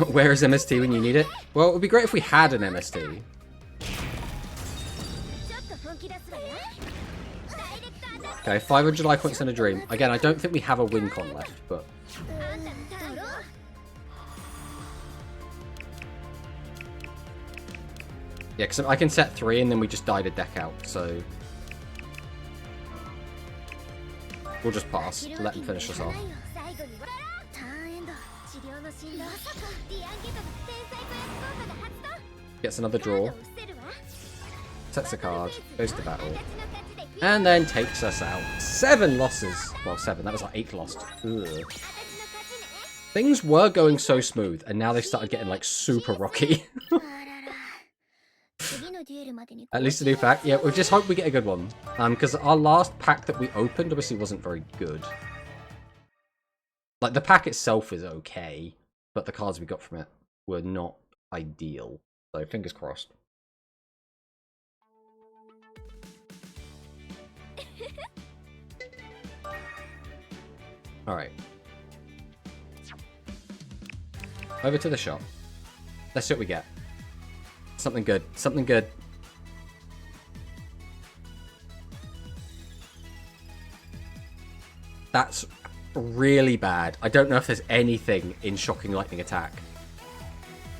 A: Where is MST when you need it? Well, it would be great if we had an MST. Okay, 500 life points and a dream. Again, I don't think we have a win con left, but... Yeah, because I can set 3 and then we just died a deck out, so... We'll just pass. Let him finish us off. Gets another draw. Sets a card. Goes to battle. And then takes us out. 7 losses. Well, 7. That was like 8 lost. Ugh. Things were going so smooth, and now they started getting like super rocky. At least a new pack. Yeah, we just hope we get a good one. Because our last pack that we opened obviously wasn't very good. Like, the pack itself is okay, but the cards we got from it were not ideal. So, fingers crossed. Alright. Over to the shop. Let's see what we get. Something good. Something good. That's really bad. I don't know if there's anything in Shocking Lightning Attack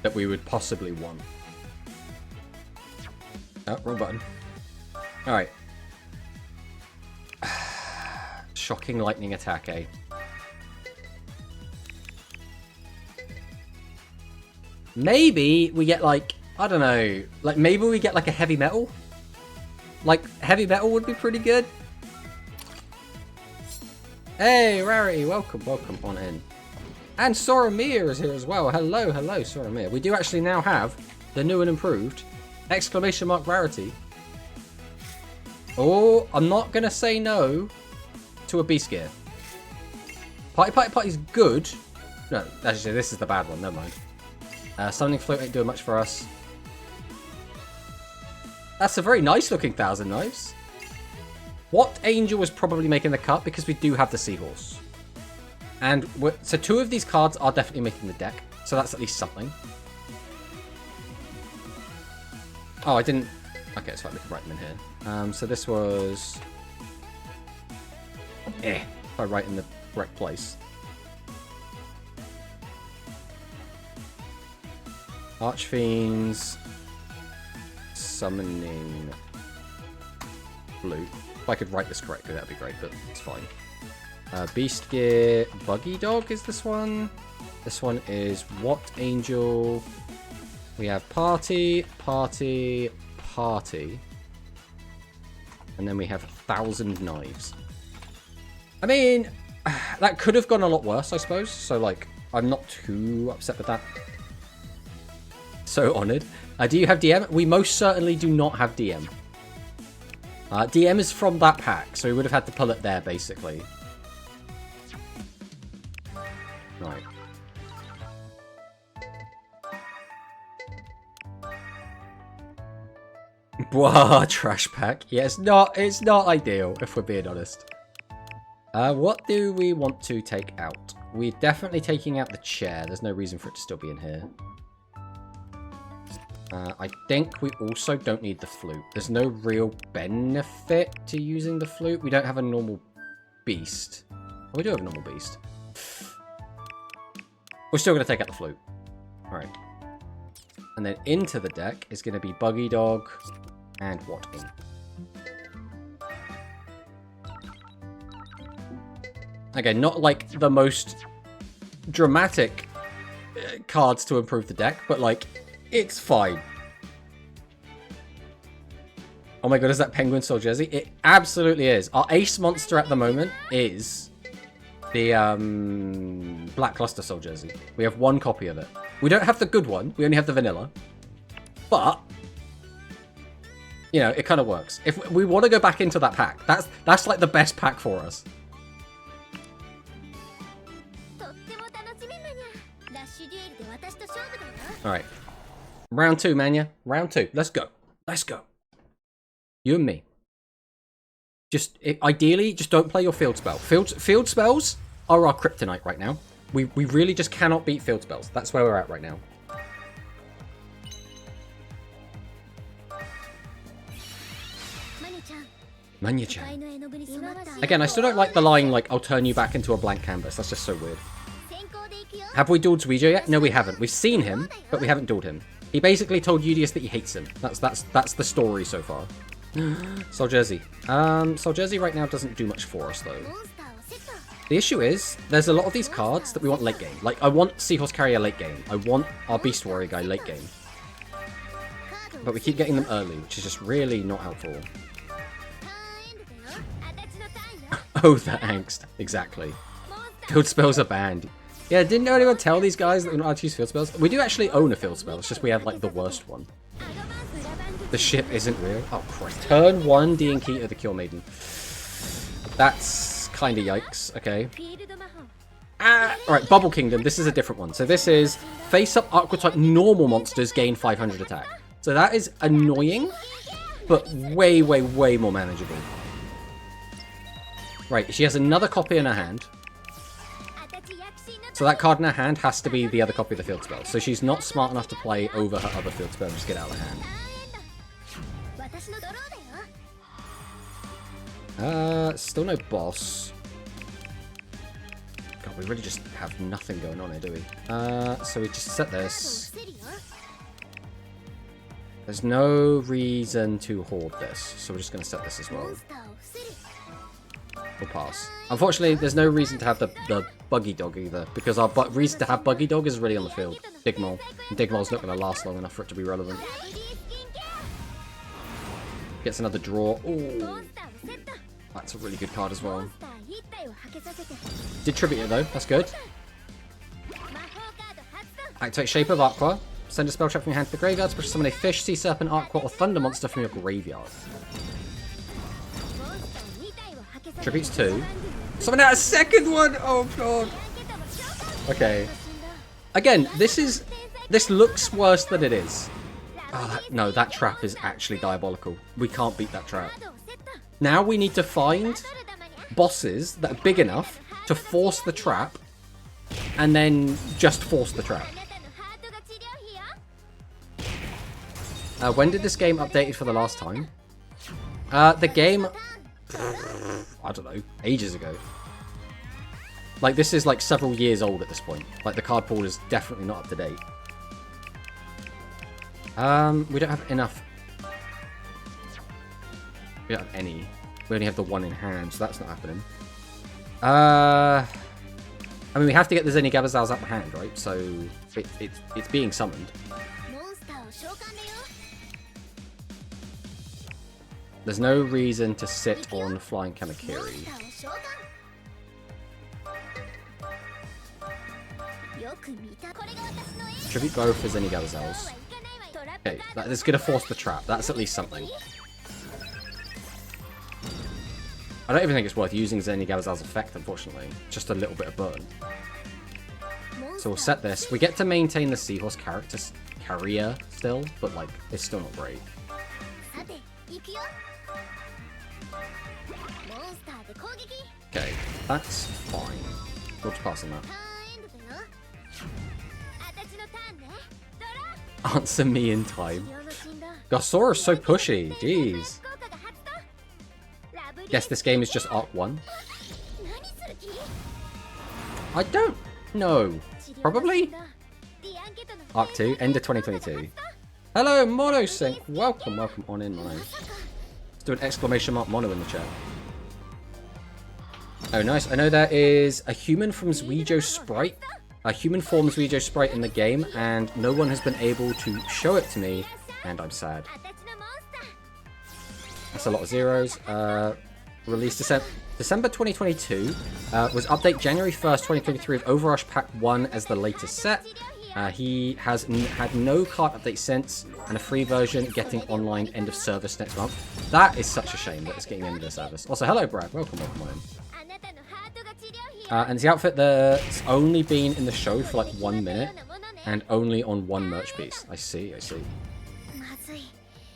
A: that we would possibly want. Oh, wrong button. Alright. Shocking Lightning Attack, eh? Maybe we get like, I don't know, like maybe we get like a heavy metal? Like, heavy metal would be pretty good. Hey, Rarity, welcome on in. And Soramir is here as well. Hello, Soramir. We do actually now have the new and improved exclamation mark Rarity. Oh, I'm not going to say no to a Beast Gear. Party's good, No, actually, this is the bad one. Never mind. Summoning Float ain't doing much for us. That's a very nice looking Thousand Knives. What angel was probably making the cut? Because we do have the Seahorse. And so 2 of these cards are definitely making the deck. So that's at least something. Oh, I didn't... Okay, it's fine. We can write them in here. So this was... if I write in the correct place. Archfiends... Summoning... Blue. If I could write this correctly, that'd be great, but it's fine. Beast Gear... Buggy Dog is this one. This one is What Angel... We have Party, Party, Party. And then we have 1,000 Knives. I mean, that could have gone a lot worse, I suppose. So, like, I'm not too upset with that. So honoured. Do you have DM? We most certainly do not have DM. DM is from that pack, so we would have had to pull it there, basically. Right. Blah, trash pack. Yeah, it's not ideal, if we're being honest. What do we want to take out? We're definitely taking out the chair. There's no reason for it to still be in here. I think we also don't need the flute. There's no real benefit to using the flute. We don't have a normal beast. Oh, we do have a normal beast. We're still going to take out the flute. Alright. And then into the deck is going to be Buggy Dog and What In. Again, not like the most dramatic cards to improve the deck, but like, it's fine. Oh my god, is that Penguin Soul Jersey? It absolutely is. Our ace monster at the moment is the Blackluster Soul Jersey. We have 1 copy of it. We don't have the good one. We only have the vanilla. But, you know, it kind of works. If we want to go back into that pack, that's like the best pack for us. Alright. Round 2, Mania. Round 2. Let's go. Let's go. You and me. Just, ideally, just don't play your field spell. Field spells are our kryptonite right now. We really just cannot beat field spells. That's where we're at right now. Manya-chan. Again, I still don't like the line, like, I'll turn you back into a blank canvas. That's just so weird. Have we dueled Suijo yet? No, we haven't. We've seen him, but we haven't dueled him. He basically told Udius that he hates him. That's the story so far. Soul Jersey. Soul Jersey right now doesn't do much for us, though. The issue is, there's a lot of these cards that we want late game. Like, I want Seahorse Carrier late game. I want our Beast Warrior guy late game. But we keep getting them early, which is just really not helpful. Oh, the angst. Exactly. Field spells are banned. Yeah, didn't anyone tell these guys that we're not allowed to use field spells? We do actually own a field spell, it's just we have, like, the worst one. The ship isn't real. Oh, Christ. Turn 1 D&Key of the Cure Maiden. That's kind of yikes. Okay. Alright, Bubble Kingdom. This is a different one. So this is face-up Aqua-type normal monsters gain 500 attack. So that is annoying, but way, way, way more manageable. Right, she has another copy in her hand. So that card in her hand has to be the other copy of the field spell. So she's not smart enough to play over her other field spell and just get out of her hand. Still no boss. God, we really just have nothing going on here, do we? So we just set this. There's no reason to hoard this, so we're just going to set this as well. We'll pass. Unfortunately, there's no reason to have the Buggy Dog either, because our reason to have Buggy Dog is really on the field. Digmol. And Digmol's not going to last long enough for it to be relevant. Gets another draw. Ooh. That's a really good card as well. Did tribute it though, that's good. Activate Shape of Aqua. Send a spell trap from your hand to the graveyard. Special summon a fish, sea serpent, aqua, or thunder monster from your graveyard. Tributes 2. Summon out a second one! Oh god! Okay. Again, this looks worse than it is. Oh, no, that trap is actually diabolical. We can't beat that trap. Now we need to find bosses that are big enough to force the trap, and then just force the trap. When did this game updated for the last time? The game, I don't know, ages ago. Like, this is like several years old at this point. Like, the card pool is definitely not up to date. We don't have enough. We don't have any. We only have the one in hand, so that's not happening. I mean, we have to get the Zenigabazals out of hand, right? So it's being summoned. There's no reason to sit on Flying Kamakiri. Tribute both for Zenigabazals. Okay, that is going to force the trap. That's at least something. I don't even think it's worth using Zenigabazal's effect, unfortunately. Just a little bit of burn. So we'll set this. We get to maintain the Seahorse carrier still, but like, it's still not great. Okay, that's fine. We'll just pass on that. Answer me in time. Gosora is so pushy. Jeez. Guess this game is just Arc 1. I don't know. Probably? Arc 2, end of 2022. Hello, Monosync. Welcome on in, Mono. Let's do an exclamation mark Mono in the chat. Oh, nice. I know there is a human from Zuijo Sprite. A human form Zuijo Sprite in the game, and no one has been able to show it to me, and I'm sad. That's a lot of zeros. Released December 2022. Was update January 1st, 2023 with Overrush Pack 1 as the latest set. He has had no card update since, and a free version getting online end of service next month. That is such a shame that it's getting end of service. Also, hello Brad, welcome on in. And the outfit that's only been in the show for like 1 minute, and only on one merch piece. I see.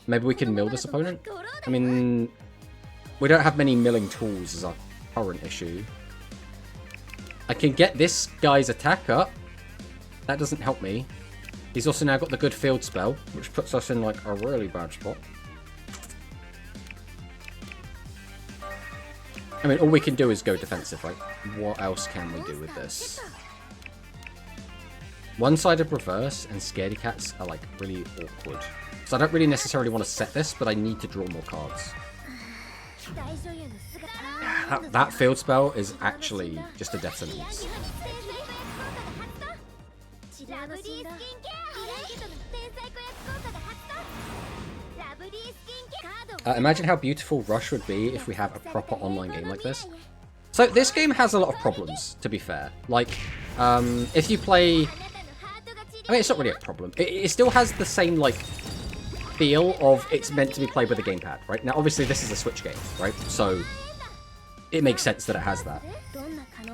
A: Maybe we can mill this opponent? I mean, we don't have many milling tools as our current issue. I can get this guy's attack up. That doesn't help me. He's also now got the good field spell, which puts us in like a really bad spot. I mean, all we can do is go defensive, right? What else can we do with this? One-sided reverse and scaredy cats are like really awkward. So I don't really necessarily want to set this, but I need to draw more cards. That field spell is actually just a death sentence. Imagine how beautiful Rush would be if we have a proper online game like this. So this game has a lot of problems, to be fair. Like, if you play... I mean, it's not really a problem. It still has the same, like, feel of it's meant to be played with a gamepad, right? Now, obviously, this is a Switch game, right? So, it makes sense that it has that.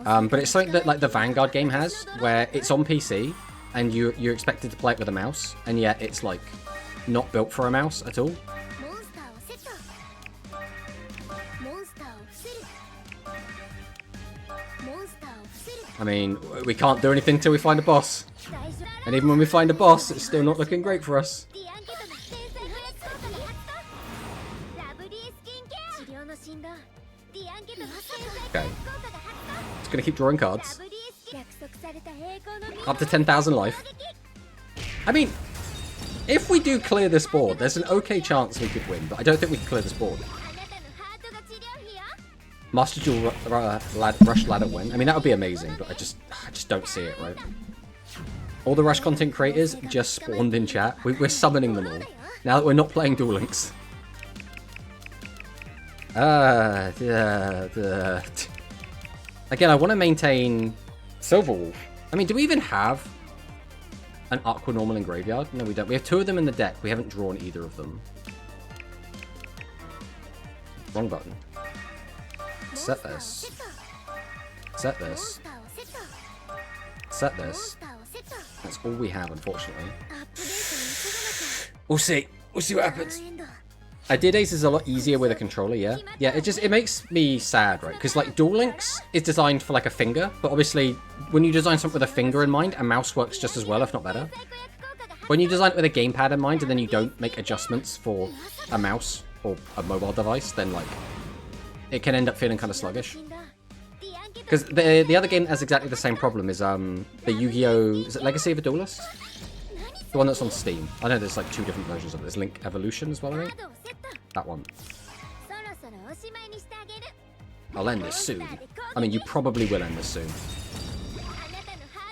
A: But it's something that, like, the Vanguard game has, where it's on PC, and you're expected to play it with a mouse, and yet it's, like, not built for a mouse at all. I mean, we can't do anything till we find a boss. And even when we find a boss, it's still not looking great for us. Okay. Just gonna keep drawing cards. Up to 10,000 life. I mean, if we do clear this board, there's an okay chance we could win, but I don't think we can clear this board. Master Duel Rush Ladder win. I mean, that would be amazing, but I just don't see it, right? All the Rush content creators just spawned in chat. We're summoning them all. Now that we're not playing Duel Links. Again, I want to maintain Silverwolf. I mean, do we even have an Aqua Normal in Graveyard? No, we don't. We have 2 of them in the deck. We haven't drawn either of them. Wrong button. Set this. Set this. set this. That's all we have, unfortunately. We'll see. We'll see what happens. Did Ace is a lot easier with a controller, yeah. Yeah, it makes me sad, right? Because like Dual Links is designed for like a finger, but obviously when you design something with a finger in mind, a mouse works just as well, if not better. When you design it with a gamepad in mind and then you don't make adjustments for a mouse or a mobile device, then like it can end up feeling kind of sluggish. Because the other game that has exactly the same problem is the Yu-Gi-Oh! Is it Legacy of a Duelist? The one that's on Steam. I know there's like 2 different versions of it. There's Link Evolution as well, I think. That one. I'll end this soon. I mean, you probably will end this soon.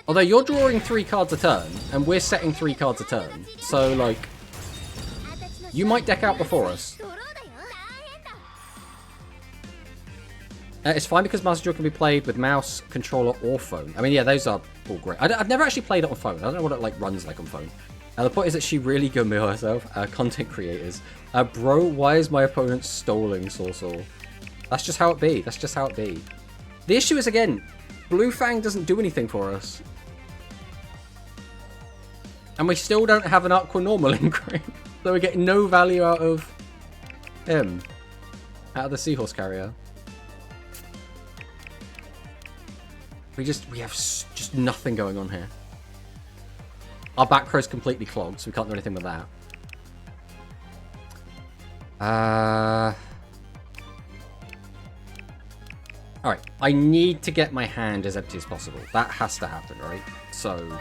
A: Although you're drawing 3 cards a turn, and we're setting 3 cards a turn. So, like, you might deck out before us. It's fine because Masochist can be played with mouse, controller, or phone. I mean, yeah, those are all great. I've never actually played it on phone. I don't know what it like runs like on phone. The point is that she really go mill herself. Content creators. Bro, why is my opponent stalling Sorcerer? That's just how it be. That's just how it be. The issue is, again, Blue Fang doesn't do anything for us. And we still don't have an Aqua Normal in green. So we get no value out of him. Out of the Seahorse Carrier. We have just nothing going on here. Our back row's completely clogged, so we can't do anything with that. Alright, I need to get my hand as empty as possible. That has to happen, right? So...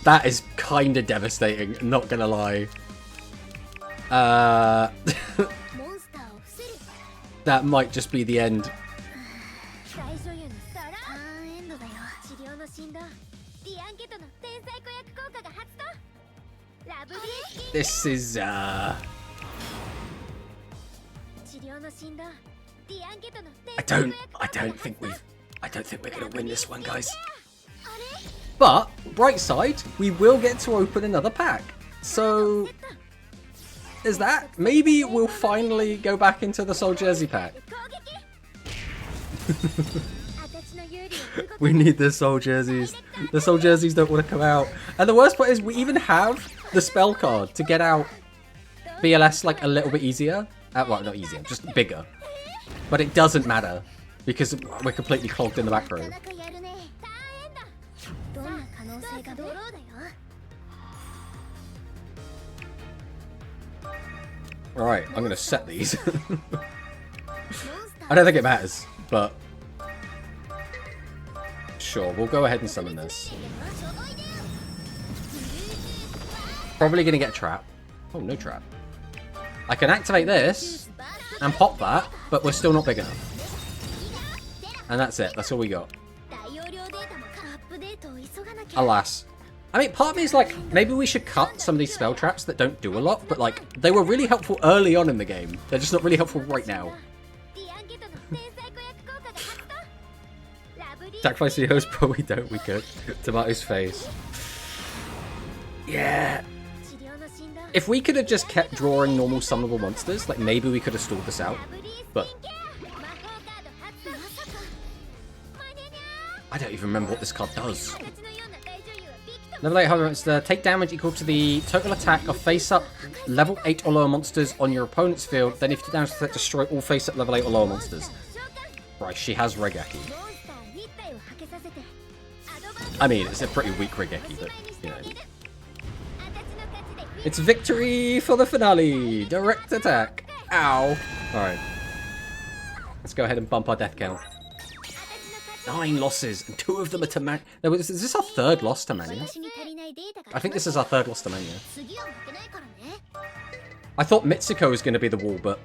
A: that is kinda devastating, not gonna lie. That might just be the end. This is I don't think we're gonna win this one, guys. But bright side, we will get to open another pack. So is that? Maybe we'll finally go back into the Soul Jersey pack. We need the Soul Jerseys. The Soul Jerseys don't want to come out. And the worst part is we even have the spell card to get out BLS like a little bit easier. Well, not easier, just bigger. But it doesn't matter because we're completely clogged in the back row. Alright, I'm going to set these. I don't think it matters, but... sure, we'll go ahead and summon this. Probably going to get a trap. Oh, no trap. I can activate this and pop that, but we're still not big enough. And that's it. That's all we got. Alas. I mean, part of me is like, maybe we should cut some of these spell traps that don't do a lot, but like, they were really helpful early on in the game. They're just not really helpful right now. Sacrifice the host, bro, we don't, we could. Tomato's face. Yeah. If we could have just kept drawing normal summonable monsters, like maybe we could have stalled this out, but... I don't even remember what this card does. Level 8 Hunter Monster. Take damage equal to the total attack of face-up level 8 or lower monsters on your opponent's field. Then if you damage that, destroy all face-up level 8 or lower monsters. Right, she has Regeki. I mean, it's a pretty weak Regeki, but, you know. It's victory for the finale! Direct attack! Ow! Alright. Let's go ahead and bump our death count. 9 losses, and 2 of them are to Mania. No, is this our 3rd loss to Mania? I think this is our 3rd loss to Mania. I thought Mitsuko was going to be the wall, but...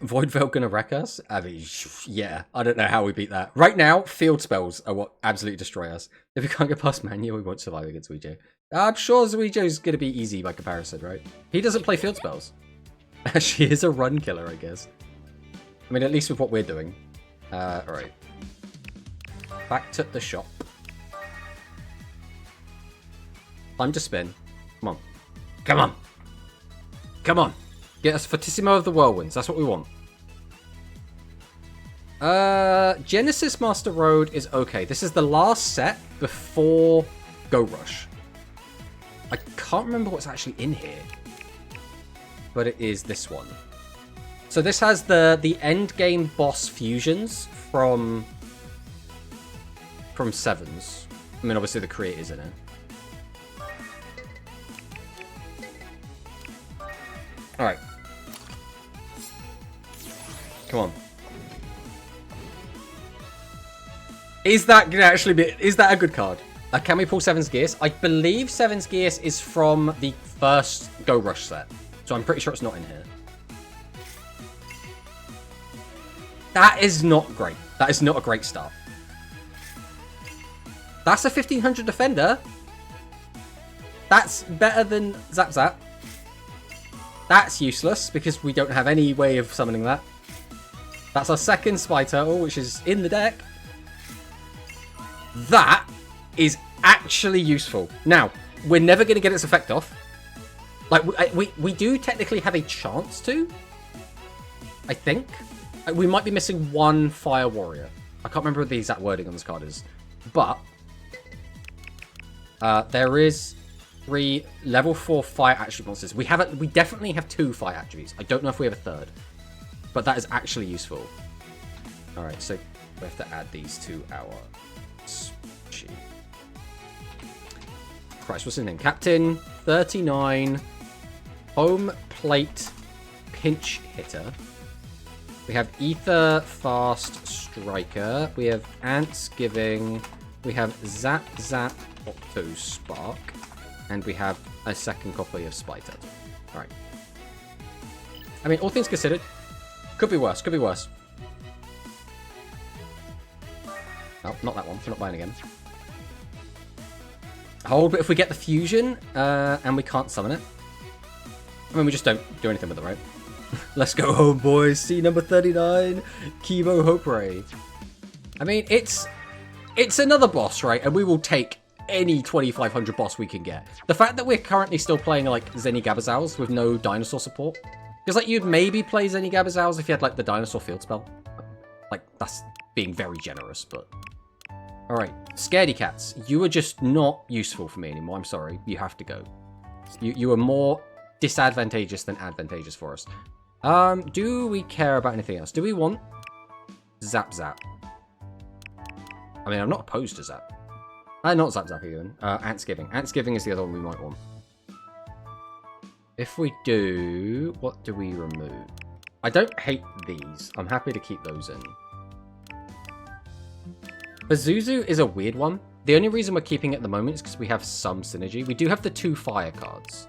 A: Voidveil going to wreck us? I mean, yeah. I don't know how we beat that. Right now, field spells are what absolutely destroy us. If we can't get past Mania, we won't survive against Zuijo. I'm sure Zuijo's going to be easy by comparison, right? He doesn't play field spells. She is a run killer, I guess. I mean, at least with what we're doing. Alright. Back to the shop. Time to spin. Come on. Come on. Come on. Get us Fortissimo of the Whirlwinds. That's what we want. Genesis Master Road is okay. This is the last set before Go Rush. I can't remember what's actually in here. But it is this one. So this has the end game boss fusions from Sevens. I mean, obviously the creator's in it. Alright. Come on. Is that gonna actually be... Is that a good card? Can we pull Seven's Gears? I believe Seven's Gears is from the first Go Rush set. So I'm pretty sure it's not in here. That is not great. That is not a great start. That's a 1500 defender. That's better than Zap Zap. That's useless because we don't have any way of summoning that. That's our second Spy Turtle, which is in the deck. That is actually useful. Now, we're never going to get its effect off. Like, we do technically have a chance to. I think. We might be missing one Fire Warrior. I can't remember what the exact wording on this card is. But there is 3 level 4 fire attribute monsters. We definitely have 2 fire attributes. I don't know if we have a third. But that is actually useful. Alright, so we have to add these to our sheet. Christ, what's his name? Captain 39 Home Plate Pinch Hitter. We have Ether Fast Striker. We have Ants Giving. We have Zap Zap Octo Spark. And we have a second copy of Spy Turtle. Alright. I mean, all things considered, could be worse, could be worse. Oh, not that one. We're not buying again. Hold, but if we get the fusion, and we can't summon it, I mean, we just don't do anything with it, right? Let's go home, boys. See number 39, Kivo Hope Ray. I mean, it's another boss, right? And we will take any 2500 boss we can get. The fact that we're currently still playing, like, Zenny Gabazals with no dinosaur support. Because, like, you'd maybe play Zenny Gabazals if you had, like, the dinosaur field spell. Like, that's being very generous, but... Alright, Scaredy Cats. You are just not useful for me anymore. I'm sorry. You have to go. You are more disadvantageous than advantageous for us. Do we care about anything else? Do we want Zap Zap? I mean, I'm not opposed to Zap. Not Zap Zap even. Ants Giving. Ants Giving is the other one we might want. If we do, what do we remove? I don't hate these. I'm happy to keep those in. Pazuzu is a weird one. The only reason we're keeping it at the moment is because we have some synergy. We do have the 2 fire cards.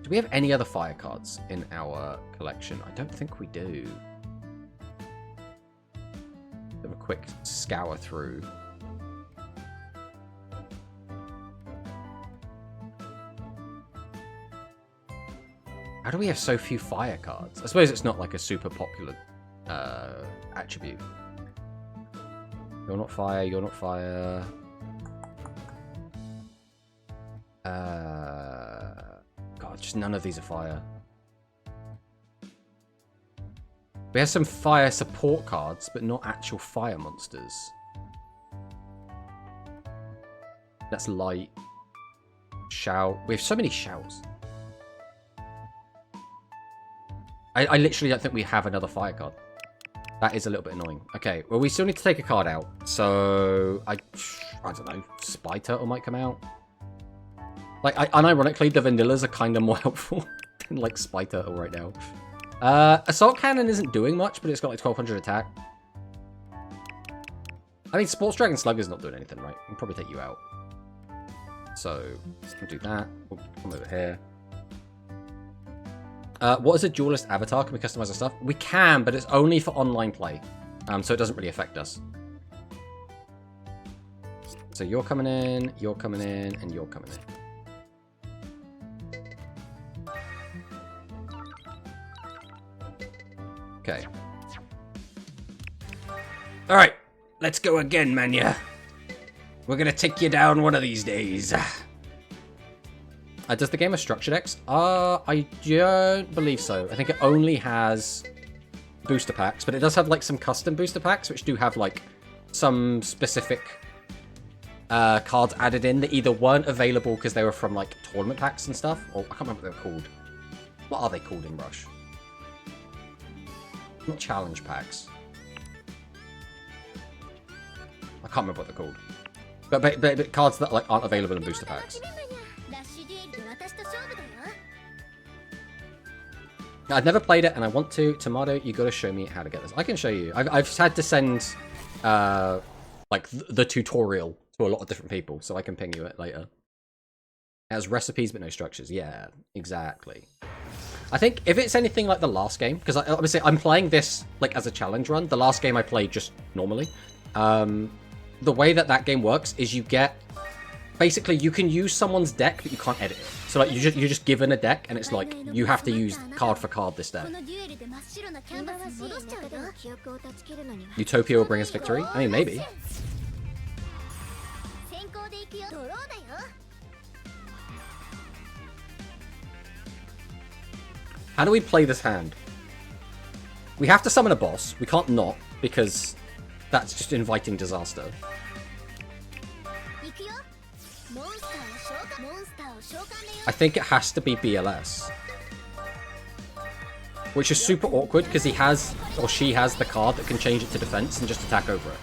A: Do we have any other fire cards in our collection? I don't think we do. Have a quick scour through. How do we have so few fire cards? I suppose it's not like a super popular attribute. You're not fire, you're not fire. God, just none of these are fire. We have some fire support cards, but not actual fire monsters. That's light. Shout. We have so many shouts. I literally don't think we have another fire card. That is a little bit annoying. Okay, well, we still need to take a card out. So, I don't know. Spy Turtle might come out. Like, unironically, the Vanillas are kind of more helpful than, like, Spy Turtle right now. Assault Cannon isn't doing much, but it's got, like, 1200 attack. I mean, Sports Dragon Slugger's not doing anything, right? We'll probably take you out. So, let's do that. We'll come over here. What is a duelist avatar? Can we customize our stuff? We can, but it's only for online play. So it doesn't really affect us. So you're coming in, and you're coming in. Okay. Alright, let's go again, Mania. We're gonna take you down one of these days. Does the game have structured X? I don't believe so. I think it only has booster packs, but it does have like some custom booster packs, which do have like some specific cards added in that either weren't available because they were from like tournament packs and stuff, or I can't remember what they're called. What are they called in Rush? Not challenge packs. I can't remember what they're called. But cards that like aren't available in booster packs. I've never played it and I want to. Tomato, you gotta show me how to get this. I can show you. I've had to send like the tutorial to a lot of different people, so I can ping you it later. It has recipes but no structures. Yeah, exactly. I think if it's anything like the last game, because obviously I'm playing this like as a challenge run. The last game I played just normally. The way that game works is you get basically you can use someone's deck, but you can't edit it. So like you're just given a deck, and it's like you have to use card for card this deck. Utopia will bring us victory. I mean, maybe. How do we play this hand? We have to summon a boss. We can't not, because that's just inviting disaster. I think it has to be BLS. Which is super awkward, because he has, or she has, the card that can change it to defense and just attack over it.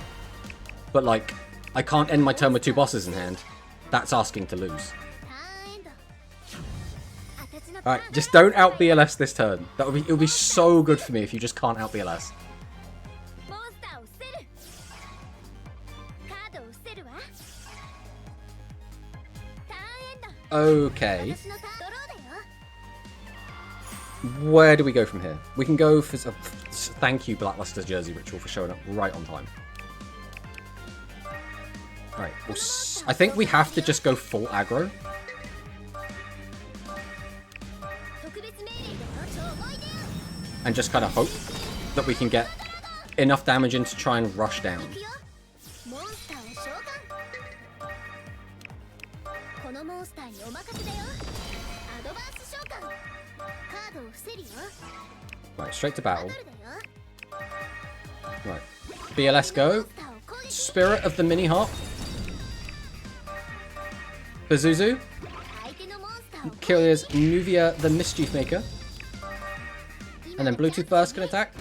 A: But like, I can't end my turn with 2 bosses in hand. That's asking to lose. Alright, just don't out BLS this turn. It would be so good for me if you just can't out BLS. Okay. Where do we go from here? We can go for... Thank you, Blackluster's Jersey Ritual, for showing up right on time. Alright, I think we have to just go full aggro. And just kind of hope that we can get enough damage in to try and rush down. Right, straight to battle. Right. BLS go. Spirit of the Mini-Harp. Pazuzu. Killia's Nuvia the Mischief Maker. And then Bluetooth Burst can attack.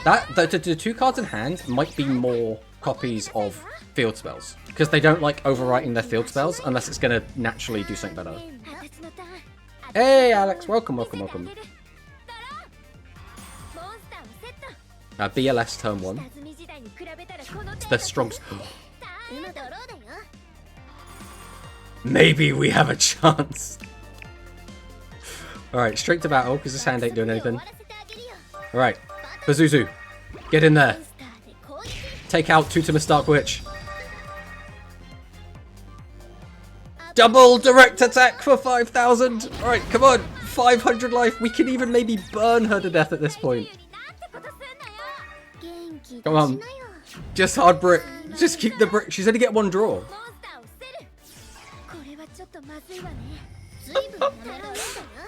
A: The 2 cards in hand might be more copies of field spells. Because they don't like overwriting their field spells unless it's going to naturally do something better. Hey Alex, welcome, welcome, welcome. BLS turn 1. It's the strongest. Maybe we have a chance. Alright, straight to battle because this hand ain't doing anything. Alright, Pazuzu, get in there. Take out Tutimus Dark Witch. Double direct attack for 5,000. Alright, come on. 500 life. We can even maybe burn her to death at this point. Come on. Just hard brick. Just keep the brick. She's only get 1 draw.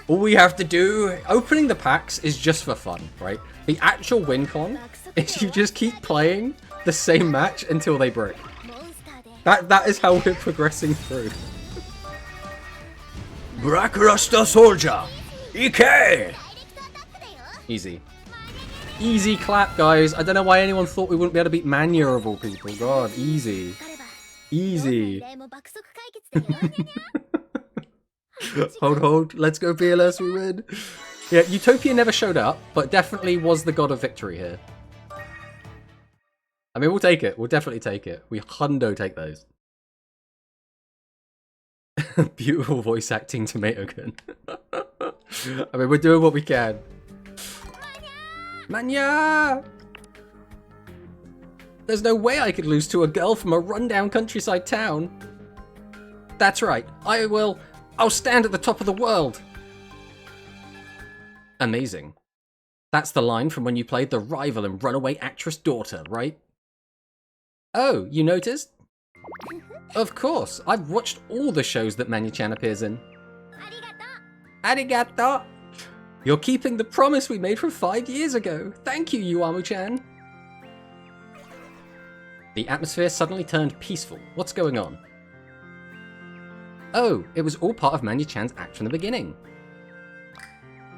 A: All we have to do, opening the packs is just for fun, right? The actual win con is you just keep playing the same match until they break. That is how we're progressing through. Blackluster Soldier! EK! Easy. Easy clap, guys. I don't know why anyone thought we wouldn't be able to beat Mania of all people. God, easy. Easy. Hold. Let's go BLS, we win. Yeah, Utopia never showed up, but definitely was the god of victory here. I mean, we'll take it. We'll definitely take it. We hundo take those. Beautiful voice acting, Tomato Gun. I mean, we're doing what we can. Mania! There's no way I could lose to a girl from a rundown countryside town. That's right. I'll stand at the top of the world. Amazing. That's the line from when you played the rival and runaway actress daughter, right? Oh, you noticed? Of course. I've watched all the shows that Manu-chan appears in. Arigato! You're keeping the promise we made from 5 years ago. Thank you, Yuamu-chan. The atmosphere suddenly turned peaceful. What's going on? Oh, it was all part of Manya-chan's act from the beginning.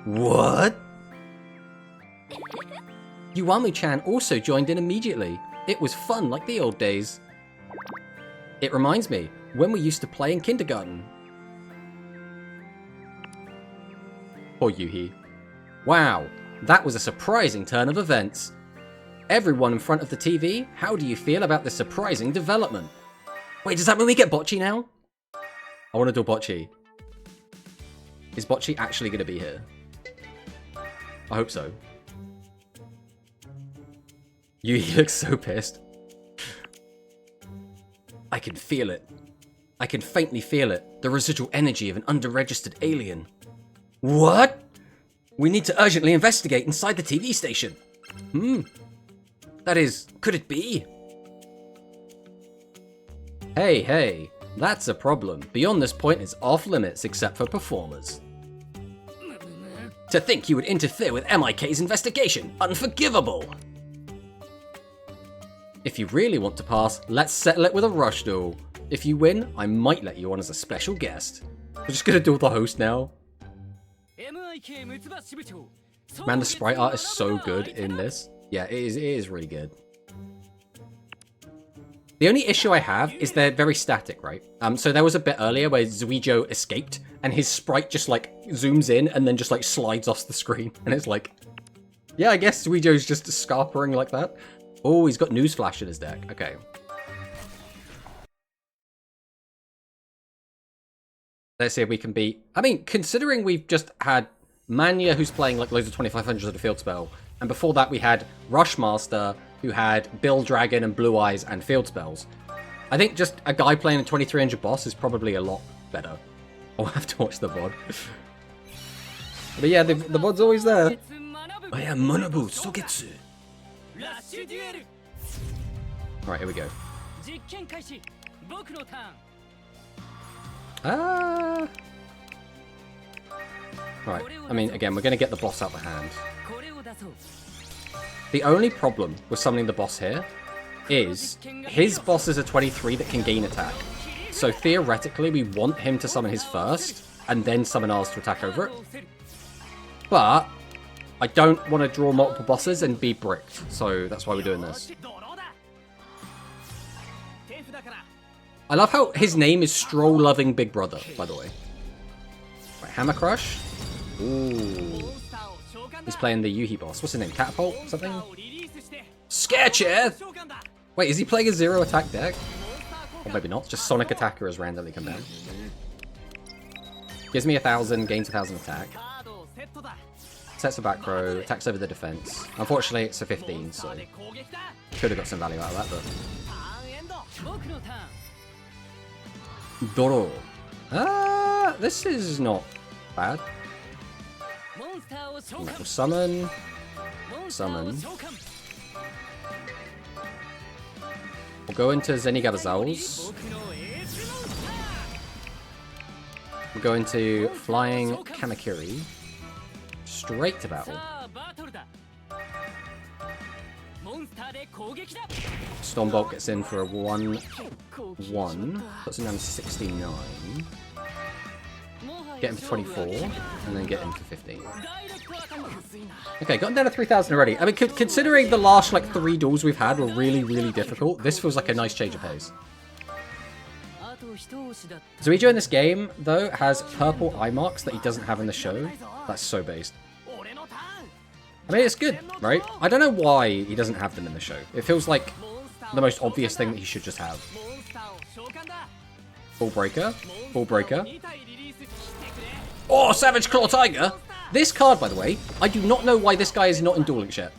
A: What? Yuamu-chan also joined in immediately. It was fun like the old days. It reminds me, when we used to play in kindergarten. Poor Yuhi. Wow, that was a surprising turn of events. Everyone in front of the TV, how do you feel about this surprising development? Wait, does that mean we get Bocce now? I want to do Bocce. Is Bocce actually going to be here? I hope so. Yuhi looks so pissed. I can feel it. I can faintly feel it. The residual energy of an under-registered alien. What? We need to urgently investigate inside the TV station. That is, could it be? Hey, that's a problem. Beyond this point is off limits except for performers. To think you would interfere with MIK's investigation, unforgivable! If you really want to pass, let's settle it with a rush duel. If you win, I might let you on as a special guest. We're just gonna duel the host now. Man, the sprite art is so good in this. Yeah, it is really good. The only issue I have is they're very static, right? So there was a bit earlier where Zuijo escaped, and his sprite just, like, zooms in and then just, like, slides off the screen. And it's like, yeah, I guess Zuijo's just scarpering like that. Oh, he's got Newsflash in his deck. Okay. Let's see if we can beat... I mean, considering we've just had Manya, who's playing, like, loads of 2500s at a field spell, and before that we had Rushmaster, who had Bill Dragon and Blue Eyes and field spells. I think just a guy playing a 2300 boss is probably a lot better. I'll have to watch the VOD. But yeah, the VOD's always there. I am Manabu Sogetsu. Alright, here we go. Right, I mean, again, we're going to get the boss out of hand. The only problem with summoning the boss here is his boss is a 23 that can gain attack. So theoretically, we want him to summon his first, and then summon ours to attack over it. But I don't want to draw multiple bosses and be bricked, so that's why we're doing this. I love how his name is Stroll-Loving Big Brother, by the way. Right, Hammer Crush. Ooh. He's playing the Yuhi boss. What's his name? Catapult? Something? Scare Chair! Wait, is he playing a 0 attack deck? Or maybe not. Just Sonic Attacker has randomly come down. Gives me 1000, gains 1000 attack. Sets a back row, attacks over the defense. Unfortunately, it's a 15, so could have got some value out of that, but... Doro. This is not bad. We'll summon. Summon. We'll go into Zenigabazaus. We'll go into Flying Kamakiri. Straight to battle. Stormbolt gets in for a 1-1. Puts him down to 69. Get him for 24. And then get him for 15. Okay, got him down to 3,000 already. I mean, considering the last, like, 3 duels we've had were really, really difficult, this feels like a nice change of pace. Zuijo in this game, though, has purple eye marks that he doesn't have in the show. That's so based. I mean, it's good, right? I don't know why he doesn't have them in the show. It feels like the most obvious thing that he should just have. Ball Breaker. Ball Breaker. Oh, Savage Claw Tiger! This card, by the way, I do not know why this guy is not in Duel Links yet.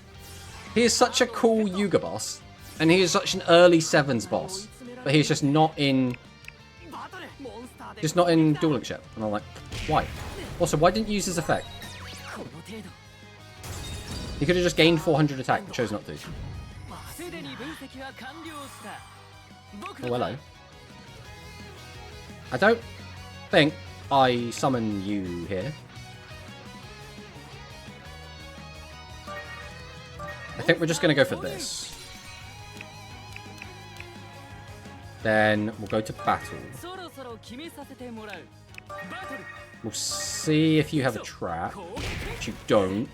A: He is such a cool Yuga boss, and he is such an early 7s boss, but he's just not in... Duel Links yet. And I'm like, why? Also, why didn't you use his effect? He could have just gained 400 attack, but chose not to. Oh, hello. I don't think I summon you here. I think we're just going to go for this. Then we'll go to battle. We'll see if you have a trap, which you don't.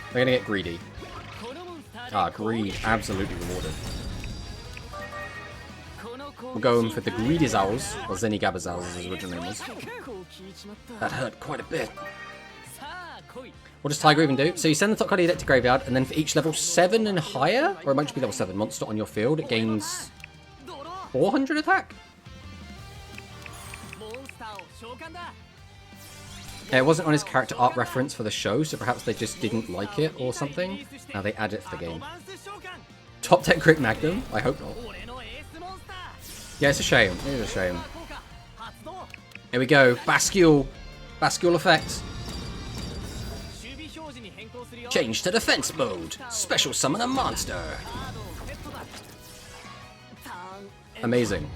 A: We're going to get greedy. Ah, greed. Absolutely rewarded. We'll go in for the Greedy Zowls, or Zenigabazowls as his original name was. That hurt quite a bit. What does Tiger even do? So you send the top card of your deck to graveyard, and then for each level 7 and higher, or it might just be level 7 monster on your field, it gains 400 attack? It wasn't on his character art reference for the show, so perhaps they just didn't like it or something. Now they add it for the game. Top deck Great Magnum? I hope not. Yeah, it's a shame. It is a shame. Here we go. Bascule. Bascule effect. Change to defense mode. Special summon a monster. Amazing.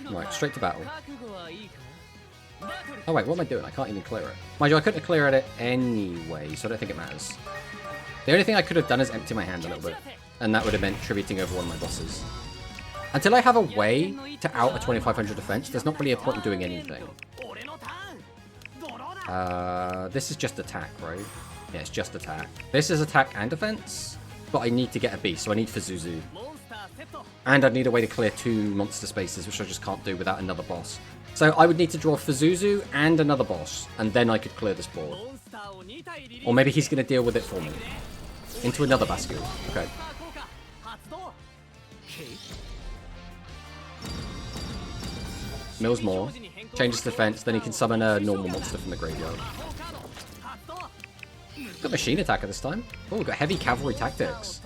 A: Right, straight to battle. Oh wait, what am I doing? I can't even clear it. Mind you, I couldn't have cleared it anyway, so I don't think it matters. The only thing I could have done is empty my hand a little bit, and that would have meant tributing over one of my bosses. Until I have a way to out a 2500 defense, there's not really a point in doing anything. This is just attack, right? Yeah, it's just attack. This is attack and defense, but I need to get a beast, so I need Fuzuzu. And I'd need a way to clear 2 monster spaces, which I just can't do without another boss. So I would need to draw Fuzuzu and another boss, and then I could clear this board. Or maybe he's going to deal with it for me. Into another Bascule. Okay. Mills more. Changes defense, then he can summon a normal monster from the graveyard. Got machine attacker this time. Oh, we've got heavy cavalry tactics.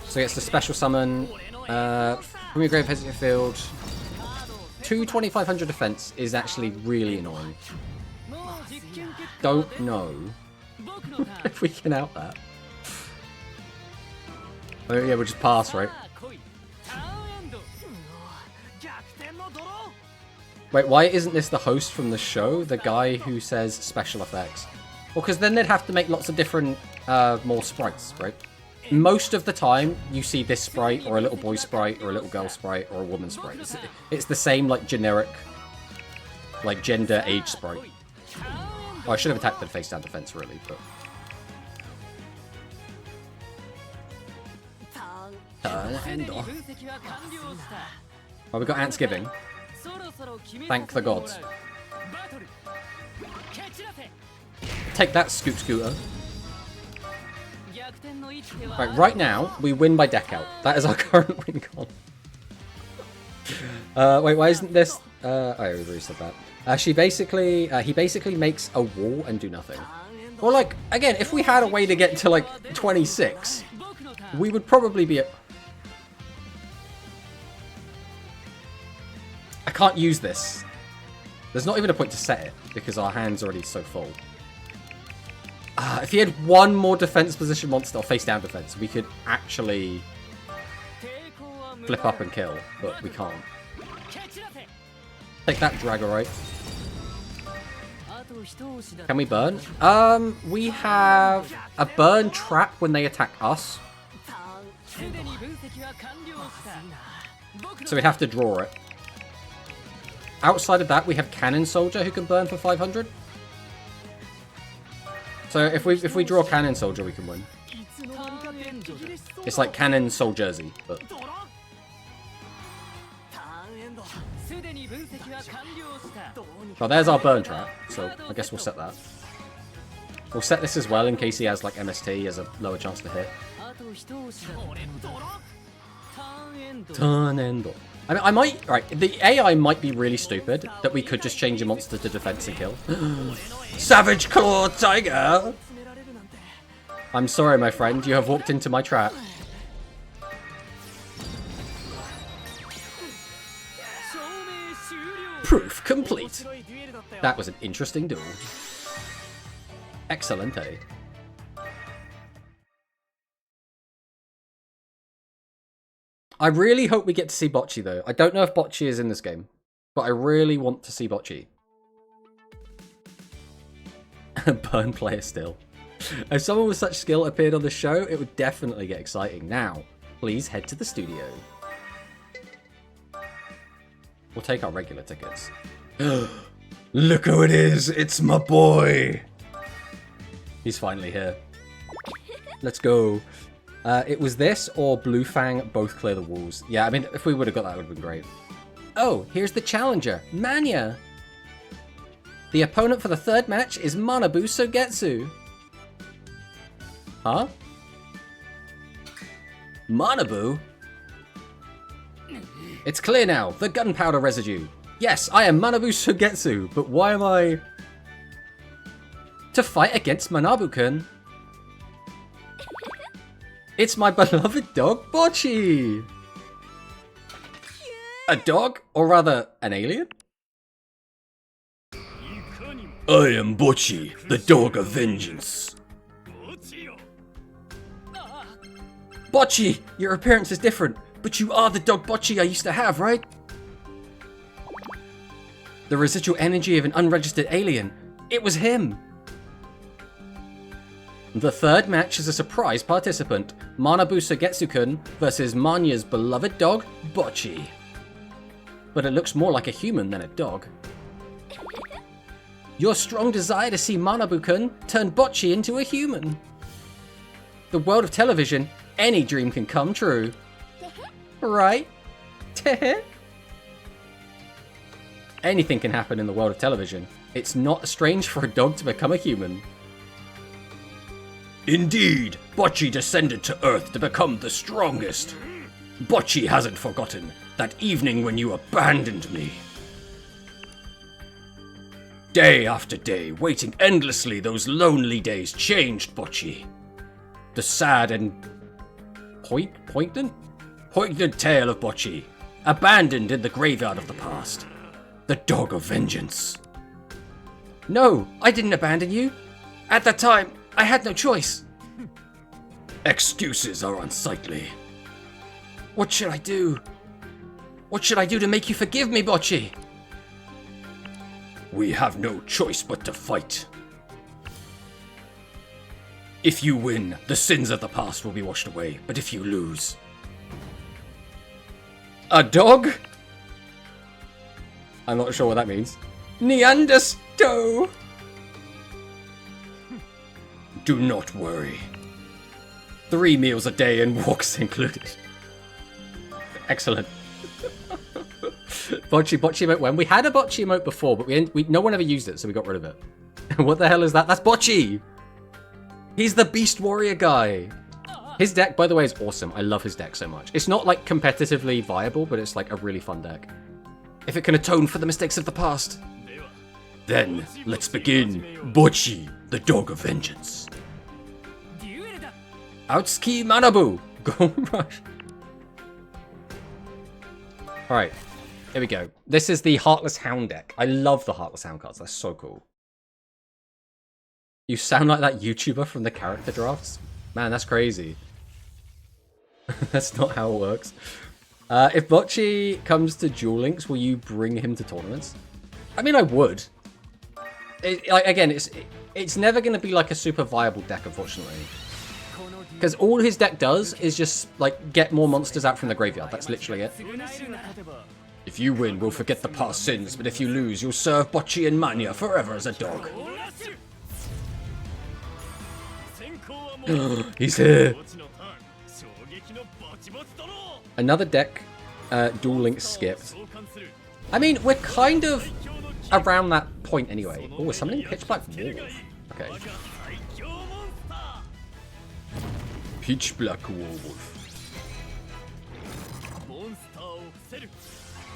A: So he gets the special summon from your grave, your field. 2 2500 defense is actually really annoying. Don't know if we can out that. Oh yeah, we'll just pass, right? Wait, why isn't this the host from the show? The guy who says special effects? Well, because then they'd have to make lots of different, more sprites, right? Most of the time, you see this sprite, or a little boy sprite, or a little girl sprite, or a woman sprite. It's the same, like, generic, like, gender age sprite. Oh, I should have attacked the face-down defense, really, but... Oh, we got Antsgiving. Thank the gods. Take that, Scoot Scooter. Right now, we win by deck out. That is our current win con. Wait, why isn't this... I already said that. He basically makes a wall and do nothing. Or like, again, if we had a way to get to like 26, we would probably be... I can't use this. There's not even a point to set it, because our hand's already so full. If he had one more defense position monster, or face down defense, we could actually flip up and kill, but we can't. Take that, Dragorite. Can we burn? We have a burn trap when they attack us. So we'd have to draw it. Outside of that, we have Cannon Soldier who can burn for 500. So if we draw Cannon Soldier, we can win. It's like Cannon Soul Jersey, but... Well, there's our burn trap, so I guess we'll set that. We'll set this as well in case he has like MST, he has a lower chance to hit. Turn end. I mean, I might... Right, the AI might be really stupid that we could just change a monster to defense and kill. Savage Claw Tiger! I'm sorry, my friend. You have walked into my trap. Proof complete. That was an interesting duel. Excellent, eh? I really hope we get to see Bocce, though. I don't know if Bocce is in this game, but I really want to see Bocce. Burn player still. If someone with such skill appeared on the show, it would definitely get exciting. Now, please head to the studio. We'll take our regular tickets. Look who it is! It's my boy! He's finally here. Let's go. It was this or Blue Fang both clear the walls. Yeah, I mean, if we would have got that, it would have been great. Oh, here's the challenger, Manya. The opponent for the third match is Manabu Sogetsu. Huh? Manabu? It's clear now, the gunpowder residue. Yes, I am Manabu Sogetsu, but why am I... to fight against Manabu-kun? It's my beloved dog, Bocchi! A dog? Or rather, an alien? I am Bocchi, the dog of vengeance. Bocchi, your appearance is different, but you are the dog Bocchi I used to have, right? The residual energy of an unregistered alien. It was him. The third match is a surprise participant, Manabu Sogetsu-kun versus Manya's beloved dog, Bocchi. But it looks more like a human than a dog. Your strong desire to see Manabu-kun turn Bocchi into a human. The world of television, any dream can come true. Right? Anything can happen in the world of television. It's not strange for a dog to become a human. Indeed, Bocchi descended to Earth to become the strongest. Bocchi hasn't forgotten that evening when you abandoned me. Day after day, waiting endlessly, those lonely days changed Bocchi. The sad and poignant tale of Bocchi, abandoned in the graveyard of the past. The dog of vengeance. No, I didn't abandon you. At that time, I had no choice. Excuses are unsightly. What should I do? What should I do to make you forgive me, Bocchi? We have no choice but to fight. If you win, the sins of the past will be washed away, but if you lose... A dog? I'm not sure what that means. Neandersto! Do not worry. 3 meals a day and walks included. Excellent. Bocchi emote when? We had a Bocchi emote before, but no one ever used it, so we got rid of it. What the hell is that? That's Bocchi! He's the Beast Warrior guy. His deck, by the way, is awesome. I love his deck so much. It's not, like, competitively viable, but it's, like, a really fun deck. If it can atone for the mistakes of the past. Then, let's begin. Bocchi, the dog of vengeance. Outski Manabu! Go rush. Alright, here we go. This is the Heartless Hound deck. I love the Heartless Hound cards. They're so cool. You sound like that YouTuber from the character drafts. Man, that's crazy. That's not how it works. If Bocchi comes to Duel Links, will you bring him to tournaments? I mean, I would. Again, it's never going to be like a super viable deck, unfortunately. Because all his deck does is just, like, get more monsters out from the graveyard. That's literally it. If you win, we'll forget the past sins, but if you lose, you'll serve Bocchi and Manya forever as a dog. He's here. Another deck, Duel Links skipped. I mean, we're kind of around that point anyway. Oh, we're summoning Pitch Black Wolf. Okay. Pitch Black Wolf.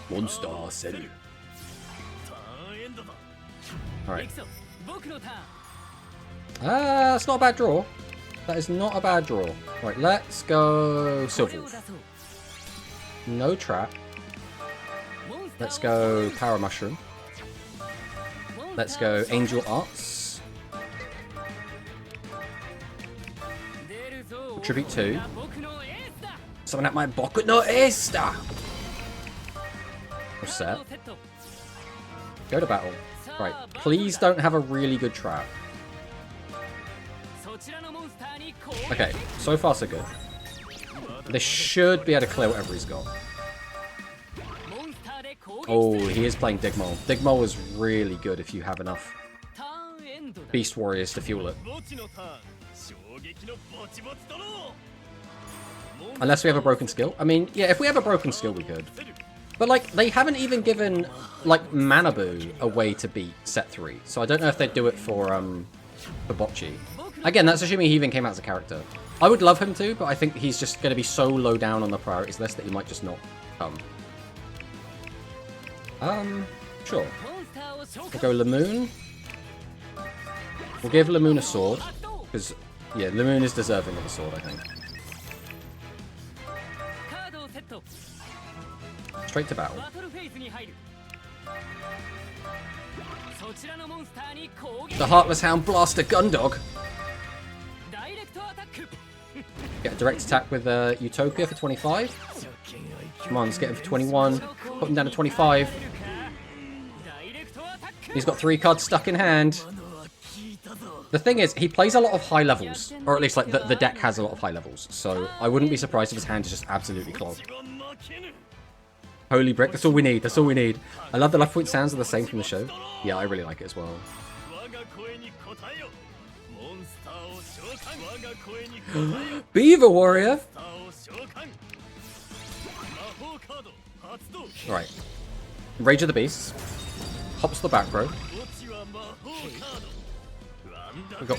A: Monster Cell. Alright. That's not a bad draw. That is not a bad draw. Right, let's go Silver. No trap. Let's go Power Mushroom. Let's go Angel Arts. Tribute 2. Summon out my Boku no Esta. We're set. Go to battle. Right, please don't have a really good trap. Okay, so far so good. They should be able to clear whatever he's got. Oh, he is playing Digmol. Digmol is really good if you have enough Beast Warriors to fuel it. Unless we have a broken skill. I mean, yeah, if we have a broken skill, we could. But, like, they haven't even given, like, Manabu a way to beat set 3. So I don't know if they'd do it for Bocce. Again, that's assuming he even came out as a character. I would love him to, but I think he's just going to be so low down on the priorities list that he might just not come. Sure. We'll go Lamoon. We'll give Lamoon a sword. Because, yeah, Lamoon is deserving of a sword, I think. Straight to battle. The Heartless Hound Blaster Gundog. Get a direct attack with Utopia for 25. Come on, let's get him for 21. Put him down to 25. He's got 3 cards stuck in hand. The thing is, he plays a lot of high levels. Or at least, like, the deck has a lot of high levels. So I wouldn't be surprised if his hand is just absolutely clogged. Holy brick, that's all we need, that's all we need. I love the life point sounds are the same from the show. Yeah, I really like it as well. Beaver Warrior! Alright. Rage of the Beasts. Hops the back row. We've got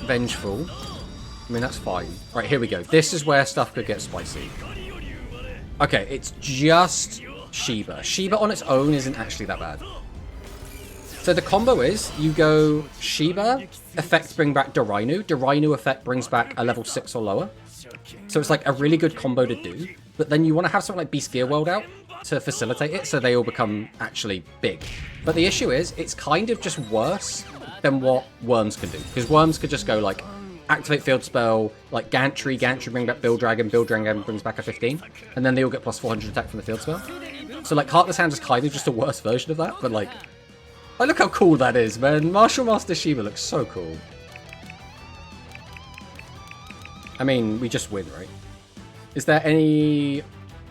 A: Vengeful. I mean, that's fine. Right, here we go. This is where stuff could get spicy. Okay, it's just Shiba. Shiba on its own isn't actually that bad. So the combo is, you go Shiba, effect bring back Dorainu. Dorainu effect brings back a level 6 or lower. So it's like a really good combo to do. But then you want to have something like Beast Gear World out to facilitate it so they all become actually big. But the issue is, it's kind of just worse than what Worms can do. Because Worms could just go like, activate field spell, like Gantry bring back Build Dragon brings back a 15, and then they all get plus 400 attack from the field spell. So like Heartless Hand is kind of just a worse version of that, but like look how cool that is, man. Martial Master Shiba looks so cool. I mean, we just win, right? Is there any...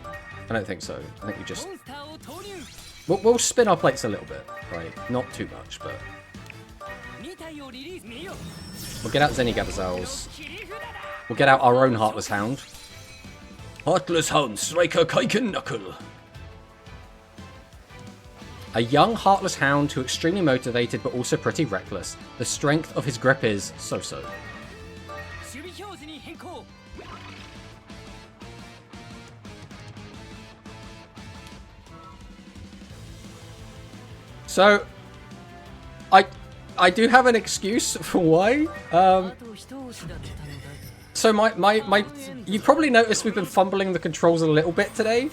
A: I don't think so. I think we just... We'll spin our plates a little bit, right? Not too much, but... We'll get out Zenigabazals. We'll get out our own Heartless Hound. Heartless Hound, Striker Kaiken Knuckle. A young Heartless Hound who extremely motivated but also pretty reckless. The strength of his grip is so-so. So, I do have an excuse for why. So you probably noticed we've been fumbling the controls a little bit today.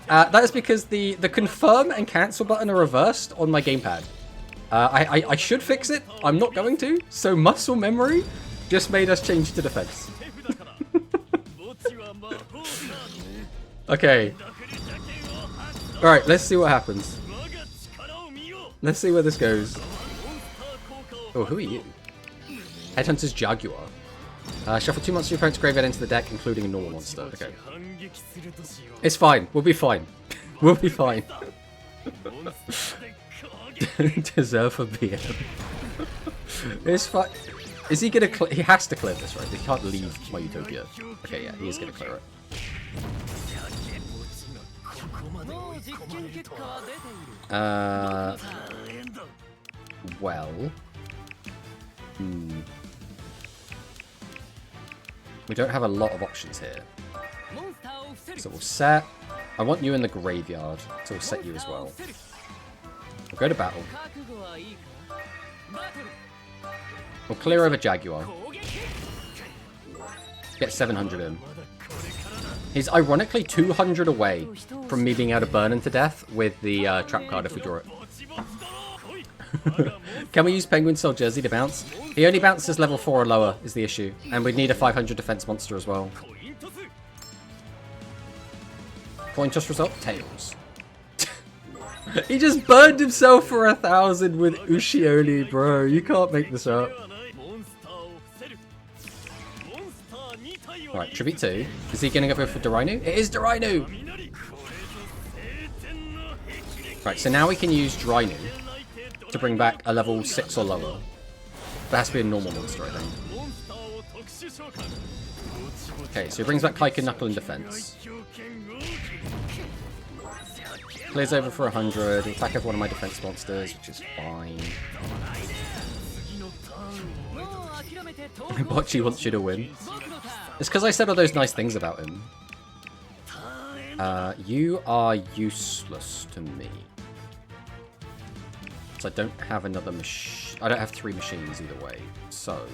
A: That is because the confirm and cancel button are reversed on my gamepad. I should fix it. I'm not going to. So muscle memory just made us change to defense. Okay. Alright, let's see what happens. Let's see where this goes. Oh, who are you? Headhunter's Jaguar. Shuffle 2 monsters of your opponent's graveyard into the deck, including a normal monster. Okay. It's fine. We'll be fine. We'll be fine. Deserve a BM. It's fine. Is he gonna he has to clear this, right? He can't leave my Utopia. Okay, yeah, he is gonna clear it. Well... We don't have a lot of options here. So we'll set... I want you in the graveyard, so we'll set you as well. We'll go to battle. We'll clear over Jaguar. Get 700 in. He's ironically 200 away from me being able to burn him to death with the trap card if we draw it. Can we use Penguin Soul Jersey to bounce? He only bounces level 4 or lower is the issue. And we'd need a 500 defense monster as well. Coin toss result? Tails. He just burned himself for 1,000 with Ushioli, bro. You can't make this up. Alright, Tribute 2. Is he going to go for Dorainu? It is Dorainu! Right, so now we can use Dorainu to bring back a level 6 or lower. That has to be a normal monster, I think. Okay, so he brings back Kaika Knuckle in defense. Clears over for 100. He'll attack every one of my defense monsters, which is fine. Bocchi wants you to win. It's because I said all those nice things about him. You are useless to me. So I don't have another machine. I don't have 3 machines either way. So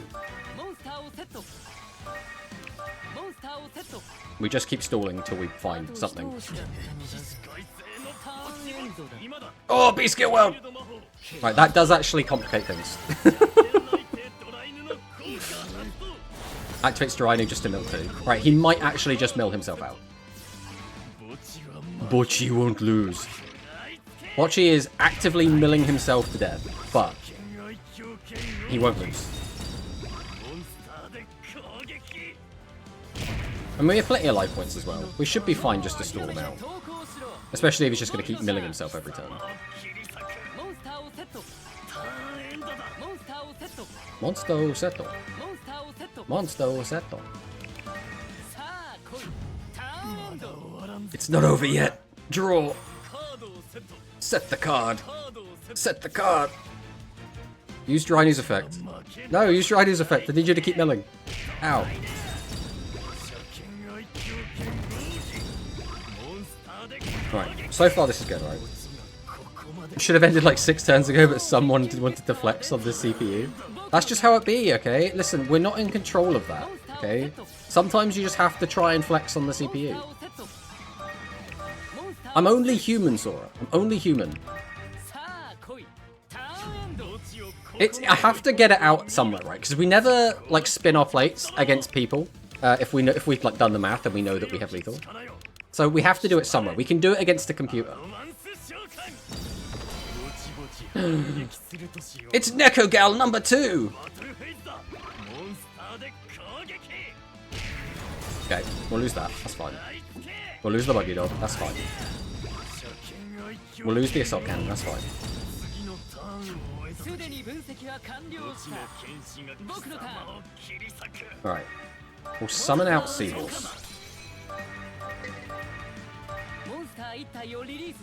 A: we just keep stalling until we find something. Oh, B-Skill World! Right, that does actually complicate things. Activates Dorainu just to mill 2. Right, he might actually just mill himself out. Bocchi won't lose. Bocchi is actively milling himself to death, but he won't lose. And we have plenty of life points as well. We should be fine just to stall him out. Especially if he's just going to keep milling himself every turn. Monster Seto. Monster Seto. It's not over yet. Draw. Set the card. Set the card. Use Dorainu's effect. No, use Dorainu's effect. I need you to keep milling. Ow. Right, so far this is good, right? It should have ended like 6 turns ago, but someone wanted to flex on the CPU. That's just how it be, okay? Listen, we're not in control of that, okay? Sometimes you just have to try and flex on the CPU. I'm only human, Sora. I'm only human. I have to get it out somewhere, right? Because we never like spin our plates against people. If we've like done the math and we know that we have lethal. So we have to do it somewhere. We can do it against a computer. It's Neko Gal number 2! Okay, we'll lose that. That's fine. We'll lose the buggy dog. That's fine. We'll lose the assault cannon. That's fine. Alright. We'll summon out Seahorse.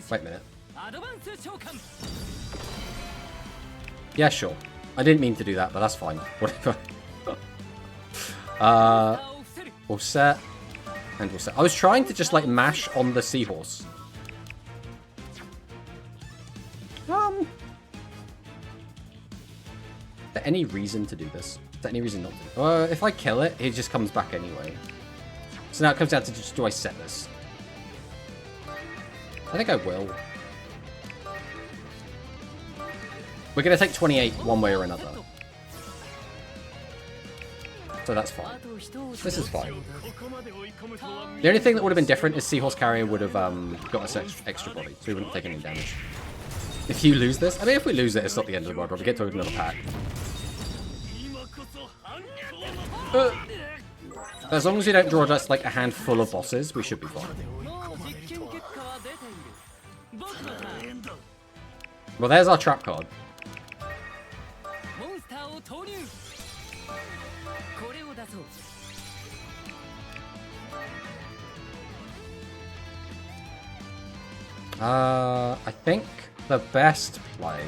A: Wait a minute. Yeah, sure. I didn't mean to do that, but that's fine. Whatever. We'll set. And we'll set. I was trying to just, like, mash on the Seahorse. Is there any reason to do this? Is there any reason not to? If I kill it, it just comes back anyway. So now it comes down to just, do I set this? I think I will. We're going to take 28 one way or another. So that's fine. This is fine. The only thing that would have been different is Seahorse Carrier would have got us extra body, so we wouldn't take any damage. If you lose this, I mean, if we lose it, it's not the end of the world. We'll get to another pack. As long as we don't draw just like a handful of bosses, we should be fine. Well, there's our trap card. I think the best play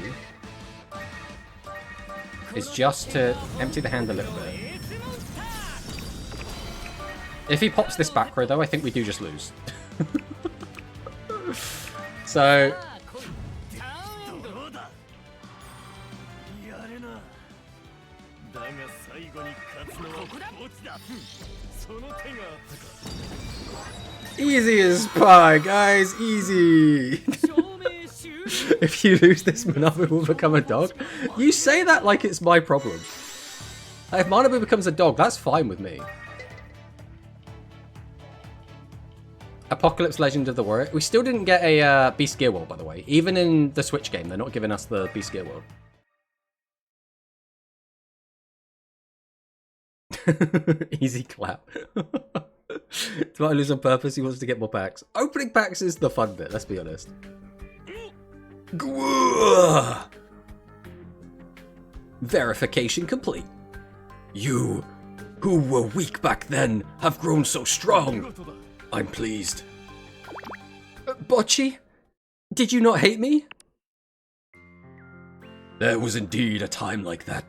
A: is just to empty the hand a little bit. If he pops this back row, though, I think we do just lose. So... Easy as pie, guys. Easy. If you lose this, Manabu will become a dog. You say that like it's my problem. If Manabu becomes a dog, that's fine with me. Apocalypse Legend of the Warrior. We still didn't get a Beast Gear World, by the way. Even in the Switch game, they're not giving us the Beast Gear World. Easy clap. Do I lose on purpose? He wants to get more packs. Opening packs is the fun bit, let's be honest. Verification complete. You, who were weak back then, have grown so strong. I'm pleased. Bocce? Did you not hate me? There was indeed a time like that,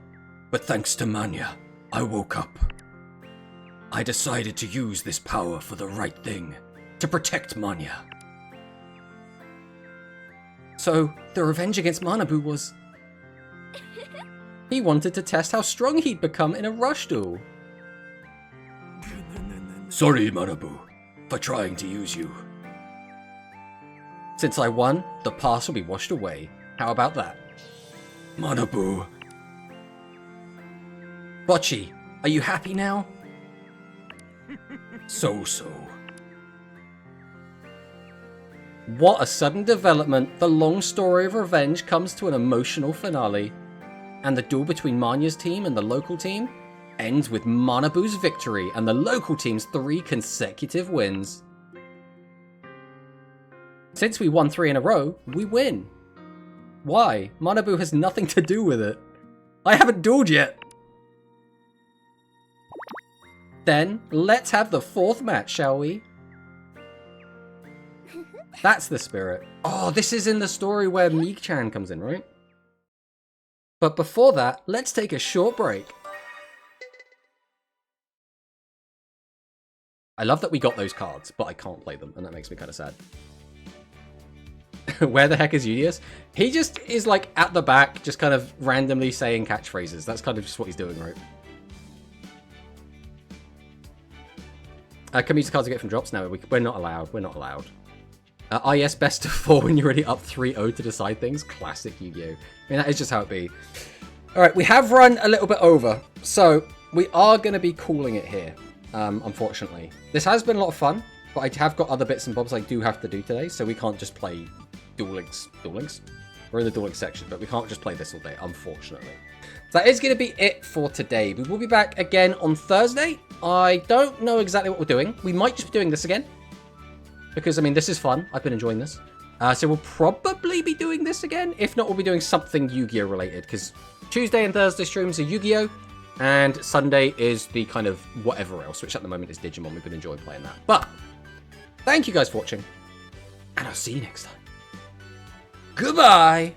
A: but thanks to Manya, I woke up. I decided to use this power for the right thing, to protect Manya. So, the revenge against Manabu was... He wanted to test how strong he'd become in a rush duel. Sorry, Manabu, for trying to use you. Since I won, the past will be washed away. How about that? Manabu. Bocce, are you happy now? So-so. What a sudden development. The long story of revenge comes to an emotional finale. And the duel between Manya's team and the local team ends with Manabu's victory and the local team's 3 consecutive wins. Since we won 3 in a row, we win. Why? Manabu has nothing to do with it. I haven't dueled yet. Then, let's have the 4th match, shall we? That's the spirit. Oh, this is in the story where Meek-chan comes in, right? But before that, let's take a short break. I love that we got those cards, but I can't play them, and that makes me kind of sad. Where the heck is Udius? He just is like at the back, just kind of randomly saying catchphrases. That's kind of just what he's doing, right? Can we use the cards to get from drops? No, we're not allowed. We're not allowed. Yes, best of 4 when you're already up 3-0 to decide things. Classic Yu-Gi-Oh! I mean, that is just how it be. Alright, we have run a little bit over. So, we are going to be calling it here, unfortunately. This has been a lot of fun, but I have got other bits and bobs I do have to do today, so we can't just play Duel Links. Duel Links? We're in the Duel Links section, but we can't just play this all day, unfortunately. So that is going to be it for today. We will be back again on Thursday. I don't know exactly what we're doing. We might just be doing this again. Because, I mean, this is fun. I've been enjoying this. So we'll probably be doing this again. If not, we'll be doing something Yu-Gi-Oh! Related. Because Tuesday and Thursday streams are Yu-Gi-Oh! And Sunday is the kind of whatever else, which at the moment is Digimon. We've been enjoying playing that. But, thank you guys for watching. And I'll see you next time. Goodbye!